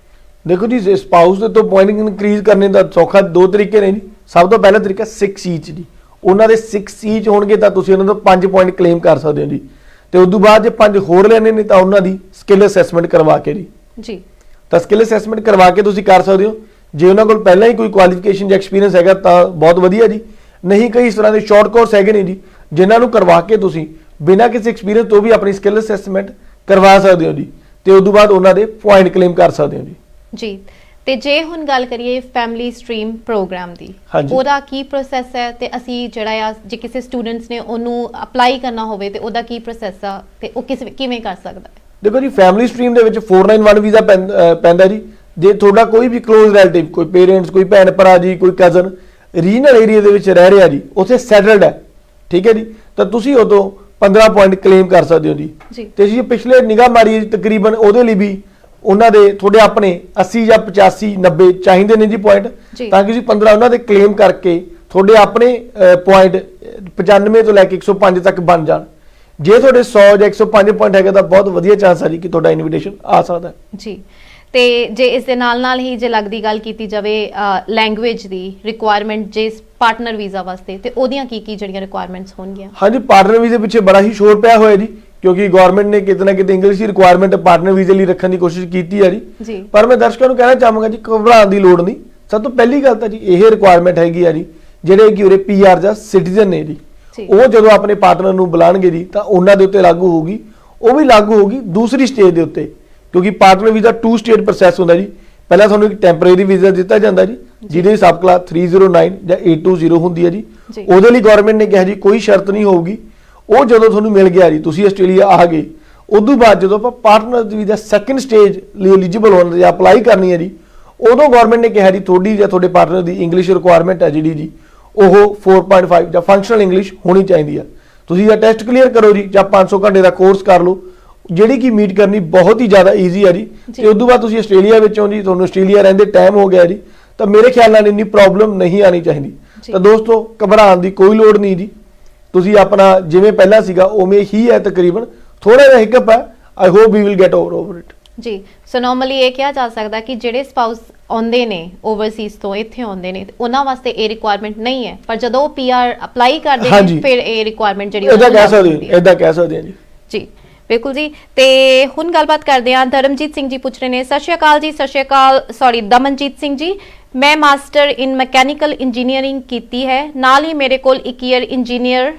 ਦੇਖੋ ਜੀ, ਸਪਾਊਸ ਦੇ ਤੋਂ ਪੁਆਇੰਟ ਇਨਕਰੀਜ਼ ਕਰਨੇ ਦਾ ਸੌਖਾ 2 ਤਰੀਕੇ ਨੇ ਜੀ। ਸਭ ਤੋਂ ਪਹਿਲਾ ਤਰੀਕਾ 6 ਈਚ ਜੀ, ਉਹਨਾਂ ਦੇ 6 ਈਚ ਹੋਣਗੇ ਤਾਂ ਤੁਸੀਂ ਉਹਨਾਂ ਤੋਂ 5 ਪੁਆਇੰਟ ਕਲੇਮ ਕਰ ਸਕਦੇ ਹੋ ਜੀ। ਤੇ ਉਸ ਤੋਂ ਬਾਅਦ ਜੇ 5 ਹੋਰ ਲੈਣੇ ਨੇ ਤਾਂ ਉਹਨਾਂ ਦੀ ਸਕਿੱਲ ਅਸੈਸਮੈਂਟ ਕਰਵਾ ਕੇ ਜੀ ਤਾਂ ਸਕਿੱਲ ਅਸੈਸਮੈਂਟ ਕਰਵਾ ਕੇ ਤੁਸੀਂ ਕਰ ਸਕਦੇ ਹੋ। ਜੇ ਉਹਨਾਂ ਕੋਲ ਪਹਿਲਾਂ ਹੀ ਕੋਈ ਕੁਆਲੀਫਿਕੇਸ਼ਨ ਜਾਂ ਐਕਸਪੀਰੀਅੰਸ ਹੈਗਾ ਤਾਂ ਬਹੁਤ ਵਧੀਆ ਜੀ, ਨਹੀਂ ਕਈ ਇਸ ਤਰ੍ਹਾਂ ਦੇ ਸ਼ਾਰਟ ਕੋਰਸ ਹੈਗੇ ਨੇ ਜੀ ਜਿਨ੍ਹਾਂ ਨੂੰ ਕਰਵਾ ਕੇ ਤੁਸੀਂ ਬਿਨਾਂ ਕਿਸੇ ਐਕਸਪੀਰੀਅੰਸ ਤੋਂ ਵੀ ਆਪਣੀ ਸਕਿੱਲ ਅਸੈਸਮੈਂਟ ਕਰਵਾ ਸਕਦੇ ਹੋ ਜੀ ਤੇ ਉਸ ਤੋਂ ਬਾਅਦ ਉਹਨਾਂ ਦੇ ਪੁਆਇੰਟ ਕਲੇਮ ਕਰ ਸਕਦੇ ਹੋ ਜੀ। ਤੇ ਜੇ ਹੁਣ ਗੱਲ ਕਰੀਏ ਫੈਮਿਲੀ ਸਟਰੀਮ ਪ੍ਰੋਗਰਾਮ ਦੀ, ਉਹਦਾ ਕੀ ਪ੍ਰੋਸੈਸ ਹੈ ਤੇ ਅਸੀਂ ਜਿਹੜਾ ਆ ਜੇ ਕਿਸੇ ਸਟੂਡੈਂਟਸ ਨੇ ਉਹਨੂੰ ਅਪਲਾਈ ਕਰਨਾ ਹੋਵੇ ਤੇ ਉਹਦਾ ਕੀ ਪ੍ਰੋਸੈਸ ਆ ਤੇ ਉਹ ਕਿਵੇਂ ਕਰ ਸਕਦਾ ਹੈ? ਦੇਖੋ ਜੀ ਫੈਮਿਲੀ ਸਟਰੀਮ ਦੇ ਵਿੱਚ 491 ਵੀਜ਼ਾ ਪੈਂਦਾ ਜੀ। ਜੇ ਤੁਹਾਡਾ ਕੋਈ ਵੀ ਕਲੋਜ਼ ਰਿਲੇਟਿਵ, ਕੋਈ ਪੇਰੈਂਟਸ, ਕੋਈ ਭੈਣ ਭਰਾ ਜੀ, ਕੋਈ ਕਜ਼ਨ ਰੀਜਨਲ ਏਰੀਆ ਦੇ ਵਿੱਚ ਰਹਿ ਰਿਹਾ ਜੀ, ਉੱਥੇ ਸੈਟਲਡ ਹੈ, ਠੀਕ ਹੈ ਜੀ, ਤਾਂ ਤੁਸੀਂ ਉਦੋਂ 15 ਪੁਆਇੰਟ ਕਲੇਮ ਕਰ ਸਕਦੇ ਹੋ ਜੀ। ਤੇ ਜੀ ਪਿਛਲੇ ਨਿਗਾਹ ਮਾਰੀ ਤਕਰੀਬਨ ਉਹਦੇ ਲਈ ਵੀ ਉਹਨਾਂ ਦੇ ਤੁਹਾਡੇ ਆਪਣੇ 80 ਜਾਂ 85 90 ਚਾਹੀਦੇ ਨੇ ਜੀ ਪੁਆਇੰਟ, ਤਾਂ ਕਿ ਤੁਸੀਂ 15 ਉਹਨਾਂ ਦੇ ਕਲੇਮ ਕਰਕੇ ਤੁਹਾਡੇ ਆਪਣੇ ਪੁਆਇੰਟ 95 ਤੋਂ ਲੈ ਕੇ 105 ਤੱਕ ਬਣ ਜਾਣ। ਜੇ ਤੁਹਾਡੇ 100 ਜਾਂ 105 ਪੁਆਇੰਟ ਹੈਗਾ ਤਾਂ ਬਹੁਤ ਵਧੀਆ ਚਾਂਸ ਹੈ ਜੀ ਕਿ ਤੁਹਾਡਾ ਇਨਵੀਟੇਸ਼ਨ ਆ ਸਕਦਾ ਹੈ ਜੀ। ਤੇ ਜੇ ਇਸ ਦੇ ਨਾਲ ਹੀ ਜੇ ਲੱਗਦੀ ਗੱਲ ਕੀਤੀ ਜਾਵੇ ਲੈਂਗੁਏਜ ਦੀ ਰਿਕੁਆਇਰਮੈਂਟ ਜੇ ਪਾਰਟਨਰ ਵੀਜ਼ਾ ਵਾਸਤੇ, ਤੇ ਉਹਦੀਆਂ ਕੀ ਜਿਹੜੀਆਂ ਰਿਕੁਆਇਰਮੈਂਟਸ ਹੋਣਗੀਆਂ? ਹਾਂਜੀ, ਪਾਰਟਨਰ ਵੀਜ਼ੇ ਪਿੱਛੇ ਬੜਾ ਹੀ ਸ਼ੋਰ ਪਿਆ ਹੋਇਆ ਜੀ, ਕਿਉਂਕਿ ਗਵਰਨਮੈਂਟ ਨੇ ਕਿਤੇ ਨਾ ਕਿਤੇ ਇੰਗਲਿਸ਼ ਦੀ ਰਿਕੁਆਇਰਮੈਂਟ ਪਾਰਟਨਰ ਵੀਜ਼ੇ ਲਈ ਰੱਖਣ ਦੀ ਕੋਸ਼ਿਸ਼ ਕੀਤੀ ਹੈ ਜੀ। ਪਰ ਮੈਂ ਦਰਸ਼ਕਾਂ ਨੂੰ ਕਹਿਣਾ ਚਾਹਾਂਗਾ ਜੀ, ਘਬਰਾਉਣ ਦੀ ਲੋੜ ਨਹੀਂ। ਸਭ ਤੋਂ ਪਹਿਲੀ ਗੱਲ ਤਾਂ ਜੀ ਇਹ ਰਿਕੁਆਇਰਮੈਂਟ ਹੈਗੀ ਆ ਜੀ, ਜਿਹੜੇ ਕਿ ਉਰੇ ਪੀਆਰ ਜਾਂ ਸਿਟੀਜ਼ਨ ਨੇ ਜੀ, ਉਹ ਜਦੋਂ ਆਪਣੇ ਪਾਰਟਨਰ ਨੂੰ ਬੁਲਾਣਗੇ ਜੀ ਤਾਂ ਉਹਨਾਂ ਦੇ ਉੱਤੇ ਲਾਗੂ ਹੋਊਗੀ। ਉਹ ਵੀ ਲਾਗੂ ਹੋਊਗੀ ਦੂਸਰੀ ਸਟੇਜ ਦੇ ਉੱਤੇ, ਕਿਉਂਕਿ ਪਾਰਟਨਰ ਵੀਜ਼ਾ 2 ਸਟੇਜ ਪ੍ਰੋਸੈਸ ਹੁੰਦਾ ਜੀ। ਪਹਿਲਾਂ ਤੁਹਾਨੂੰ ਇੱਕ ਟੈਂਪਰੇਰੀ ਵੀਜ਼ਾ ਦਿੱਤਾ ਜਾਂਦਾ ਜੀ, ਜਿਹਦੀ ਸਬ ਕਲਾਸ 309 ਜਾਂ 820 ਹੁੰਦੀ ਹੈ ਜੀ। ਉਹਦੇ ਲਈ ਗਵਰਨਮੈਂਟ ਨੇ ਕਿਹਾ ਜੀ ਕੋਈ ਸ਼ਰਤ ਨਹੀਂ ਹੋਊਗੀ। ਉਹ ਜਦੋਂ ਤੁਹਾਨੂੰ ਮਿਲ ਗਿਆ ਜੀ, ਤੁਸੀਂ ਆਸਟ੍ਰੇਲੀਆ ਆ ਗਏ, ਉਦੋਂ ਬਾਅਦ ਜਦੋਂ ਆਪਾਂ ਪਾਰਟਨਰ ਵੀਜ਼ਾ ਸੈਕੰਡ ਸਟੇਜ ਲਈ ਐਲੀਜੀਬਲ ਹੋਣ ਜਾਂ ਅਪਲਾਈ ਕਰਨੀ ਹੈ ਜੀ, ਉਦੋਂ ਗਵਰਨਮੈਂਟ ਨੇ ਕਿਹਾ ਜੀ ਤੁਹਾਡੀ ਜਾਂ ਤੁਹਾਡੇ ਪਾਰਟਨਰ ਦੀ ਇੰਗਲਿਸ਼ ਰਿਕੁਆਇਰਮੈਂਟ ਹੈ ਜਿਹੜੀ ਜੀ, ਉਹ 4.5 ਜਾਂ ਫੰਕਸ਼ਨਲ ਇੰਗਲਿਸ਼ ਹੋਣੀ ਚਾਹੀਦੀ ਆ। ਤੁਸੀਂ ਜਾਂ ਟੈਸਟ ਕਲੀਅਰ ਕਰੋ ਜੀ, ਜਾਂ 500 ਘੰਟੇ ਦਾ ਕੋਰਸ ਕਰ ਲਓ, ਜਿਹੜੀ ਕਿ ਮੀਟ ਕਰਨੀ ਬਹੁਤ ਹੀ ਜ਼ਿਆਦਾ ਈਜ਼ੀ ਆ ਜੀ। ਤੇ ਉਦੋਂ ਬਾਅਦ ਤੁਸੀਂ ਆਸਟ੍ਰੇਲੀਆ ਵਿੱਚੋਂ ਜੀ, ਤੁਹਾਨੂੰ ਆਸਟ੍ਰੇਲੀਆ ਰਹਿੰਦੇ ਟਾਈਮ ਹੋ ਗਿਆ ਜੀ, ਤਾਂ ਮੇਰੇ ਖਿਆਲ ਨਾਲ ਇੰਨੀ ਪ੍ਰੋਬਲਮ ਨਹੀਂ ਆਣੀ ਚਾਹੀਦੀ। ਤਾਂ ਦੋਸਤੋ ਘਬਰਾਉਣ ਦੀ ਕੋਈ ਲੋੜ ਨਹੀਂ ਜੀ। ਤੁਸੀਂ ਆਪਣਾ ਜਿਵੇਂ ਪਹਿਲਾਂ ਸੀਗਾ ਉਵੇਂ ਹੀ ਹੈ, ਤਕਰੀਬਨ ਥੋੜਾ ਜਿਹਾ ਹਿਕਅਪ ਹੈ। I hope we will get over it ਜੀ। ਸੋ ਨਾਰਮਲੀ ਇਹ ਕਿਹਾ ਜਾ ਸਕਦਾ ਕਿ ਜਿਹੜੇ ਸਪਾਊਸ ਆਉਂਦੇ ਨੇ ਓਵਰਸੀਜ਼ ਤੋਂ ਇੱਥੇ ਆਉਂਦੇ ਨੇ, ਉਹਨਾਂ ਵਾਸਤੇ ਇਹ ਰਿਕੁਆਇਰਮੈਂਟ ਨਹੀਂ ਹੈ, ਪਰ ਜਦੋਂ ਉਹ ਪੀਆਰ ਅਪਲਾਈ ਕਰਦੇ ਨੇ ਫਿਰ ਇਹ ਰਿਕੁਆਇਰਮੈਂਟ ਜਿਹੜੀ ਇਹਦਾ ਕਹਿ ਸਕਦੇ ਹਾਂ ਜੀ। ਜੀ ਬਿਲਕੁਲ ਜੀ। ਤੇ ਹੁਣ ਗੱਲਬਾਤ ਕਰਦੇ ਹਾਂ, ਧਰਮਜੀਤ ਸਿੰਘ ਜੀ ਪੁੱਛ ਰਹੇ ਨੇ, ਸਤਿ ਸ਼੍ਰੀ ਅਕਾਲ ਜੀ। ਸਤਿ ਸ਼੍ਰੀ ਅਕਾਲ, ਸੌਰੀ ਦਮਨਜੀਤ ਸਿੰਘ ਜੀ, ਮੈਂ ਮਾਸਟਰ ਇਨ ਮਕੈਨੀਕਲ ਇੰਜੀਨੀਅਰਿੰਗ ਕੀਤੀ ਹੈ, ਨਾਲ ਹੀ ਮੇਰੇ ਕੋਲ 1 ਈਅਰ ਇੰਜੀਨੀਅਰ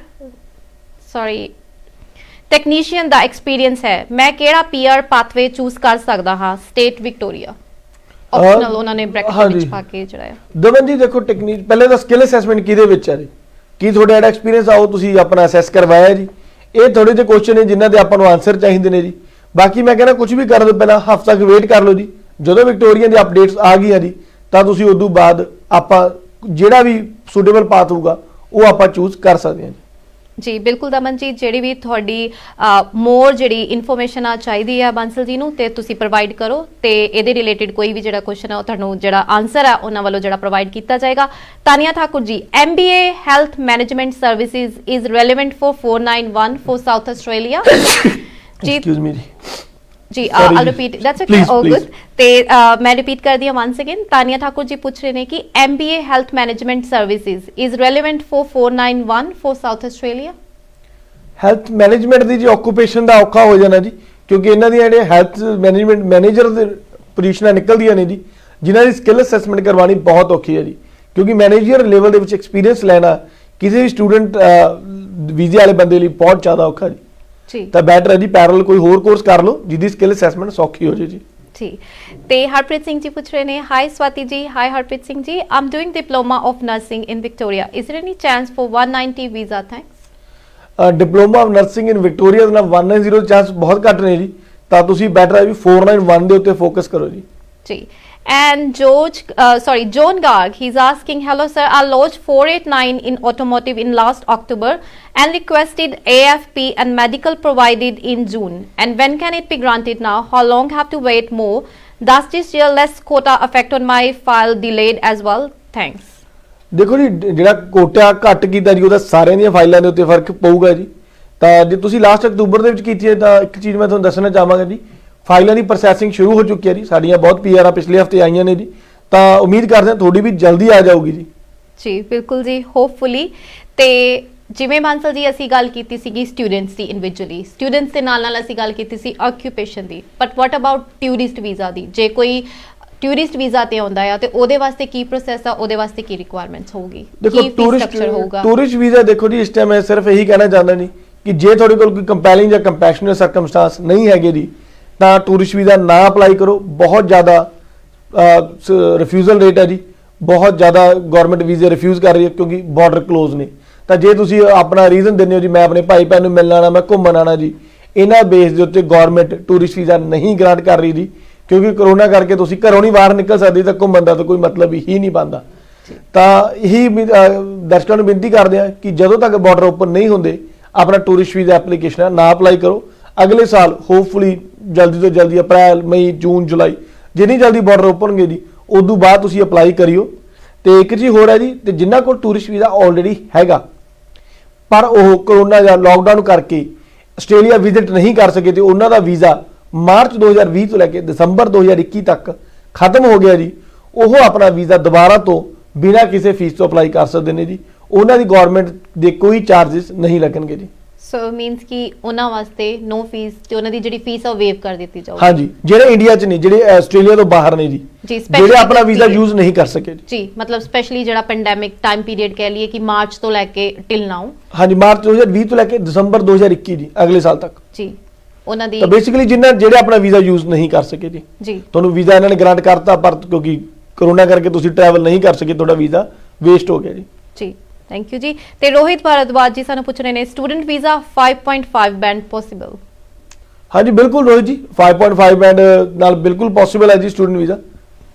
ਟੈਕਨੀਸ਼ੀਅਨ ਦਾ ਐਕਸਪੀਰੀਅੰਸ ਹੈ। ਮੈਂ ਕਿਹੜਾ ਪੀਆਰ ਪਾਥਵੇ ਚੂਜ਼ ਕਰ ਸਕਦਾ ਹਾਂ? ਸਟੇਟ ਵਿਕਟੋਰੀਆ ਆਪਸ਼ਨਲ ਉਹਨਾਂ ਨੇ ਬ੍ਰੈਕਟ ਵਿੱਚ ਪਾ ਕੇ ਜਿਹੜਾ ਹੈ। ਦਮਨ ਜੀ ਦੇਖੋ, ਟੈਕਨੀਕ ਪਹਿਲੇ ਤਾਂ ਸਕਿੱਲ ਅਸੈਸਮੈਂਟ ਕਿਹਦੇ ਵਿੱਚ ਹੈ ਜੀ, ਕੀ ਤੁਹਾਡਾ ਜਿਹੜਾ ਐਕਸਪੀਰੀਅੰਸ ਆ ਉਹ ਤੁਸੀਂ ਆਪਣਾ ਅਸੈਸ ਕਰਵਾਇਆ ਜੀ। ਇਹ ਥੋੜੇ ਜਿਹੇ ਕੁਐਸਚਨ ਨੇ ਜਿਨ੍ਹਾਂ ਦੇ ਆਪਾਂ ਨੂੰ ਆਨਸਰ ਚਾਹੀਦੇ ਨੇ ਜੀ। ਬਾਕੀ ਮੈਂ ਕਹਿੰਦਾ ਕੁਝ ਵੀ ਕਰਨ ਤੋਂ ਪਹਿਲਾਂ ਹਫ਼ਤਾ ਤੱਕ ਵੇਟ ਕਰ ਲਓ ਜੀ। ਜਦੋਂ ਵਿਕਟੋਰੀਆ ਦੀ ਅਪਡੇਟਸ ਆ ਗਈਆਂ ਜੀ ਤਾਂ ਤੁਸੀਂ ਉਦੋਂ ਬਾਅਦ ਆਪਾਂ ਜਿਹੜਾ ਵੀ ਸੂਟੇਬਲ ਪਾਥ ਹੋਊਗਾ ਉਹ ਆਪਾਂ ਚੂਜ਼ ਕਰ ਸਕਦੇ ਹਾਂ ਜੀ। ਬਿਲਕੁਲ ਦਮਨ ਜੀ, ਜਿਹੜੀ ਵੀ ਤੁਹਾਡੀ ਮੋਰ ਜਿਹੜੀ ਇਨਫੋਰਮੇਸ਼ਨ ਆ ਚਾਹੀਦੀ ਆ ਬਾਂਸਲ ਜੀ ਨੂੰ, ਤੇ ਤੁਸੀਂ ਪ੍ਰੋਵਾਈਡ ਕਰੋ, ਤੇ ਇਹਦੇ ਰਿਲੇਟਡ ਕੋਈ ਵੀ ਜਿਹੜਾ ਕੁਐਸਚਨ ਆ ਉਹ ਤੁਹਾਨੂੰ ਜਿਹੜਾ ਆਨਸਰ ਆ ਉਹਨਾਂ ਵੱਲੋਂ ਜਿਹੜਾ ਪ੍ਰੋਵਾਈਡ ਕੀਤਾ ਜਾਏਗਾ। Tania Thakur ji, MBA health management services is relevant for 491 for South Australia ਜੀ। ਐਕਸਕਿਊਜ਼ ਮੀ जी I'll repeat, that's okay, all good। ਤੇ ਮੈਂ ਰਿਪੀਟ ਕਰਦੀ ਹਾਂ once again। ਤਾਨੀਆ ਠਾਕੁਰ ਜੀ ਪੁੱਛ ਰਹੇ ਨੇ ਕਿ MBA health management services is relevant for 491 for South Australia. Health management ਦੀ ਜੀ ਆਕੂਪੇਸ਼ਨ ਦਾ ਔਖਾ ਹੋ ਜਾਣਾ ਜੀ, ਕਿਉਂਕਿ ਇਹਨਾਂ ਦੀਆਂ ਜਿਹੜੇ ਹੈਲਥ ਮੈਨੇਜਮੈਂਟ ਮੈਨੇਜਰ ਦੇ ਪੋਜੀਸ਼ਨਾਂ ਨਿਕਲਦੀਆਂ ਨੇ ਜੀ, ਜਿਨ੍ਹਾਂ ਦੀ ਸਕਿੱਲ ਅਸੈਸਮੈਂਟ ਕਰਵਾਉਣੀ ਬਹੁਤ ਔਖੀ ਹੈ ਜੀ, ਕਿਉਂਕਿ ਮੈਨੇਜਰ ਲੈਵਲ ਦੇ ਵਿੱਚ ਐਕਸਪੀਰੀਅੰਸ ਲੈਣਾ ਕਿਸੇ ਵੀ ਸਟੂਡੈਂਟ ਵੀਜ਼ੇ ਵਾਲੇ ਬੰਦੇ ਲਈ ਬਹੁਤ ਜ਼ਿਆਦਾ ਔਖਾ ਜੀ। ਤਾਂ ਬੈਟਰ ਹੈ ਜੀ ਪੈਰਲਲ ਕੋਈ ਹੋਰ ਕੋਰਸ ਕਰ ਲਓ ਜਿਹਦੀ ਸਕਿੱਲ ਅਸੈਸਮੈਂਟ ਸੌਖੀ ਹੋ ਜੇ ਜੀ। ਜੀ। ਤੇ ਹਰਪ੍ਰੀਤ ਸਿੰਘ ਜੀ ਪੁੱਛ ਰਹੇ ਨੇ, ਹਾਈ ਸਵਾਤੀ ਜੀ, high Harpreet Singh ji, I'm doing diploma of nursing in Victoria, is there any chance for 190 visa? Thanks. Diploma of nursing in Victoria ਦਾ 190 ਦੇ ਚਾਂਸ ਬਹੁਤ ਘੱਟ ਨੇ ਜੀ, ਤਾਂ ਤੁਸੀਂ ਬੈਟਰ ਹੈ ਵੀ 491 ਦੇ ਉੱਤੇ ਫੋਕਸ ਕਰੋ ਜੀ। ਜੀ। And John Garg, he's asking, hello sir, I lodged 489 in automotive in last October and requested AFP and medical provided in June. And when can it be granted now? How long have to wait more? Does this year less quota affect on my file delayed as well? Thanks. ਦੇਖੋ ਜੀ, ਜਿਹੜਾ quota ਘੱਟ ਕੀਤਾ ਜੀ ਉਹਦਾ ਸਾਰਿਆਂ ਦੀਆਂ ਫਾਈਲਾਂ ਦੇ ਉੱਤੇ ਫਰਕ ਪਊਗਾ ਜੀ। ਤਾਂ ਜੇ ਤੁਸੀਂ ਲਾਸਟ ਅਕਤੂਬਰ ਦੇ ਵਿੱਚ ਕੀਤੀ ਹੈ ਤਾਂ ਇੱਕ ਚੀਜ਼ ਮੈਂ ਤੁਹਾਨੂੰ ਦੱਸਣਾ ਚਾਹਾਂਗਾ ਜੀ, ਫਾਈਲਾਂ ਦੀ ਪ੍ਰੋਸੈਸਿੰਗ ਸ਼ੁਰੂ ਹੋ ਚੁੱਕੀ ਹੈ ਜੀ। ਸਾਡੀਆਂ ਬਹੁਤ ਪੀਆਰ ਪਿਛਲੇ ਹਫਤੇ ਆਈਆਂ ਨੇ ਜੀ, ਤਾਂ ਉਮੀਦ ਕਰਦੇ ਹਾਂ ਤੁਹਾਡੀ ਵੀ ਜਲਦੀ ਆ ਜਾਊਗੀ ਜੀ। ਜੀ ਬਿਲਕੁਲ ਜੀ, ਹੋਪਫੁਲੀ। ਤੇ ਜਿਵੇਂ ਬਾਂਸਲ ਜੀ ਅਸੀਂ ਗੱਲ ਕੀਤੀ ਸੀਗੀ ਸਟੂਡੈਂਟਸ ਦੀ ਇੰਡੀਵਿਜੂਅਲੀ, ਸਟੂਡੈਂਟਸ ਦੇ ਨਾਲ ਅਸੀਂ ਗੱਲ ਕੀਤੀ ਸੀ ਆਕਿਊਪੇਸ਼ਨ ਦੀ, but what about tourist visa ਦੀ? ਜੇ ਕੋਈ ਟੂਰਿਸਟ ਵੀਜ਼ਾ ਤੇ ਆਉਂਦਾ ਆ ਤੇ ਉਹਦੇ ਵਾਸਤੇ ਕੀ ਪ੍ਰੋਸੈਸ ਆ, ਉਹਦੇ ਵਾਸਤੇ ਕੀ ਰਿਕੁਆਇਰਮੈਂਟਸ ਹੋਊਗੀ, ਦੇਖੋ ਕੀ ਫੀਸ ਸਟਰਕਚਰ ਹੋਊਗਾ? ਟੂਰਿਸਟ ਵੀਜ਼ਾ ਦੇਖੋ ਜੀ, ਇਸ ਟਾਈਮ ਮੈਂ ਸਿਰਫ ਇਹੀ ਕਹਿਣਾ ਚਾਹੁੰਦਾ ਜੀ ਕਿ ਜੇ ਤੁਹਾਡੇ ਕੋਲ ਕੋਈ ਕੰਪੈਲਿੰਗ ਜਾਂ ਕੰਪੈਸ਼ਨਲ ਸਰਕਮਸਟੈਂਸ ਨਹੀਂ ਹੈਗੇ ਜੀ, ਤਾਂ ਟੂਰਿਸਟ ਵੀਜ਼ਾ ਨਾ ਅਪਲਾਈ ਕਰੋ। ਬਹੁਤ ਜ਼ਿਆਦਾ ਰਿਫਿਊਜ਼ਲ ਰੇਟ ਹੈ ਜੀ, ਬਹੁਤ ਜ਼ਿਆਦਾ ਗਵਰਨਮੈਂਟ ਵੀਜ਼ੇ ਰਿਫਿਊਜ਼ ਕਰ ਰਹੀ ਹੈ ਕਿਉਂਕਿ ਬਾਰਡਰ ਕਲੋਜ਼ ਨੇ। ਤਾਂ ਜੇ ਤੁਸੀਂ ਆਪਣਾ ਰੀਜ਼ਨ ਦਿੰਦੇ ਹੋ ਜੀ ਮੈਂ ਆਪਣੇ ਭਾਈ ਭੈਣ ਨੂੰ ਮਿਲਣ ਆਉਣਾ, ਮੈਂ ਘੁੰਮਣ ਆਉਣਾ ਜੀ, ਇਹਨਾਂ ਬੇਸ ਦੇ ਉੱਤੇ ਗਵਰਨਮੈਂਟ ਟੂਰਿਸਟ ਵੀਜ਼ਾ ਨਹੀਂ ਗ੍ਰਾਂਟ ਕਰ ਰਹੀ ਜੀ, ਕਿਉਂਕਿ ਕਰੋਨਾ ਕਰਕੇ ਤੁਸੀਂ ਘਰੋਂ ਨਹੀਂ ਬਾਹਰ ਨਿਕਲ ਸਕਦੇ ਤਾਂ ਘੁੰਮਣ ਦਾ ਤਾਂ ਕੋਈ ਮਤਲਬ ਹੀ ਨਹੀਂ ਬਣਦਾ। ਤਾਂ ਇਹੀ ਦਰਸ਼ਕਾਂ ਨੂੰ ਬੇਨਤੀ ਕਰਦੇ ਆ ਕਿ ਜਦੋਂ ਤੱਕ ਬਾਰਡਰ ਓਪਨ ਨਹੀਂ ਹੁੰਦੇ ਆਪਣਾ ਟੂਰਿਸਟ ਵੀਜ਼ਾ ਐਪਲੀਕੇਸ਼ਨ ਨਾ ਅਪਲਾਈ ਕਰੋ। ਅਗਲੇ ਸਾਲ ਹੋਪਫੁਲੀ ਜਲਦੀ ਤੋਂ ਜਲਦੀ ਅਪ੍ਰੈਲ, ਮਈ, ਜੂਨ, ਜੁਲਾਈ ਜਿੰਨੀ ਜਲਦੀ ਬਾਰਡਰ ਓਪਨ ਹੋਣਗੇ ਜੀ ਉਦੋਂ ਬਾਅਦ ਤੁਸੀਂ ਅਪਲਾਈ ਕਰਿਓ। ਤੇ ਇੱਕ ਚੀਜ਼ ਹੋਰ ਹੈ ਜੀ, ਤੇ ਜਿਨ੍ਹਾਂ ਕੋਲ ਟੂਰਿਸਟ ਵੀਜ਼ਾ ਆਲਰੇਡੀ ਹੈਗਾ ਪਰ ਉਹ ਕਰੋਨਾ ਜਾਂ ਲਾਕਡਾਊਨ ਕਰਕੇ ਆਸਟ੍ਰੇਲੀਆ ਵਿਜ਼ਿਟ ਨਹੀਂ ਕਰ ਸਕੇ ਤੇ ਉਹਨਾਂ ਦਾ ਵੀਜ਼ਾ ਮਾਰਚ 2020 ਤੋਂ ਲੈ ਕੇ ਦਸੰਬਰ 2021 ਤੱਕ ਖਤਮ ਹੋ ਗਿਆ ਜੀ, ਉਹ ਆਪਣਾ ਵੀਜ਼ਾ ਦੁਬਾਰਾ ਤੋਂ ਬਿਨਾਂ ਕਿਸੇ ਫੀਸ ਤੋਂ ਅਪਲਾਈ ਕਰ ਸਕਦੇ ਨੇ ਜੀ। ਉਹਨਾਂ ਦੀ ਗਵਰਨਮੈਂਟ ਦੇ ਕੋਈ ਚਾਰजेस ਨਹੀਂ ਲੱਗਣਗੇ ਜੀ। ਸੋ ਮੀਨਸ ਕਿ ਉਹਨਾਂ ਵਾਸਤੇ ਨੋ ਫੀਸ ਤੇ ਉਹਨਾਂ ਦੀ ਜਿਹੜੀ ਫੀਸ ਆ ਉਹ ਵੇਵ ਕਰ ਦਿੱਤੀ ਜਾਊਗੀ। ਹਾਂਜੀ, ਜਿਹੜੇ ਇੰਡੀਆ 'ਚ ਨੇ, ਜਿਹੜੇ ਆਸਟ੍ਰੇਲੀਆ ਤੋਂ ਬਾਹਰ ਨੇ ਜੀ, ਜਿਹੜੇ ਆਪਣਾ ਵੀਜ਼ਾ ਯੂਜ਼ ਨਹੀਂ ਕਰ ਸਕੇ ਜੀ, ਮਤਲਬ ਸਪੈਸ਼ਲੀ ਜਿਹੜਾ ਪੈਂਡੈਮਿਕ ਟਾਈਮ ਪੀਰੀਅਡ ਕਹਿ ਲਈਏ ਕਿ ਮਾਰਚ ਤੋਂ ਲੈ ਕੇ ਟਿਲ ਨਾਓ। ਹਾਂਜੀ, ਮਾਰਚ 2020 ਤੋਂ ਲੈ ਕੇ ਦਸੰਬਰ 2021 ਜੀ, ਅਗਲੇ ਸਾਲ ਤੱਕ ਜੀ ਉਹਨਾਂ ਦੀ ਤਾਂ ਬੇਸਿਕਲੀ ਜਿਹੜੇ ਆਪਣਾ ਵੀਜ਼ਾ ਯੂਜ਼ ਨਹੀਂ ਕਰ ਸਕੇ ਜੀ, ਤੁਹਾਨੂੰ ਵੀਜ਼ਾ ਇਹਨਾਂ ਨੇ ਗ੍ਰਾਂਟ ਕਰਤਾ ਪਰ ਕਿਉਂਕਿ ਕਰੋਨਾ ਕਰਕੇ ਤੁਸੀਂ ਟਰੈਵਲ ਨਹੀਂ ਕਰ ਸਕੇ, ਤੁਹਾਡਾ ਵੀਜ਼ਾ ਵੇਸਟ ਹੋ ਗਿਆ ਜੀ। ਜੀ ਥੈਂਕ ਯੂ ਜੀ। ਤੇ ਰੋਹਿਤ ਭਾਰਦਵਾਜ ਜੀ ਸਾਨੂੰ ਪੁੱਛ ਰਹੇ ਨੇ ਸਟੂਡੈਂਟ ਵੀਜ਼ਾ 5.5 ਬੈਂਡ ਪੋਸੀਬਲ। ਹਾਂਜੀ ਬਿਲਕੁਲ ਰੋਹਿਤ ਜੀ, 5.5 ਬੈਂਡ ਨਾਲ ਬਿਲਕੁਲ ਪੋਸੀਬਲ ਹੈ ਜੀ ਸਟੂਡੈਂਟ ਵੀਜ਼ਾ।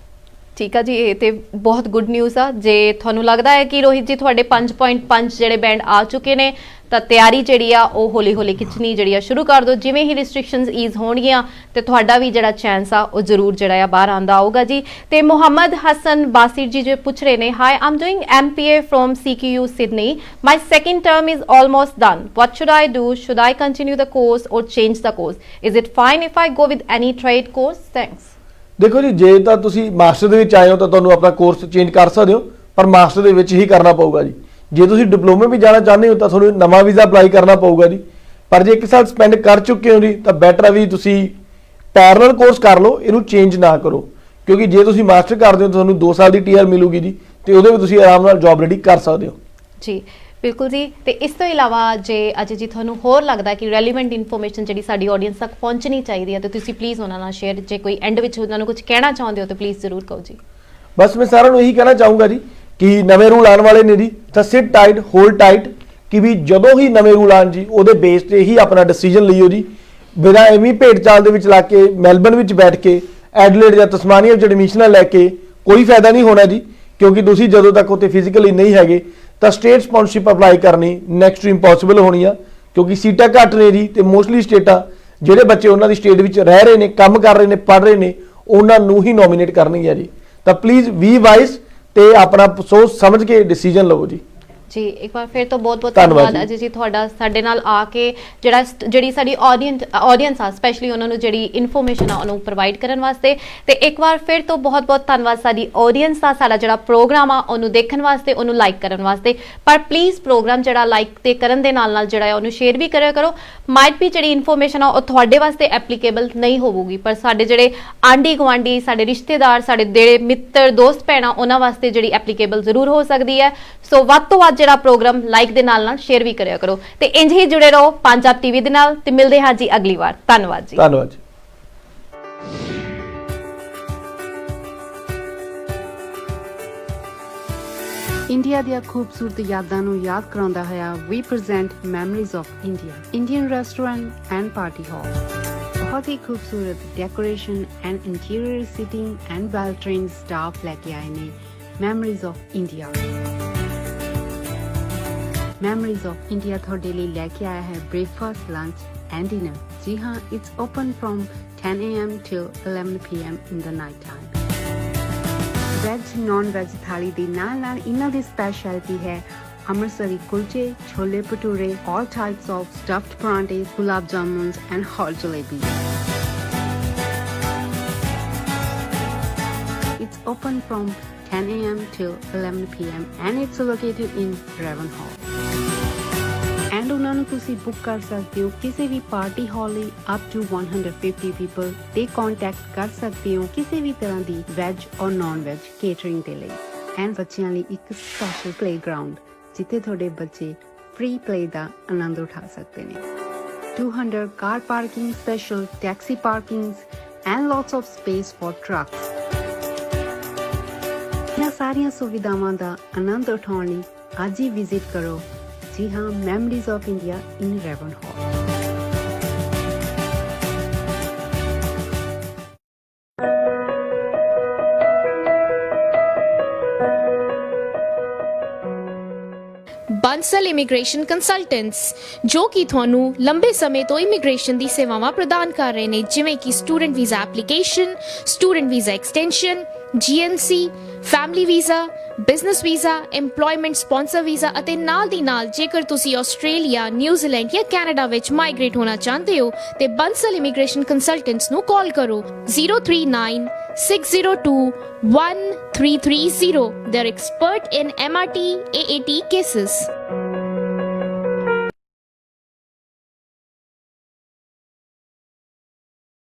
ਠੀਕ ਆ ਜੀ, ਇਹ ਤੇ ਬਹੁਤ ਗੁੱਡ ਨਿਊਜ਼ ਆ। ਜੇ ਤੁਹਾਨੂੰ ਲੱਗਦਾ ਹੈ ਕਿ ਰੋਹਿਤ ਜੀ ਤੁਹਾਡੇ 5.5 ਜਿਹੜੇ ਬੈਂਡ ਆ ਚੁੱਕੇ ਨੇ ਤਾਂ ਤਿਆਰੀ ਜਿਹੜੀ ਆ ਉਹ ਹੌਲੀ ਹੌਲੀ ਖਿੱਚਣੀ ਜਿਹੜੀ ਆ ਸ਼ੁਰੂ ਕਰ ਦਿਓ। ਜਿਵੇਂ ਹੀ ਰਿਸਟ੍ਰਿਕਸ਼ਨਸ ਈਜ਼ ਹੋਣਗੀਆਂ ਤੇ ਤੁਹਾਡਾ ਵੀ ਜਿਹੜਾ ਚਾਂਸ ਆ ਉਹ ਜ਼ਰੂਰ ਜਿਹੜਾ ਆ ਬਾਹਰ ਆਂਦਾ ਆਊਗਾ ਜੀ। ਤੇ ਮੁਹੰਮਦ ਹਸਨ ਬਾਸਿਰ ਜੀ ਜੋ ਪੁੱਛ ਰਹੇ ਨੇ, hi I'm doing MPA from CQU Sydney, my second term is almost done, what should I do, should I continue the course or change the course, is it fine if I go with any trade course? Thanks. ਦੇਖੋ ਜੀ, ਜੇ ਤਾਂ ਤੁਸੀਂ master ਦੇ ਵਿੱਚ ਆਏ ਹੋ ਤਾਂ ਤੁਹਾਨੂੰ ਆਪਣਾ ਕੋਰਸ ਚੇਂਜ ਕਰ ਸਕਦੇ ਹੋ, ਪਰ ਮਾਸਟਰ ਦੇ ਵਿੱਚ ਹੀ ਕਰਨਾ ਪਊਗਾ ਜੀ। ਜੇ ਤੁਸੀਂ ਡਿਪਲੋਮੇ ਵੀ ਜਾਣਾ ਚਾਹੁੰਦੇ ਹੋ ਤਾਂ ਤੁਹਾਨੂੰ ਨਵਾਂ ਵੀਜ਼ਾ ਅਪਲਾਈ ਕਰਨਾ ਪਊਗਾ ਜੀ। ਪਰ ਜੇ 1 ਸਾਲ ਸਪੈਂਡ ਕਰ ਚੁੱਕੇ ਹੋ ਜੀ ਤਾਂ ਬੈਟਰ ਹੈ ਵੀ ਤੁਸੀਂ ਪੈਰਲਲ ਕੋਰਸ ਕਰ ਲਓ, ਇਹਨੂੰ ਚੇਂਜ ਨਾ ਕਰੋ, ਕਿਉਂਕਿ ਜੇ ਤੁਸੀਂ ਮਾਸਟਰ ਕਰਦੇ ਹੋ ਤਾਂ ਤੁਹਾਨੂੰ 2 ਸਾਲ ਦੀ TR ਮਿਲੂਗੀ ਜੀ ਤੇ ਉਹਦੇ ਵਿੱਚ ਤੁਸੀਂ ਆਰਾਮ ਨਾਲ ਜੌਬ ਰੈਡੀ ਕਰ ਸਕਦੇ ਹੋ ਜੀ। ਬਿਲਕੁਲ ਜੀ। ਤੇ ਇਸ ਤੋਂ ਇਲਾਵਾ ਜੇ ਅਜੇ ਜੀ ਤੁਹਾਨੂੰ ਹੋਰ ਲੱਗਦਾ ਕਿ ਰੈਲੇਵੈਂਟ ਇਨਫੋਰਮੇਸ਼ਨ ਜਿਹੜੀ ਸਾਡੀ ਆਡੀਅנס ਤੱਕ ਪਹੁੰਚਣੀ ਚਾਹੀਦੀ ਹੈ ਤਾਂ ਤੁਸੀਂ ਪਲੀਜ਼ ਉਹਨਾਂ ਨਾਲ ਸ਼ੇਅਰ, ਜੇ ਕੋਈ ਐਂਡ ਵਿੱਚ ਉਹਨਾਂ ਨੂੰ ਕੁਝ ਕਹਿਣਾ ਚਾਹੁੰਦੇ ਹੋ ਤਾਂ ਪਲੀਜ਼ ਜ਼ਰੂਰ ਕਹੋ ਜੀ। ਬਸ ਮੈਂ ਸਾਰਿਆਂ ਨੂੰ ਇਹੀ ਕਹਿਣਾ ਚਾਹੂੰਗਾ ਜੀ ਕਿ ਨਵੇਂ ਰੂਲ ਆਉਣ ਵਾਲੇ ਨੇ ਜੀ ਤਾਂ ਸਿਟ ਟਾਈਟ, ਹੋਲਡ ਟਾਈਟ, ਕਿ ਵੀ ਜਦੋਂ ਹੀ ਨਵੇਂ ਰੂਲ ਆਉਣ ਜੀ ਉਹਦੇ ਬੇਸ ਤੇ ਹੀ ਆਪਣਾ ਡਿਸੀਜਨ ਲਈਓ ਜੀ। ਬਿਨਾਂ ਐਵੇਂ ਭੇਡ ਚਾਲ ਦੇ ਵਿੱਚ ਲਾ ਕੇ ਮੈਲਬਨ ਵਿੱਚ ਬੈਠ ਕੇ ਐਡਲੇਡ ਜਾਂ ਤਸਮਾਨੀਆ ਵਿੱਚ ਐਡਮਿਸ਼ਨਾਂ ਲੈ ਕੇ ਕੋਈ ਫਾਇਦਾ ਨਹੀਂ ਹੋਣਾ ਜੀ, ਕਿਉਂਕਿ ਤੁਸੀਂ ਜਦੋਂ ਤੱਕ ਉੱਥੇ ਫਿਜ਼ੀਕਲੀ ਨਹੀਂ ਹੈਗੇ ਤਾਂ ਸਟੇਟ ਸਪਾਂਸਰਸ਼ਿਪ ਅਪਲਾਈ ਕਰਨੀ ਨੈਕਸਟ ਟੂ ਇੰਪੋਸੀਬਲ ਹੋਣੀ ਆ, ਕਿਉਂਕਿ ਸੀਟਾਂ ਘੱਟ ਨੇ ਜੀ। ਤੇ ਮੋਸਟਲੀ ਸਟੇਟਾਂ ਜਿਹੜੇ ਬੱਚੇ ਉਹਨਾਂ ਦੀ ਸਟੇਟ ਵਿੱਚ ਰਹਿ ਰਹੇ ਨੇ, ਕੰਮ ਕਰ ਰਹੇ ਨੇ, ਪੜ੍ਹ ਰਹੇ ਨੇ, ਉਹਨਾਂ ਨੂੰ ਹੀ ਨੋਮੀਨੇਟ ਕਰਨਗੀਆਂ ਜੀ। ਤਾਂ ਪਲੀਜ਼ ਵੀ ਵਾਈਜ਼ ਤੇ ਆਪਣਾ ਸੋਚ ਸਮਝ ਕੇ ਡਿਸੀਜਨ ਲਵੋ ਜੀ। ਜੀ ਇੱਕ ਵਾਰ ਫਿਰ ਤੋਂ ਬਹੁਤ ਬਹੁਤ ਧੰਨਵਾਦ ਅਜੇ ਜੀ ਤੁਹਾਡਾ ਸਾਡੇ ਨਾਲ ਆ ਕੇ ਜਿਹੜੀ ਸਾਡੀ ਆਡੀਅנס ਆ ਸਪੈਸ਼ਲੀ ਉਹਨਾਂ ਨੂੰ ਜਿਹੜੀ ਇਨਫੋਰਮੇਸ਼ਨ ਆ ਉਹਨੂੰ ਪ੍ਰੋਵਾਈਡ ਕਰਨ ਵਾਸਤੇ। ਤੇ ਇੱਕ ਵਾਰ ਫਿਰ ਤੋਂ ਬਹੁਤ ਬਹੁਤ ਧੰਨਵਾਦ ਸਾਡੀ ਆਡੀਅנס ਦਾ, ਸਾਡਾ ਜਿਹੜਾ ਪ੍ਰੋਗਰਾਮ ਆ ਉਹਨੂੰ ਦੇਖਣ ਵਾਸਤੇ, ਉਹਨੂੰ ਲਾਈਕ ਕਰਨ ਵਾਸਤੇ। ਪਰ ਪਲੀਜ਼ ਪ੍ਰੋਗਰਾਮ ਜਿਹੜਾ ਲਾਈਕ ਤੇ ਕਰਨ ਦੇ ਨਾਲ ਨਾਲ ਜਿਹੜਾ ਉਹਨੂੰ ਸ਼ੇਅਰ ਵੀ ਕਰਿਆ ਕਰੋ। ਮਾਈਟ ਵੀ ਜਿਹੜੀ ਇਨਫੋਰਮੇਸ਼ਨ ਆ ਉਹ ਤੁਹਾਡੇ ਵਾਸਤੇ ਐਪਲੀਕੇਬਲ ਨਹੀਂ ਹੋਊਗੀ ਪਰ ਸਾਡੇ ਜਿਹੜੇ ਆਂਢੀ ਗੁਆਂਢੀ, ਸਾਡੇ ਰਿਸ਼ਤੇਦਾਰ, ਸਾਡੇ ਜਿਹੜੇ ਮਿੱਤਰ, ਦੋਸਤ ਭੈਣਾਂ ਉਹਨਾਂ ਵਾਸਤੇ ਜਿਹੜੀ ਐਪਲੀਕੇਬਲ ਜ਼ਰੂਰ ਹੋ ਸਕਦੀ ਹੈ। ਸੋ ਵੱਧ ਤੋਂ ਵੱਧ ਜਿਹੜਾ ਪ੍ਰੋਗਰਾਮ ਲਾਈਕ ਦੇ ਨਾਲ ਨਾਲ ਸ਼ੇਅਰ ਵੀ ਕਰਿਆ ਕਰੋ ਤੇ ਇੰਜ ਹੀ ਜੁੜੇ ਰਹੋ ਪੰਜਾਬ ਟੀਵੀ ਦੇ ਨਾਲ ਤੇ ਮਿਲਦੇ ਹਾਂ ਜੀ ਅਗਲੀ ਵਾਰ। ਧੰਨਵਾਦ ਜੀ। ਧੰਨਵਾਦ ਜੀ। ਇੰਡੀਆ ਦੀਆਂ ਖੂਬਸੂਰਤ ਯਾਦਾਂ ਨੂੰ ਯਾਦ ਕਰਾਉਂਦਾ ਹੋਇਆ ਵੀ present memories of India, Indian restaurant and party hall. बहुत ही खूबसूरत decoration and interior seating and well trained staff लेके आए ने memories of India. Memories of India थोड़े लिए लेके आया है ब्रेकफास्ट, लंच एंड डिनर। जी हाँ, it's open from 10 AM till 11 PM in the night time। Veg non veg thali दी नाल इन्हां दी स्पेशलिटी है अमृतसरी कुलचे, chole bhature, all types of stuffed paranthas, gulab jamuns and hot jalebi। It's open from 10 AM till 11 PM and it's located in Raven Hall। And ਉਹਨਾਂ ਨੂੰ ਤੁਸੀਂ book ਕਰ ਸਕਦੇ ਹੋ ਕਿਸੇ ਵੀ ਪਾਰਟੀ ਹਾਲ ਲਈ up to 150 people ਤੇ ਕੰਟੈਕਟ ਕਰ ਸਕਦੇ ਹੋ ਕਿਸੇ ਵੀ ਤਰ੍ਹਾਂ ਦੀ ਵੈਜ ਔਰ ਨਾਨ ਵੈਜ ਕੇਟਰਿੰਗ ਦੇ ਲਈ। ਐਂਡ ਬੱਚਿਆਂ ਲਈ ਇੱਕ ਸਪੈਸ਼ਲ ਪਲੇਗਰਾਉਂਡ ਜਿੱਥੇ ਤੁਹਾਡੇ ਬੱਚੇ ਫ੍ਰੀ ਪਲੇ ਦਾ ਆਨੰਦ ਉਠਾ ਸਕਦੇ ਨੇ। 200 car parking, special taxi parkings and lots of space for trucks. ਇਹਨਾਂ ਸਾਰੀਆਂ ਸੁਵਿਧਾਵਾਂ ਦਾ ਆਨੰਦ ਉਠਾਉਣ ਲਈ ਅੱਜ ਹੀ ਵਿਜ਼ਿਟ ਕਰੋ। ਜੀ ਹਾਂ, memories of India in Raven hall. Bansal immigration consultants ਜੋ ਕਿ ਤੁਹਾਨੂੰ ਲੰਬੇ ਸਮੇਂ ਤੋਂ ਇਮੀਗ੍ਰੇਸ਼ਨ ਦੀ ਸੇਵਾਵਾਂ ਪ੍ਰਦਾਨ ਕਰ ਰਹੇ ਨੇ, ਜਿਵੇਂ ਕਿ student visa application, student visa extension, GNC, family visa, business visa, EMPLOYMENT sponsor visa ਅਤੇ ਨਾਲ ਦੀ ਨਾਲ ਜੇਕਰ ਤੁਸੀਂ ਆਸਟ੍ਰੇਲੀਆ, ਨਿਊਜ਼ੀਲੈਂਡ ਜਾਂ ਕੈਨੇਡਾ ਵਿੱਚ ਮਾਈਗ੍ਰੇਟ ਹੋਣਾ ਚਾਹੁੰਦੇ ਹੋ ਤੇ ਬੰਸਲ ਇਮੀਗ੍ਰੇਸ਼ਨ ਕੰਸਲਟੈਂਟਸ ਨੂੰ ਕਾਲ ਕਰੋ 039-602-1330. They're expert in MRT, AAT cases.